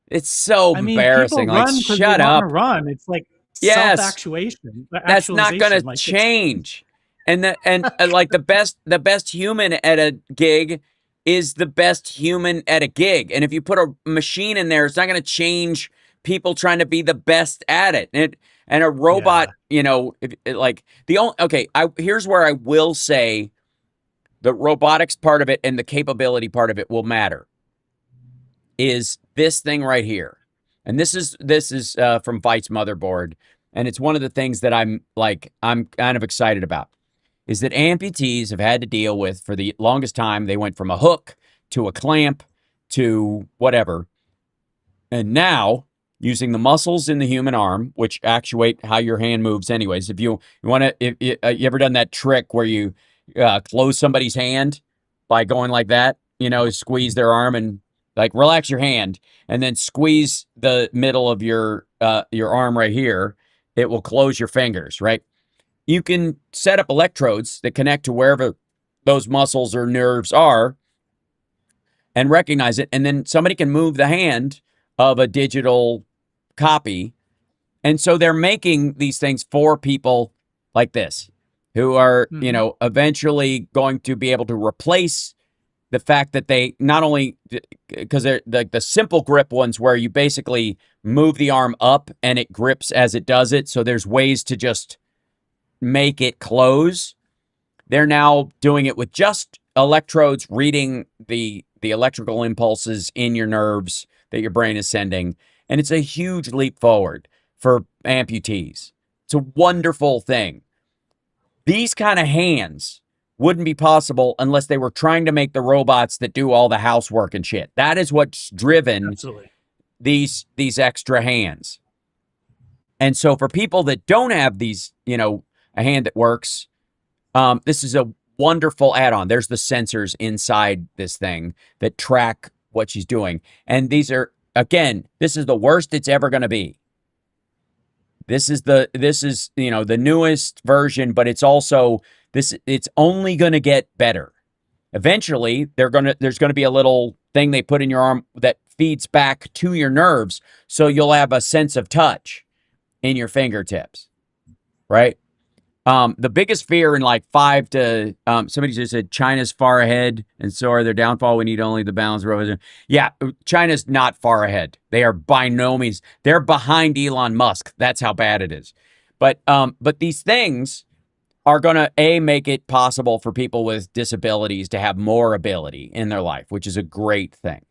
it's so I mean, people embarrassing. Like, run because they shut want to up. run. It's like Yes, that's not gonna actualization. Like it's change. And like the best human at a gig is the best human at a gig. And if you put a machine in there, it's not gonna change people trying to be the best at it. And a robot, yeah, like the only okay, here's where I will say the robotics part of it and the capability part of it will matter is this thing right here. And this is from Vite's motherboard, and it's one of the things that I'm kind of excited about is that amputees have had to deal with for the longest time. They went from a hook to a clamp to whatever, and now using the muscles in the human arm, which actuate how your hand moves. Anyways, if you want to, if you ever done that trick where you close somebody's hand by going like that, squeeze their arm and like relax your hand, and then squeeze the middle of your arm right here. It will close your fingers, right? You can set up electrodes that connect to wherever those muscles or nerves are and recognize it. And then somebody can move the hand of a digital copy. And so they're making these things for people like this who are, hmm, eventually going to be able to replace the fact that they not only because they're the simple grip ones where you basically move the arm up and it grips as it does it. So there's ways to just make it close. They're now doing it with just electrodes reading the electrical impulses in your nerves that your brain is sending. And it's a huge leap forward for amputees. It's a wonderful thing. These kind of hands wouldn't be possible unless they were trying to make the robots that do all the housework and shit. That is what's driven absolutely. these extra hands. And so for people that don't have these, a hand that works, this is a wonderful add-on. There's the sensors inside this thing that track what she's doing. And these are, again, this is the worst it's ever going to be. This is the newest version, but it's also it's only going to get better. Eventually, there's going to be a little thing they put in your arm that feeds back to your nerves, so you'll have a sense of touch in your fingertips, right? The biggest fear in like somebody just said China's far ahead and so are their downfall. We need only the balance of yeah, China's not far ahead. They are by no means. They're behind Elon Musk. That's how bad it is. But these things are gonna make it possible for people with disabilities to have more ability in their life, which is a great thing.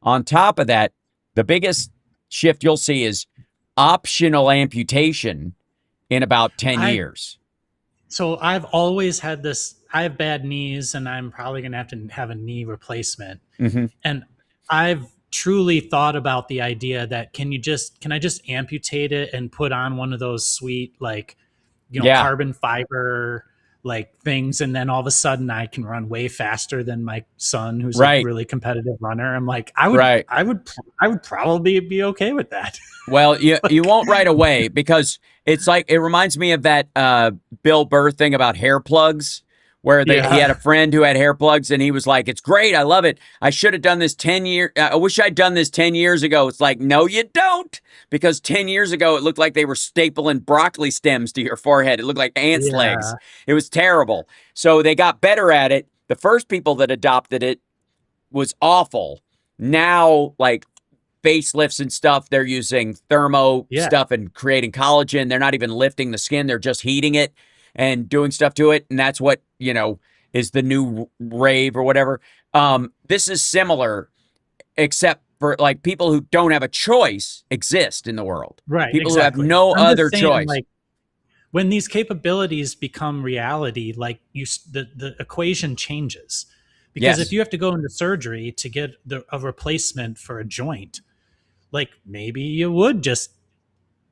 On top of that, the biggest shift you'll see is optional amputation in about 10 I years. So I've always had this. I have bad knees, and I'm probably going to have a knee replacement. Mm-hmm. And I've truly thought about the idea that can I just amputate it and put on one of those sweet like Yeah, carbon fiber like things, and then all of a sudden I can run way faster than my son who's a right, really competitive runner. I'm like right. I would probably be okay with that. Well, you Like, won't right away because it's like it reminds me of that Bill Burr thing about hair plugs, where he had yeah, a friend who had hair plugs and he was like, "It's great, I love it. I should have done this 10 years. I wish I'd done this 10 years ago." It's like, no, you don't, because 10 years ago it looked like they were stapling broccoli stems to your forehead. It looked like ants' legs. yeah, It was terrible. So they got better at it. The first people that adopted it was awful. Now, like facelifts and stuff, they're using thermo yeah. stuff and creating collagen. They're not even lifting the skin, they're just heating it and doing stuff to it. And that's what, is the new rave or whatever. This is similar. except for like people who don't have a choice exist in the world. Right, People who have exactly. no I'm other just saying, choice. like, when these capabilities become reality, like the equation changes. Because if Yes. you have to go into surgery to get a replacement for a joint, like maybe you would just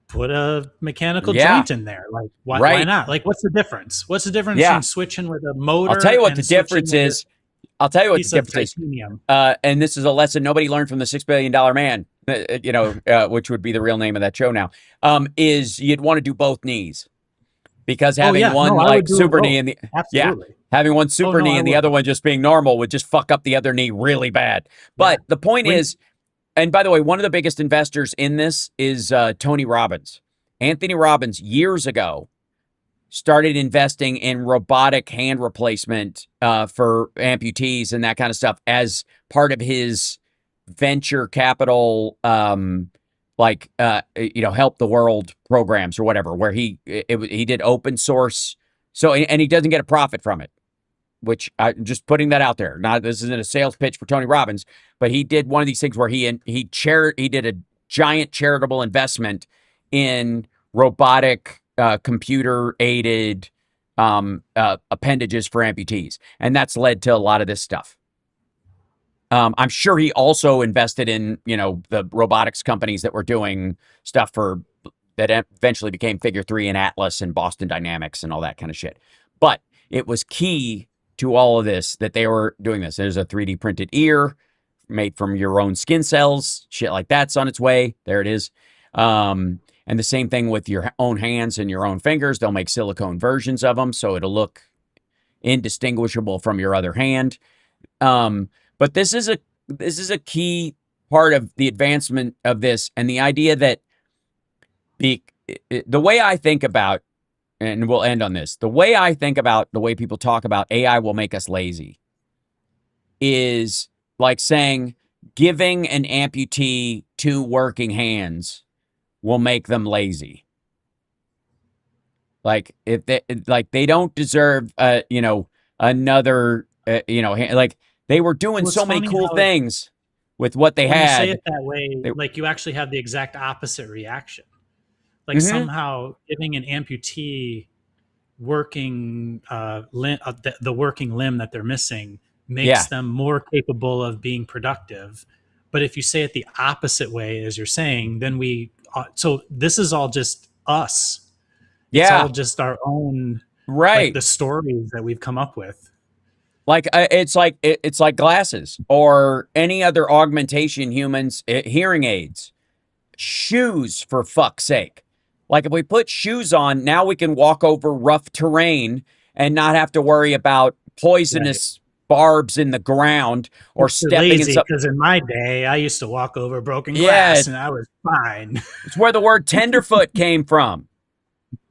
put a mechanical Yeah. joint in there. Like, why Right. not? Like, what's the difference? What's the difference Yeah. between switching with a I'll tell motor you what the and switching difference with a is. I'll tell you what the piece of difference is. titanium? And this is a lesson nobody learned from the $6 billion man, which would be the real name of that show now, is you'd want to do both knees because Oh having yeah, no, one I would like do them super both. knee and yeah, Absolutely. having one Oh super no, knee I and the would. other one just being normal would just fuck up the other knee really bad. Yeah. But the point When is, and by the way, one of the biggest investors in this is Tony Robbins. Anthony Robbins, years ago, started investing in robotic hand replacement for amputees and that kind of stuff as part of his venture capital, help the world programs or whatever, where he did open source. So and he doesn't get a profit from it, which I'm just putting that out there. Not this isn't a sales pitch for Tony Robbins, but he did one of these things where he did a giant charitable investment in robotic computer aided appendages for amputees, and that's led to a lot of this stuff. I'm sure he also invested in the robotics companies that were doing stuff for that eventually became Figure 3 and Atlas and Boston Dynamics and all that kind of shit. But it was key to all of this that they were doing this. There's a 3D printed ear made from your own skin cells, shit like that's on its way. There it is. And the same thing with your own hands and your own fingers. They'll make silicone versions of them so it'll look indistinguishable from your other hand. But this is a key part of the advancement of this, and the idea that the way I think about, and we'll end on this, the way I think about the way people talk about AI will make us lazy is like saying giving an amputee 2 working hands will make them lazy. Like if they don't deserve another like they were doing Well, it's so many funny cool how things with what they when you say had. it that way, They, like you actually have the exact opposite reaction. Like mm-hmm, somehow giving an amputee working the working limb that they're missing makes yeah, them more capable of being productive. But if you say it the opposite way as you're saying, then so this is all just us. It's all yeah, just our own, like right. the stories that we've come up with. Like it's like glasses or any other augmentation humans hearing aids, shoes for fuck's sake. Like if we put shoes on, now we can walk over rough terrain and not have to worry about Right. poisonous barbs in the ground or You're stepping in lazy some. because in my day I used to walk over broken Yeah, glass and I was fine. it's where the word tenderfoot came from.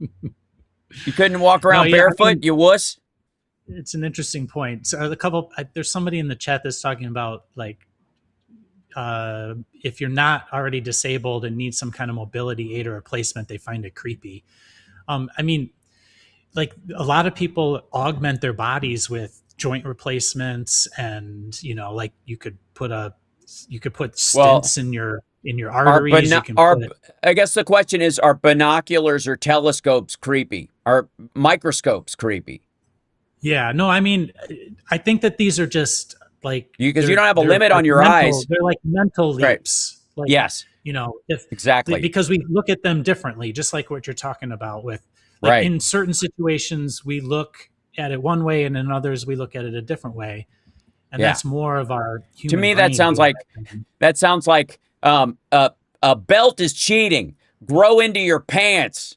You couldn't walk No, around yeah, I barefoot, mean, you wuss. it's an interesting point. So there's somebody in the chat that's talking about like if you're not already disabled and need some kind of mobility aid or replacement, they find it creepy. I mean, like a lot of people augment their bodies with joint replacements, and like you could put Well, stents in your arteries. You can put I guess the question is, are binoculars or telescopes creepy? Are microscopes creepy? Yeah, no, I mean, I think that these are just like Because you don't have a limit on like your eyes. they're like mental Right. leaps. Like, Yes, if exactly. because we look at them differently, just like what you're talking about with like Right. in certain situations we look at it one way and in others we look at it a different way. And Yeah. that's more of our To human me, that brain sounds doing like that thing. a belt is cheating. Grow into your pants.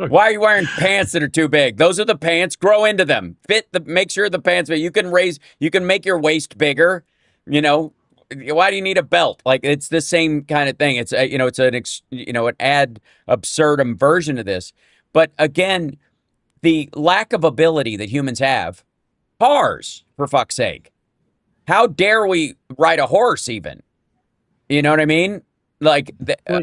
Why are you wearing pants that are too big? Those are the pants. Grow into them. Make sure the pants. You can make your waist bigger. Why do you need a belt? Like it's the same kind of thing. It's it's an ad absurdum version of this. But again, the lack of ability that humans have. Cars, for fuck's sake. How dare we ride a horse even? You know what I mean? Like Well,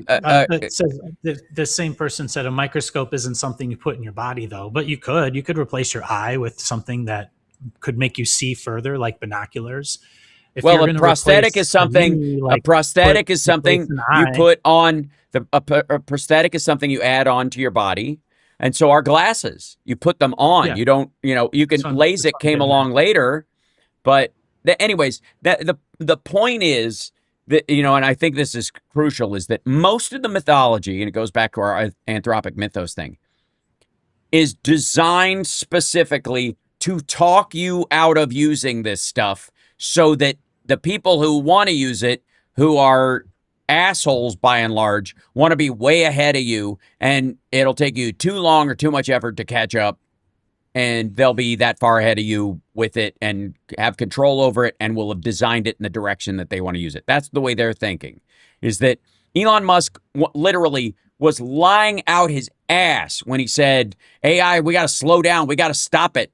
it says the same person said a microscope isn't something you put in your body though, but you could replace your eye with something that could make you see further, like binoculars. If Well, you're a going to prosthetic is replace a something. knee, A like prosthetic is replace something an you eye. put on a prosthetic is something you add on to your body, and so are glasses. You put them on. Yeah, You don't. You can. that's LASIK what I'm came getting at. along later, but anyways, the point is that and I think this is crucial, is that most of the mythology, and it goes back to our anthropic mythos thing, is designed specifically to talk you out of using this stuff so that the people who want to use it, who are assholes by and large, want to be way ahead of you, and it'll take you too long or too much effort to catch up, and they'll be that far ahead of you with it and have control over it and will have designed it in the direction that they want to use it. That's the way they're thinking, is that Elon Musk literally was lying out his ass when he said, AI, we got to slow down. We got to stop it.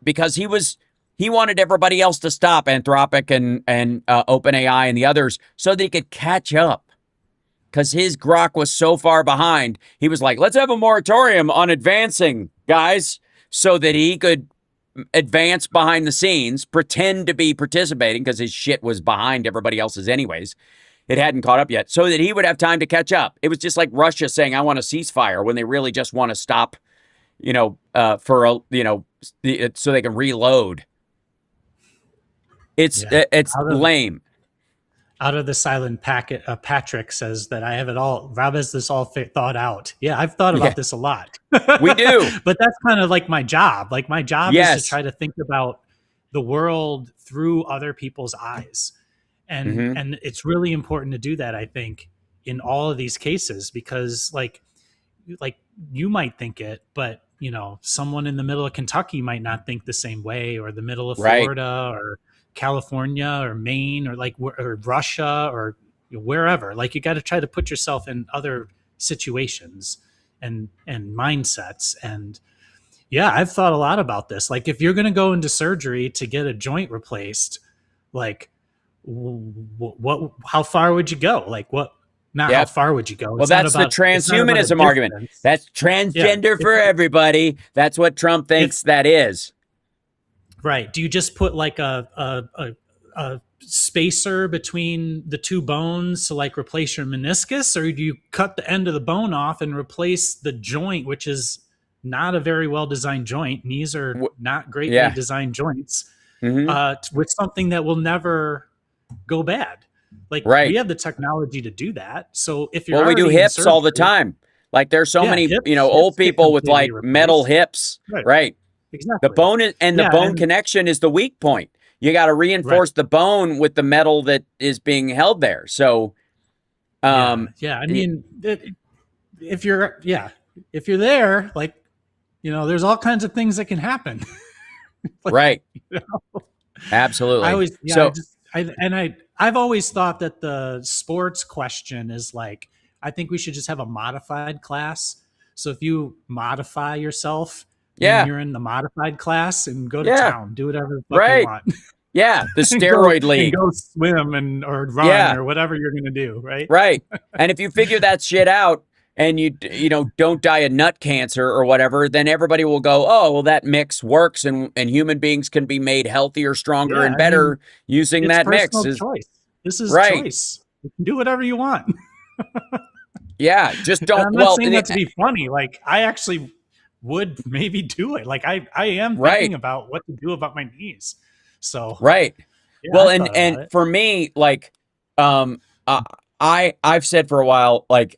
Because he wanted everybody else to stop, Anthropic and OpenAI and the others, so that he could catch up. Because his grok was so far behind, he was like, let's have a moratorium on advancing, guys, so that he could advance behind the scenes, pretend to be participating because his shit was behind everybody else's anyways. It hadn't caught up yet, so that he would have time to catch up. It was just like Russia saying, I want a ceasefire, when they really just want to stop, so they can reload. It's lame. Out of the silent packet, Patrick says that I have it all. Rob has this all thought out. Yeah, I've thought about this a lot. We do. But that's kind of like my job. Like my job is to try to think about the world through other people's eyes. And it's really important to do that, I think, in all of these cases, because like you might think it, but someone in the middle of Kentucky might not think the same way, or the middle of Florida, or California, or Maine, or Russia, or wherever. Like, you got to try to put yourself in other situations and mindsets. And yeah, I've thought a lot about this. Like, if you're going to go into surgery to get a joint replaced, like, how far would you go? Like, what? Not how far would you go? Well, that's the transhumanism argument. That's transgender for everybody. That's what Trump thinks that is. Right. Do you just put like a spacer between the two bones to like replace your meniscus, or do you cut the end of the bone off and replace the joint, which is not a very well designed joint? Knees are not greatly designed joints, with something that will never go bad. Like, we have the technology to do that. So if you're we do hips all the time. Like, there's so many old people with like metal hips, right? Exactly. The bone the bone connection is the weak point. You got to reinforce the bone with the metal that is being held there. So, I mean, if you're there, like, there's all kinds of things that can happen. Like, right. Absolutely. I've always thought that the sports question is like, I think we should just have a modified class. So if you modify yourself, then you're in the modified class, and go to town, do whatever the fuck you want. Yeah, the steroid league. Go swim or run or whatever you're going to do, right? Right. And if you figure that shit out, and you don't die of nut cancer or whatever, then everybody will go, oh, well, that mix works, and human beings can be made healthier, stronger, and better using that mix. Choice. This is choice. You can do whatever you want. Yeah, just don't. I'm not saying that to be funny. Like, I actually would maybe do it. Like, I am thinking about what to do about my knees. So yeah, well, and for me, like, I've said for a while, like,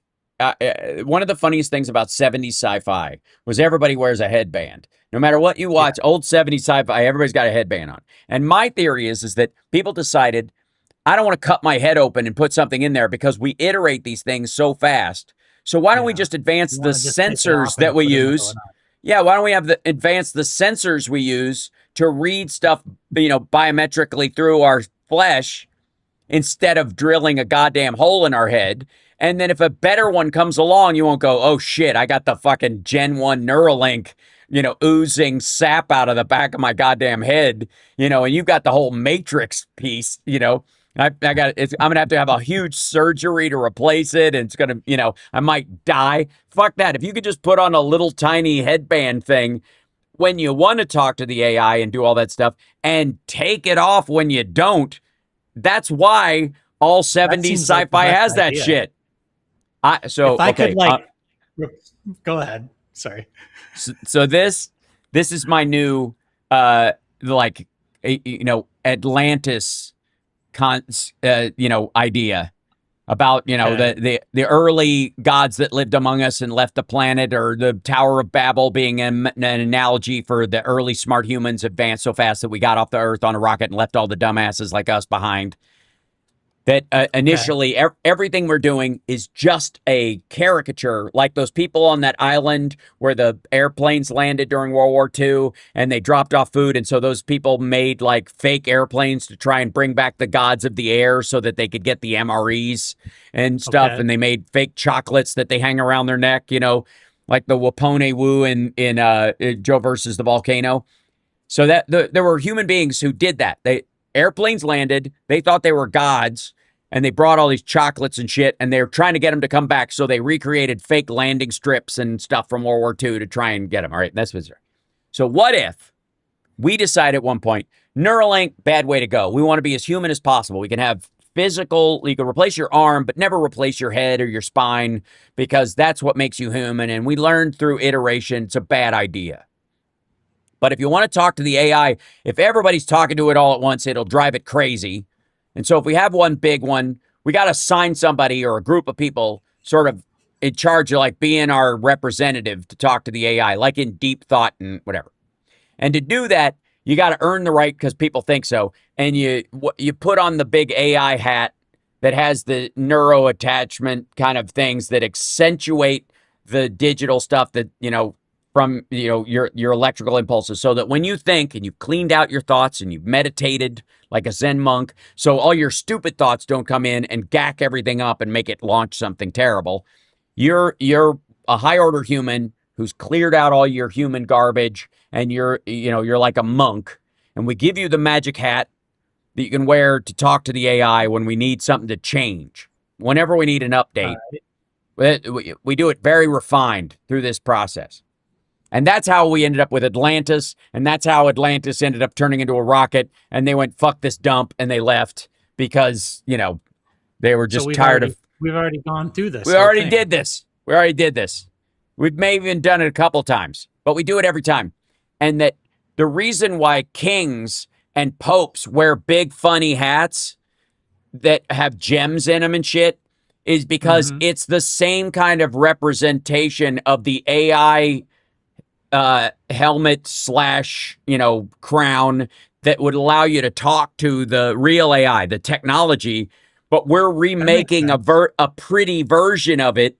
one of the funniest things about 70s sci-fi was everybody wears a headband. No matter what you watch, old 70s sci-fi, everybody's got a headband on. And my theory is that people decided, I don't want to cut my head open and put something in there, because we iterate these things so fast. So why don't we just advance the sensors that we use? Yeah, why don't we advance the sensors we use to read stuff, biometrically through our flesh, instead of drilling a goddamn hole in our head? And then if a better one comes along, you won't go, oh shit, I got the fucking Gen 1 Neuralink, oozing sap out of the back of my goddamn head, and you've got the whole Matrix piece, I'm going to have a huge surgery to replace it, and it's going to, I might die. Fuck that. If you could just put on a little tiny headband thing when you want to talk to the AI and do all that stuff and take it off when you don't. That's why all 70s sci-fi has that shit. If I could go ahead. Sorry. So this is my new Atlantis idea about the early gods that lived among us and left the planet, or the Tower of Babel being an analogy for the early smart humans advanced so fast that we got off the Earth on a rocket and left all the dumbasses like us behind. That initially everything we're doing is just a caricature, like those people on that island where the airplanes landed during World War II and they dropped off food. And so those people made like fake airplanes to try and bring back the gods of the air so that they could get the MREs and stuff. And they made fake chocolates that they hang around their neck, like the Wapone Wu in Joe versus the Volcano. So that there were human beings who did that. Airplanes landed, they thought they were gods, and they brought all these chocolates and shit, and they were trying to get them to come back, so they recreated fake landing strips and stuff from World War II to try and get them. All right, that's bizarre. So what if we decide at one point, Neuralink, bad way to go. We want to be as human as possible. We can have physical, you can replace your arm, but never replace your head or your spine, because that's what makes you human, and we learned through iteration it's a bad idea. But if you want to talk to the AI, if everybody's talking to it all at once, it'll drive it crazy. And so if we have one big one, we got to assign somebody or a group of people sort of in charge of like being our representative to talk to the AI, like in deep thought and whatever. And to do that, you got to earn the right because people think so. And you put on the big AI hat that has the neuro attachment kind of things that accentuate the digital stuff that, from your electrical impulses, so that when you think and you've cleaned out your thoughts and you've meditated like a Zen monk, so all your stupid thoughts don't come in and gack everything up and make it launch something terrible. You're a high order human who's cleared out all your human garbage, and you're like a monk, and we give you the magic hat that you can wear to talk to the AI when we need something to change, whenever we need an update. We do it very refined through this process. And that's how we ended up with Atlantis. And that's how Atlantis ended up turning into a rocket. And they went, fuck this dump. And they left because, they were just tired of. We've already gone through this. We already did this. We've maybe even done it a couple times, but we do it every time. And that the reason why kings and popes wear big, funny hats that have gems in them and shit is because it's the same kind of representation of the AI helmet / crown that would allow you to talk to the real AI, the technology, but we're remaking a pretty version of it,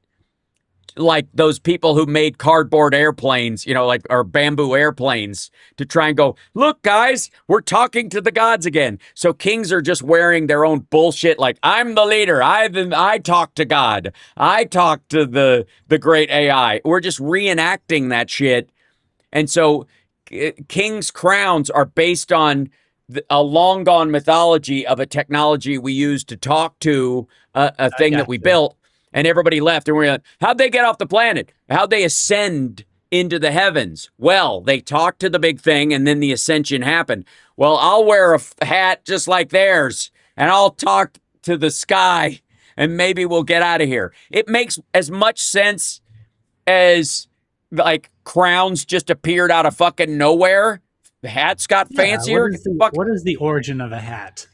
like those people who made cardboard airplanes, or bamboo airplanes, to try and go, look, guys, we're talking to the gods again. So kings are just wearing their own bullshit, like, I'm the leader, I talk to God, I talk to the great AI. We're just reenacting that shit. And so king's crowns are based on a long gone mythology of a technology we used to talk to a thing that we built, and everybody left. And we're like, how'd they get off the planet? How'd they ascend into the heavens? Well, they talked to the big thing, and then the ascension happened. Well, I'll wear a hat just like theirs, and I'll talk to the sky, and maybe we'll get out of here. It makes as much sense as like crowns just appeared out of fucking nowhere. The hats got fancier. What is the origin of a hat?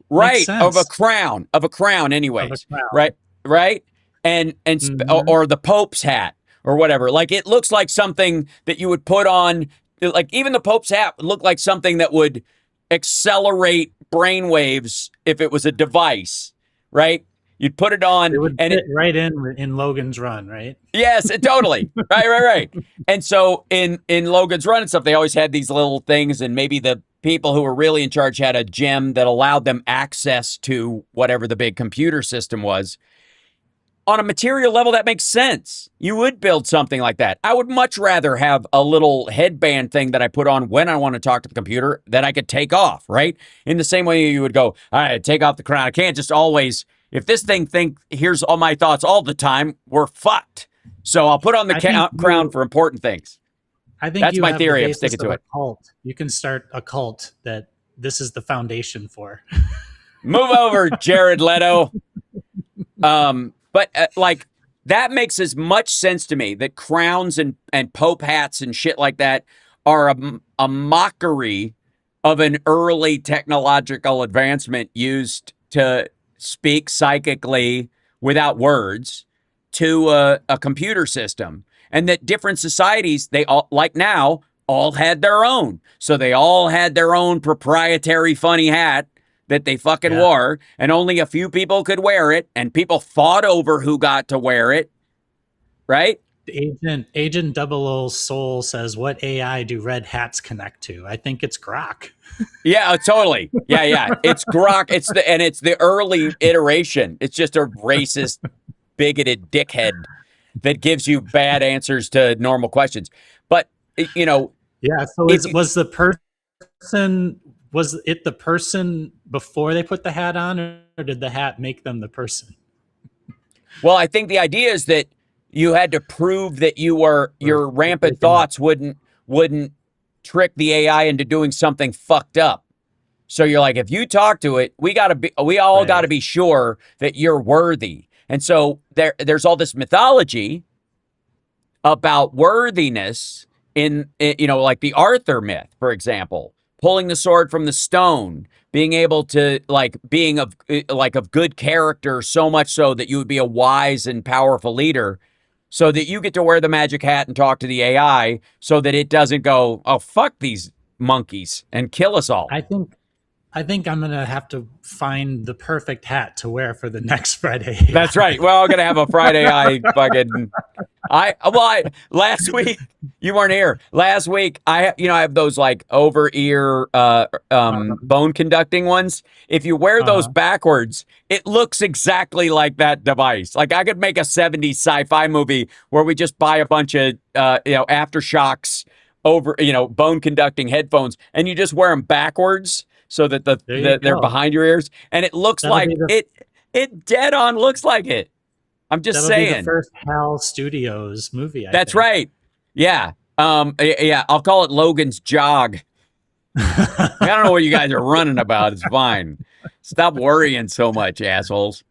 Right, of a crown, anyways. Right, and or the Pope's hat or whatever. Like, it looks like something that you would put on. Like, even the Pope's hat would look like something that would accelerate brainwaves if it was a device, right? You'd put it on, it would fit right in Logan's Run, right? Yes, totally. Right. And so in Logan's Run and stuff, they always had these little things, and maybe the people who were really in charge had a gem that allowed them access to whatever the big computer system was. On a material level, that makes sense. You would build something like that. I would much rather have a little headband thing that I put on when I want to talk to the computer that I could take off, right? In the same way you would go, all right, take off the crown. I can't just always... If this thing here's all my thoughts all the time, we're fucked. So I'll put on the crown for important things. I think That's you my have the theory. I'm basis sticking of to a it. cult. You can start a cult that this is the foundation for. Move over, Jared Leto. But like that makes as much sense to me that crowns and pope hats and shit like that are a mockery of an early technological advancement used to speak psychically without words to a computer system, and that different societies, they all, like now, all had their own. So they all had their own proprietary funny hat that they fucking Yeah. wore, and only a few people could wear it, and people fought over who got to wear it, right? Agent Double O Soul says, "What AI do red hats connect to?" I think it's Grok. Yeah, totally. Yeah, yeah. It's Grok. It's the early iteration. It's just a racist, bigoted dickhead that gives you bad answers to normal questions. But you know, Yeah. So if is you, was the person was it the person before they put the hat on, or did the hat make them the person? well, I think the idea is that you had to prove that Or your rampant taking the thoughts wouldn't trick the AI into doing something fucked up. So you're like, if you talk to it, we all got to right? be sure that you're worthy. And so there's all this mythology about worthiness like the Arthur myth, for example, pulling the sword from the stone, being able to of good character, so much so that you would be a wise and powerful leader, so that you get to wear the magic hat and talk to the AI so that it doesn't go, oh, fuck these monkeys and kill us all. I think I think I'm gonna have to find the perfect hat to wear for the next Friday That's AI. right. Well, I'm gonna have a Friday. I last week you weren't here. Last week I have those like over ear bone conducting ones. If you wear those Uh-huh. backwards, it looks exactly like that device. Like I could make a 70s sci-fi movie where we just buy a bunch of aftershocks over bone conducting headphones, and you just wear them backwards so that There you they're go. behind your ears, and it looks That'll be like the it dead on looks like it. I'm just that'll be the saying. first HAL Studios movie, I That's think. right. Yeah. Yeah. I'll call it Logan's Jog. I don't know what you guys are running about. It's fine. Stop worrying so much, assholes.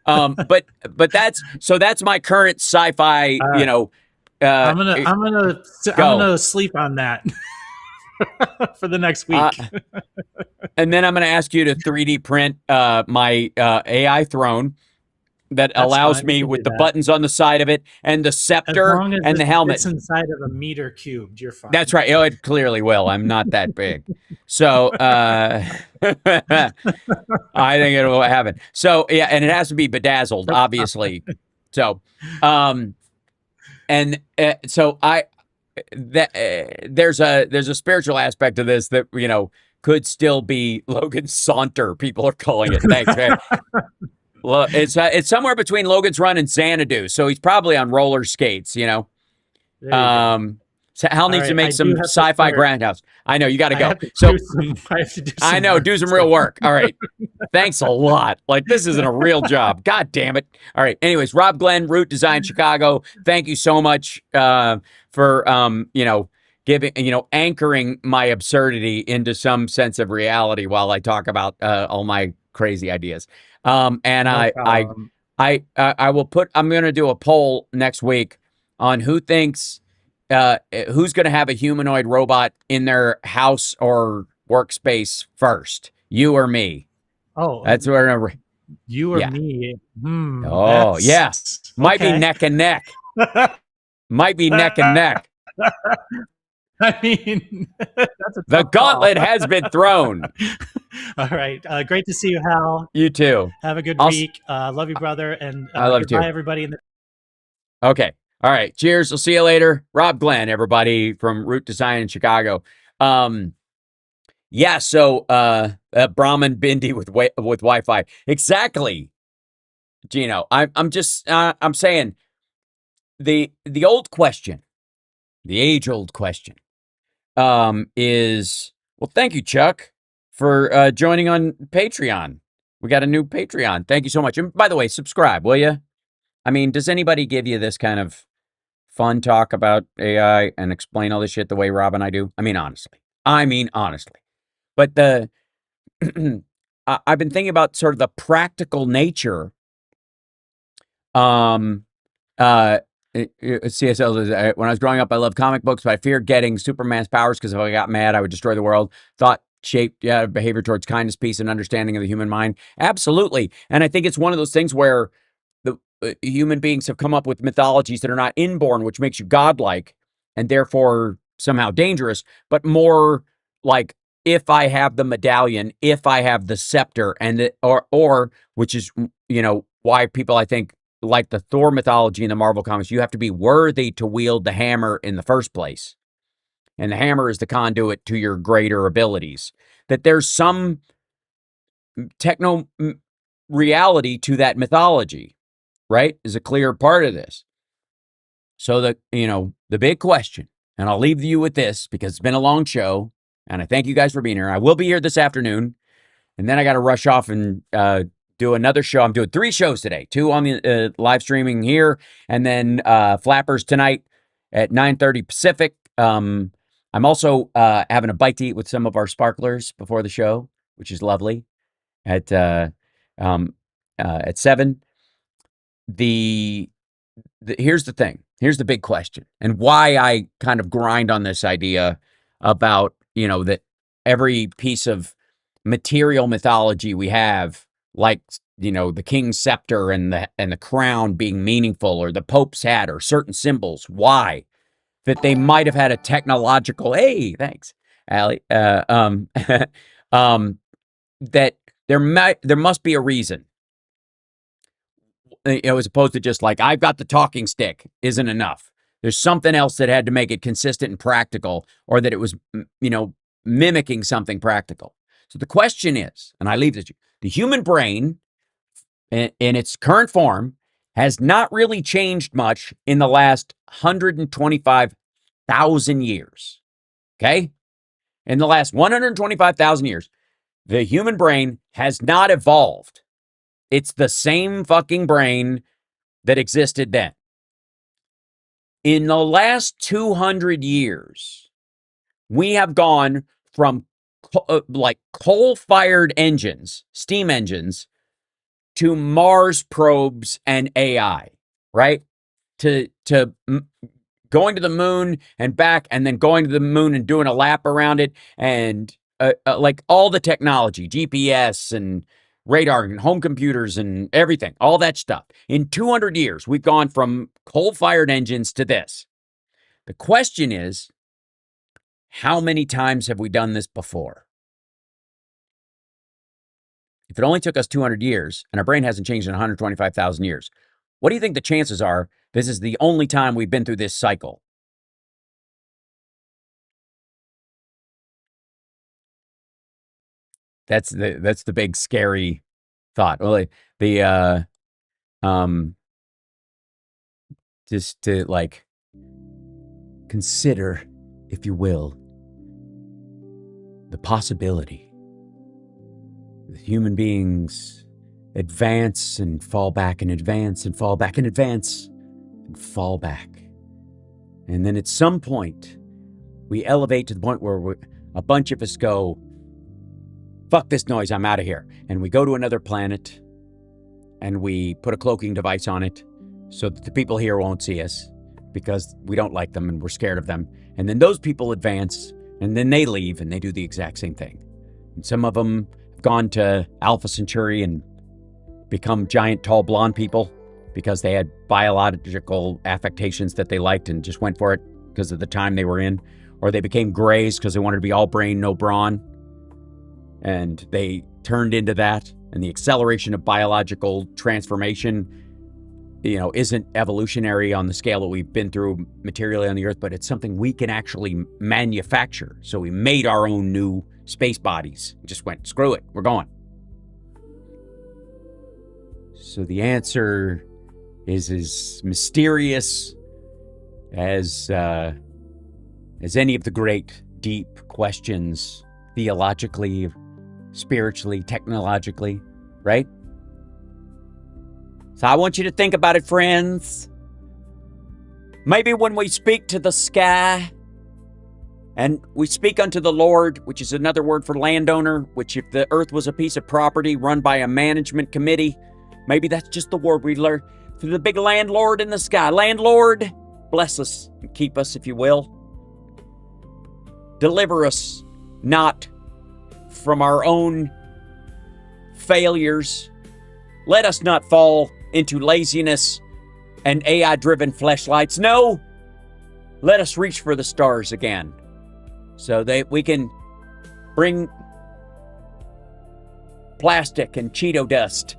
That's my current sci-fi. All right. Uh, I'm go. gonna sleep on that for the next Uh, week. and then I'm going to ask you to 3D print my AI throne that That's allows fine. We me can do with the that. buttons on the side of it and the As scepter long as and the it helmet. fits inside of a meter cubed, you're That's fine. right. Oh, it clearly will. I'm not that big. So I think it will happen. So yeah, and it has to be bedazzled, obviously. So and so I that there's a spiritual aspect to this that could still be Logan's Saunter. People are calling it. Thanks, man. Well, it's somewhere between Logan's Run and Xanadu, so he's probably on roller skates. There you go. Um, so Hal All needs to right. I make do some have to sci-fi start. grindhouse. I know you got to I go. have to do So some. I have to do I some know, work. do some real So, work. All right. Thanks a lot. Like this isn't a real job. God damn it. All right. Anyways, Rob Glenn, Root Design Chicago. Thank you so much for giving anchoring my absurdity into some sense of reality while I talk about all my crazy ideas. And no problem. I will put. I'm going to do a poll next week on who's going to have a humanoid robot in their house or workspace first, you or me. Oh, That's where. you or Yeah. me? Oh yeah. That's Might be okay. neck and neck. Might be neck and neck. I mean, that's a The tough call. gauntlet has been thrown. All right. Great to see you, Hal. You too. Have a good I'll. week. Love you, brother. And I love you goodbye, too. everybody. In the Okay. All right. Cheers. I'll see you later. Rob Glenn, everybody from Root Design in Chicago. Yeah. So, Brahman Bindi with Wi-Fi. Exactly. Gino, I'm just I'm saying the old question, the age old question, is, well, thank you, Chuck, for joining on Patreon. We got a new Patreon. Thank you so much. And by the way, subscribe, will you? I mean, does anybody give you this kind of fun talk about AI and explain all this shit the way Rob and I do? I mean, honestly. But I've been thinking about sort of the practical nature. CSL, when I was growing up, I loved comic books, but I feared getting Superman's powers because if I got mad, I would destroy the world. Thought shaped behavior towards kindness, peace, and understanding of the human mind. Absolutely. And I think it's one of those things where the human beings have come up with mythologies that are not inborn, which makes you godlike and therefore somehow dangerous, but more like if I have the medallion, if I have the scepter, and or which is why people I think like the Thor mythology in the Marvel comics, you have to be worthy to wield the hammer in the first place. And the hammer is the conduit to your greater abilities. That there's some techno reality to that mythology, right? Is a clear part of this. So the big question, and I'll leave you with this because it's been a long show, and I thank you guys for being here. I will be here this afternoon, and then I got to rush off and do another show. I'm doing 3 shows today, 2 on the live streaming here, and then Flappers tonight at 9:30 Pacific. I'm also having a bite to eat with some of our sparklers before the show, which is lovely, at 7. Here's the thing. Here's the big question, and why I kind of grind on this idea about, that every piece of material mythology we have, like, the king's scepter and the crown being meaningful, or the pope's hat, or certain symbols, why? That they might have had a technological, hey, thanks, Allie, that there must be a reason. As opposed to just like, I've got the talking stick isn't enough. There's something else that had to make it consistent and practical, or that it was, mimicking something practical. So the question is, and I leave this to you, the human brain in its current form has not really changed much in the last 125,000 years. Okay? In the last 125,000 years, the human brain has not evolved. It's the same fucking brain that existed then. In the last 200 years, we have gone from coal-fired engines, steam engines, to Mars probes and AI, right? To going to the moon and back, and then going to the moon and doing a lap around it, and like all the technology, GPS and radar and home computers and everything, all that stuff. In 200 years, we've gone from coal-fired engines to this. The question is, how many times have we done this before? If it only took us 200 years and our brain hasn't changed in 125,000 years, what do you think the chances are this is the only time we've been through this cycle? That's the big scary thought. Well, just to like consider, if you will, the possibility that human beings advance and fall back and advance and fall back and advance and fall back. And then at some point, we elevate to the point where a bunch of us go, fuck this noise, I'm out of here. And we go to another planet and we put a cloaking device on it so that the people here won't see us because we don't like them and we're scared of them. And then those people advance and then they leave and they do the exact same thing. And some of them have gone to Alpha Centauri and become giant, tall, blonde people because they had biological affectations that they liked and just went for it because of the time they were in. Or they became grays because they wanted to be all brain, no brawn. And they turned into that. And the acceleration of biological transformation, isn't evolutionary on the scale that we've been through materially on the Earth, but it's something we can actually manufacture. So we made our own new space bodies. Just went, screw it, we're going. So the answer is as mysterious as any of the great deep questions, theologically, spiritually, technologically, right? So I want you to think about it, friends. Maybe when we speak to the sky, and we speak unto the Lord, which is another word for landowner, which if the earth was a piece of property run by a management committee, maybe that's just the word we learn. To the big landlord in the sky. Landlord, bless us and keep us, if you will. Deliver us not from our own failures. Let us not fall into laziness and AI-driven fleshlights. No, let us reach for the stars again so that we can bring plastic and Cheeto dust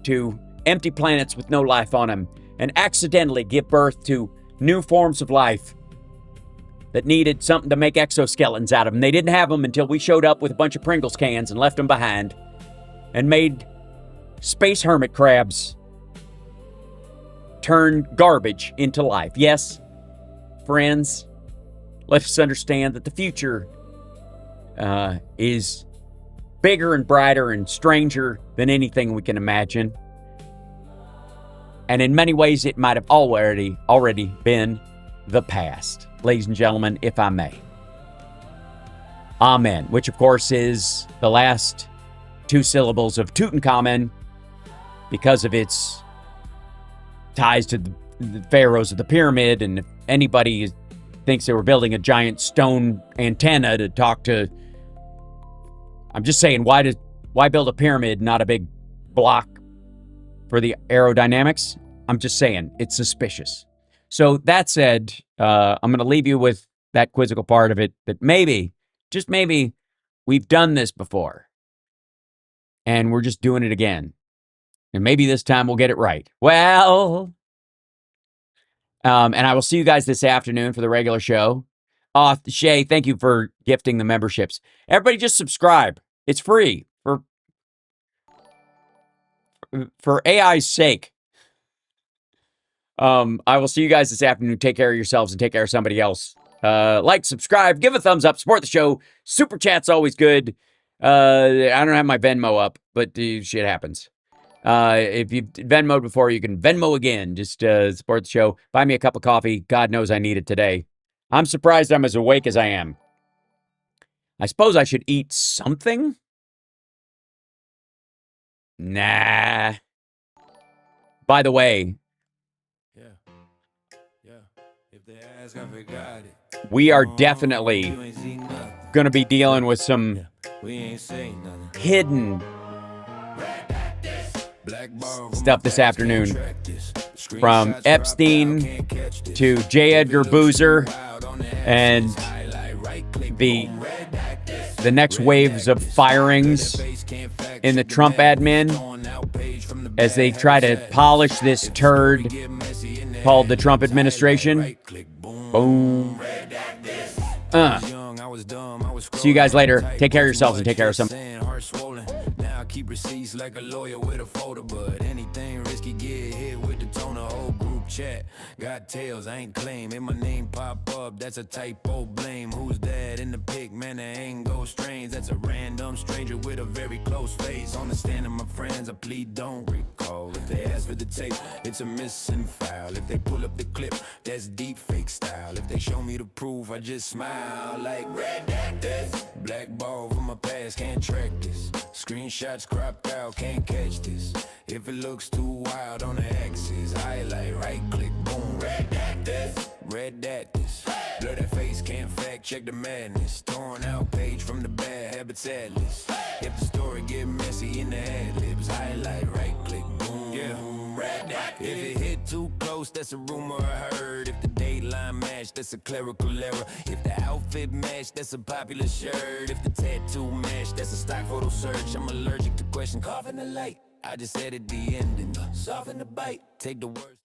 to empty planets with no life on them and accidentally give birth to new forms of life that needed something to make exoskeletons out of them. They didn't have them until we showed up with a bunch of Pringles cans and left them behind and made space hermit crabs turn garbage into life. Yes, friends, let us understand that the future is bigger and brighter and stranger than anything we can imagine. And in many ways, it might have already been the past. Ladies and gentlemen, if I may. Amen, which of course is the last two syllables of Tutankhamun because of its ties to the pharaohs of the pyramid. And if anybody thinks they were building a giant stone antenna to talk to, I'm just saying, why build a pyramid, not a big block for the aerodynamics? I'm just saying, it's suspicious. So that said, I'm going to leave you with that quizzical part of it, that maybe, just maybe, we've done this before. And we're just doing it again. And maybe this time we'll get it right. Well, and I will see you guys this afternoon for the regular show. Shay, thank you for gifting the memberships. Everybody just subscribe. It's free for AI's sake. I will see you guys this afternoon. Take care of yourselves and take care of somebody else. Like, subscribe, give a thumbs up, support the show. Super chat's always good. I don't have my Venmo up, but shit happens. If you've Venmo'd before, you can Venmo again. Just support the show. Buy me a cup of coffee. God knows I need it today. I'm surprised I'm as awake as I am. I suppose I should eat something? Nah. By the way, we are definitely going to be dealing with some hidden stuff this afternoon. From Epstein to J. Edgar Boozer and the next waves of firings in the Trump admin as they try to polish this turd called the Trump administration. Boom. See you guys later. Take care of yourselves and take care of some. Keep receipts like a lawyer with a folder, but anything risky get hit with the tone of whole group chat. Got tails, I ain't claim. If my name pop up, that's a typo, blame. Who's that in the pic? Man, that ain't go strange. That's a random stranger with a very close face. Understanding my friends, I plead don't recall. If they ask for the tape, it's a missing file. If they pull up the clip, that's deep fake style. If they show me the proof, I just smile like red this. Black ball from my past, can't track this. Screenshots cropped out, can't catch this. If it looks too wild on the axis, highlight, right click, boom, red this. Red this. Blur that face, can't fact check the madness. Torn out page from the bad habits atlas. If the story get messy in the ad-libs, highlight, right click, boom, yeah. If it hit too close, that's a rumor I heard. If the dateline match, that's a clerical error. If the outfit match, that's a popular shirt. If the tattoo match, that's a stock photo search. I'm allergic to question, carving the light. I just edit the ending, soften the bite, take the worst.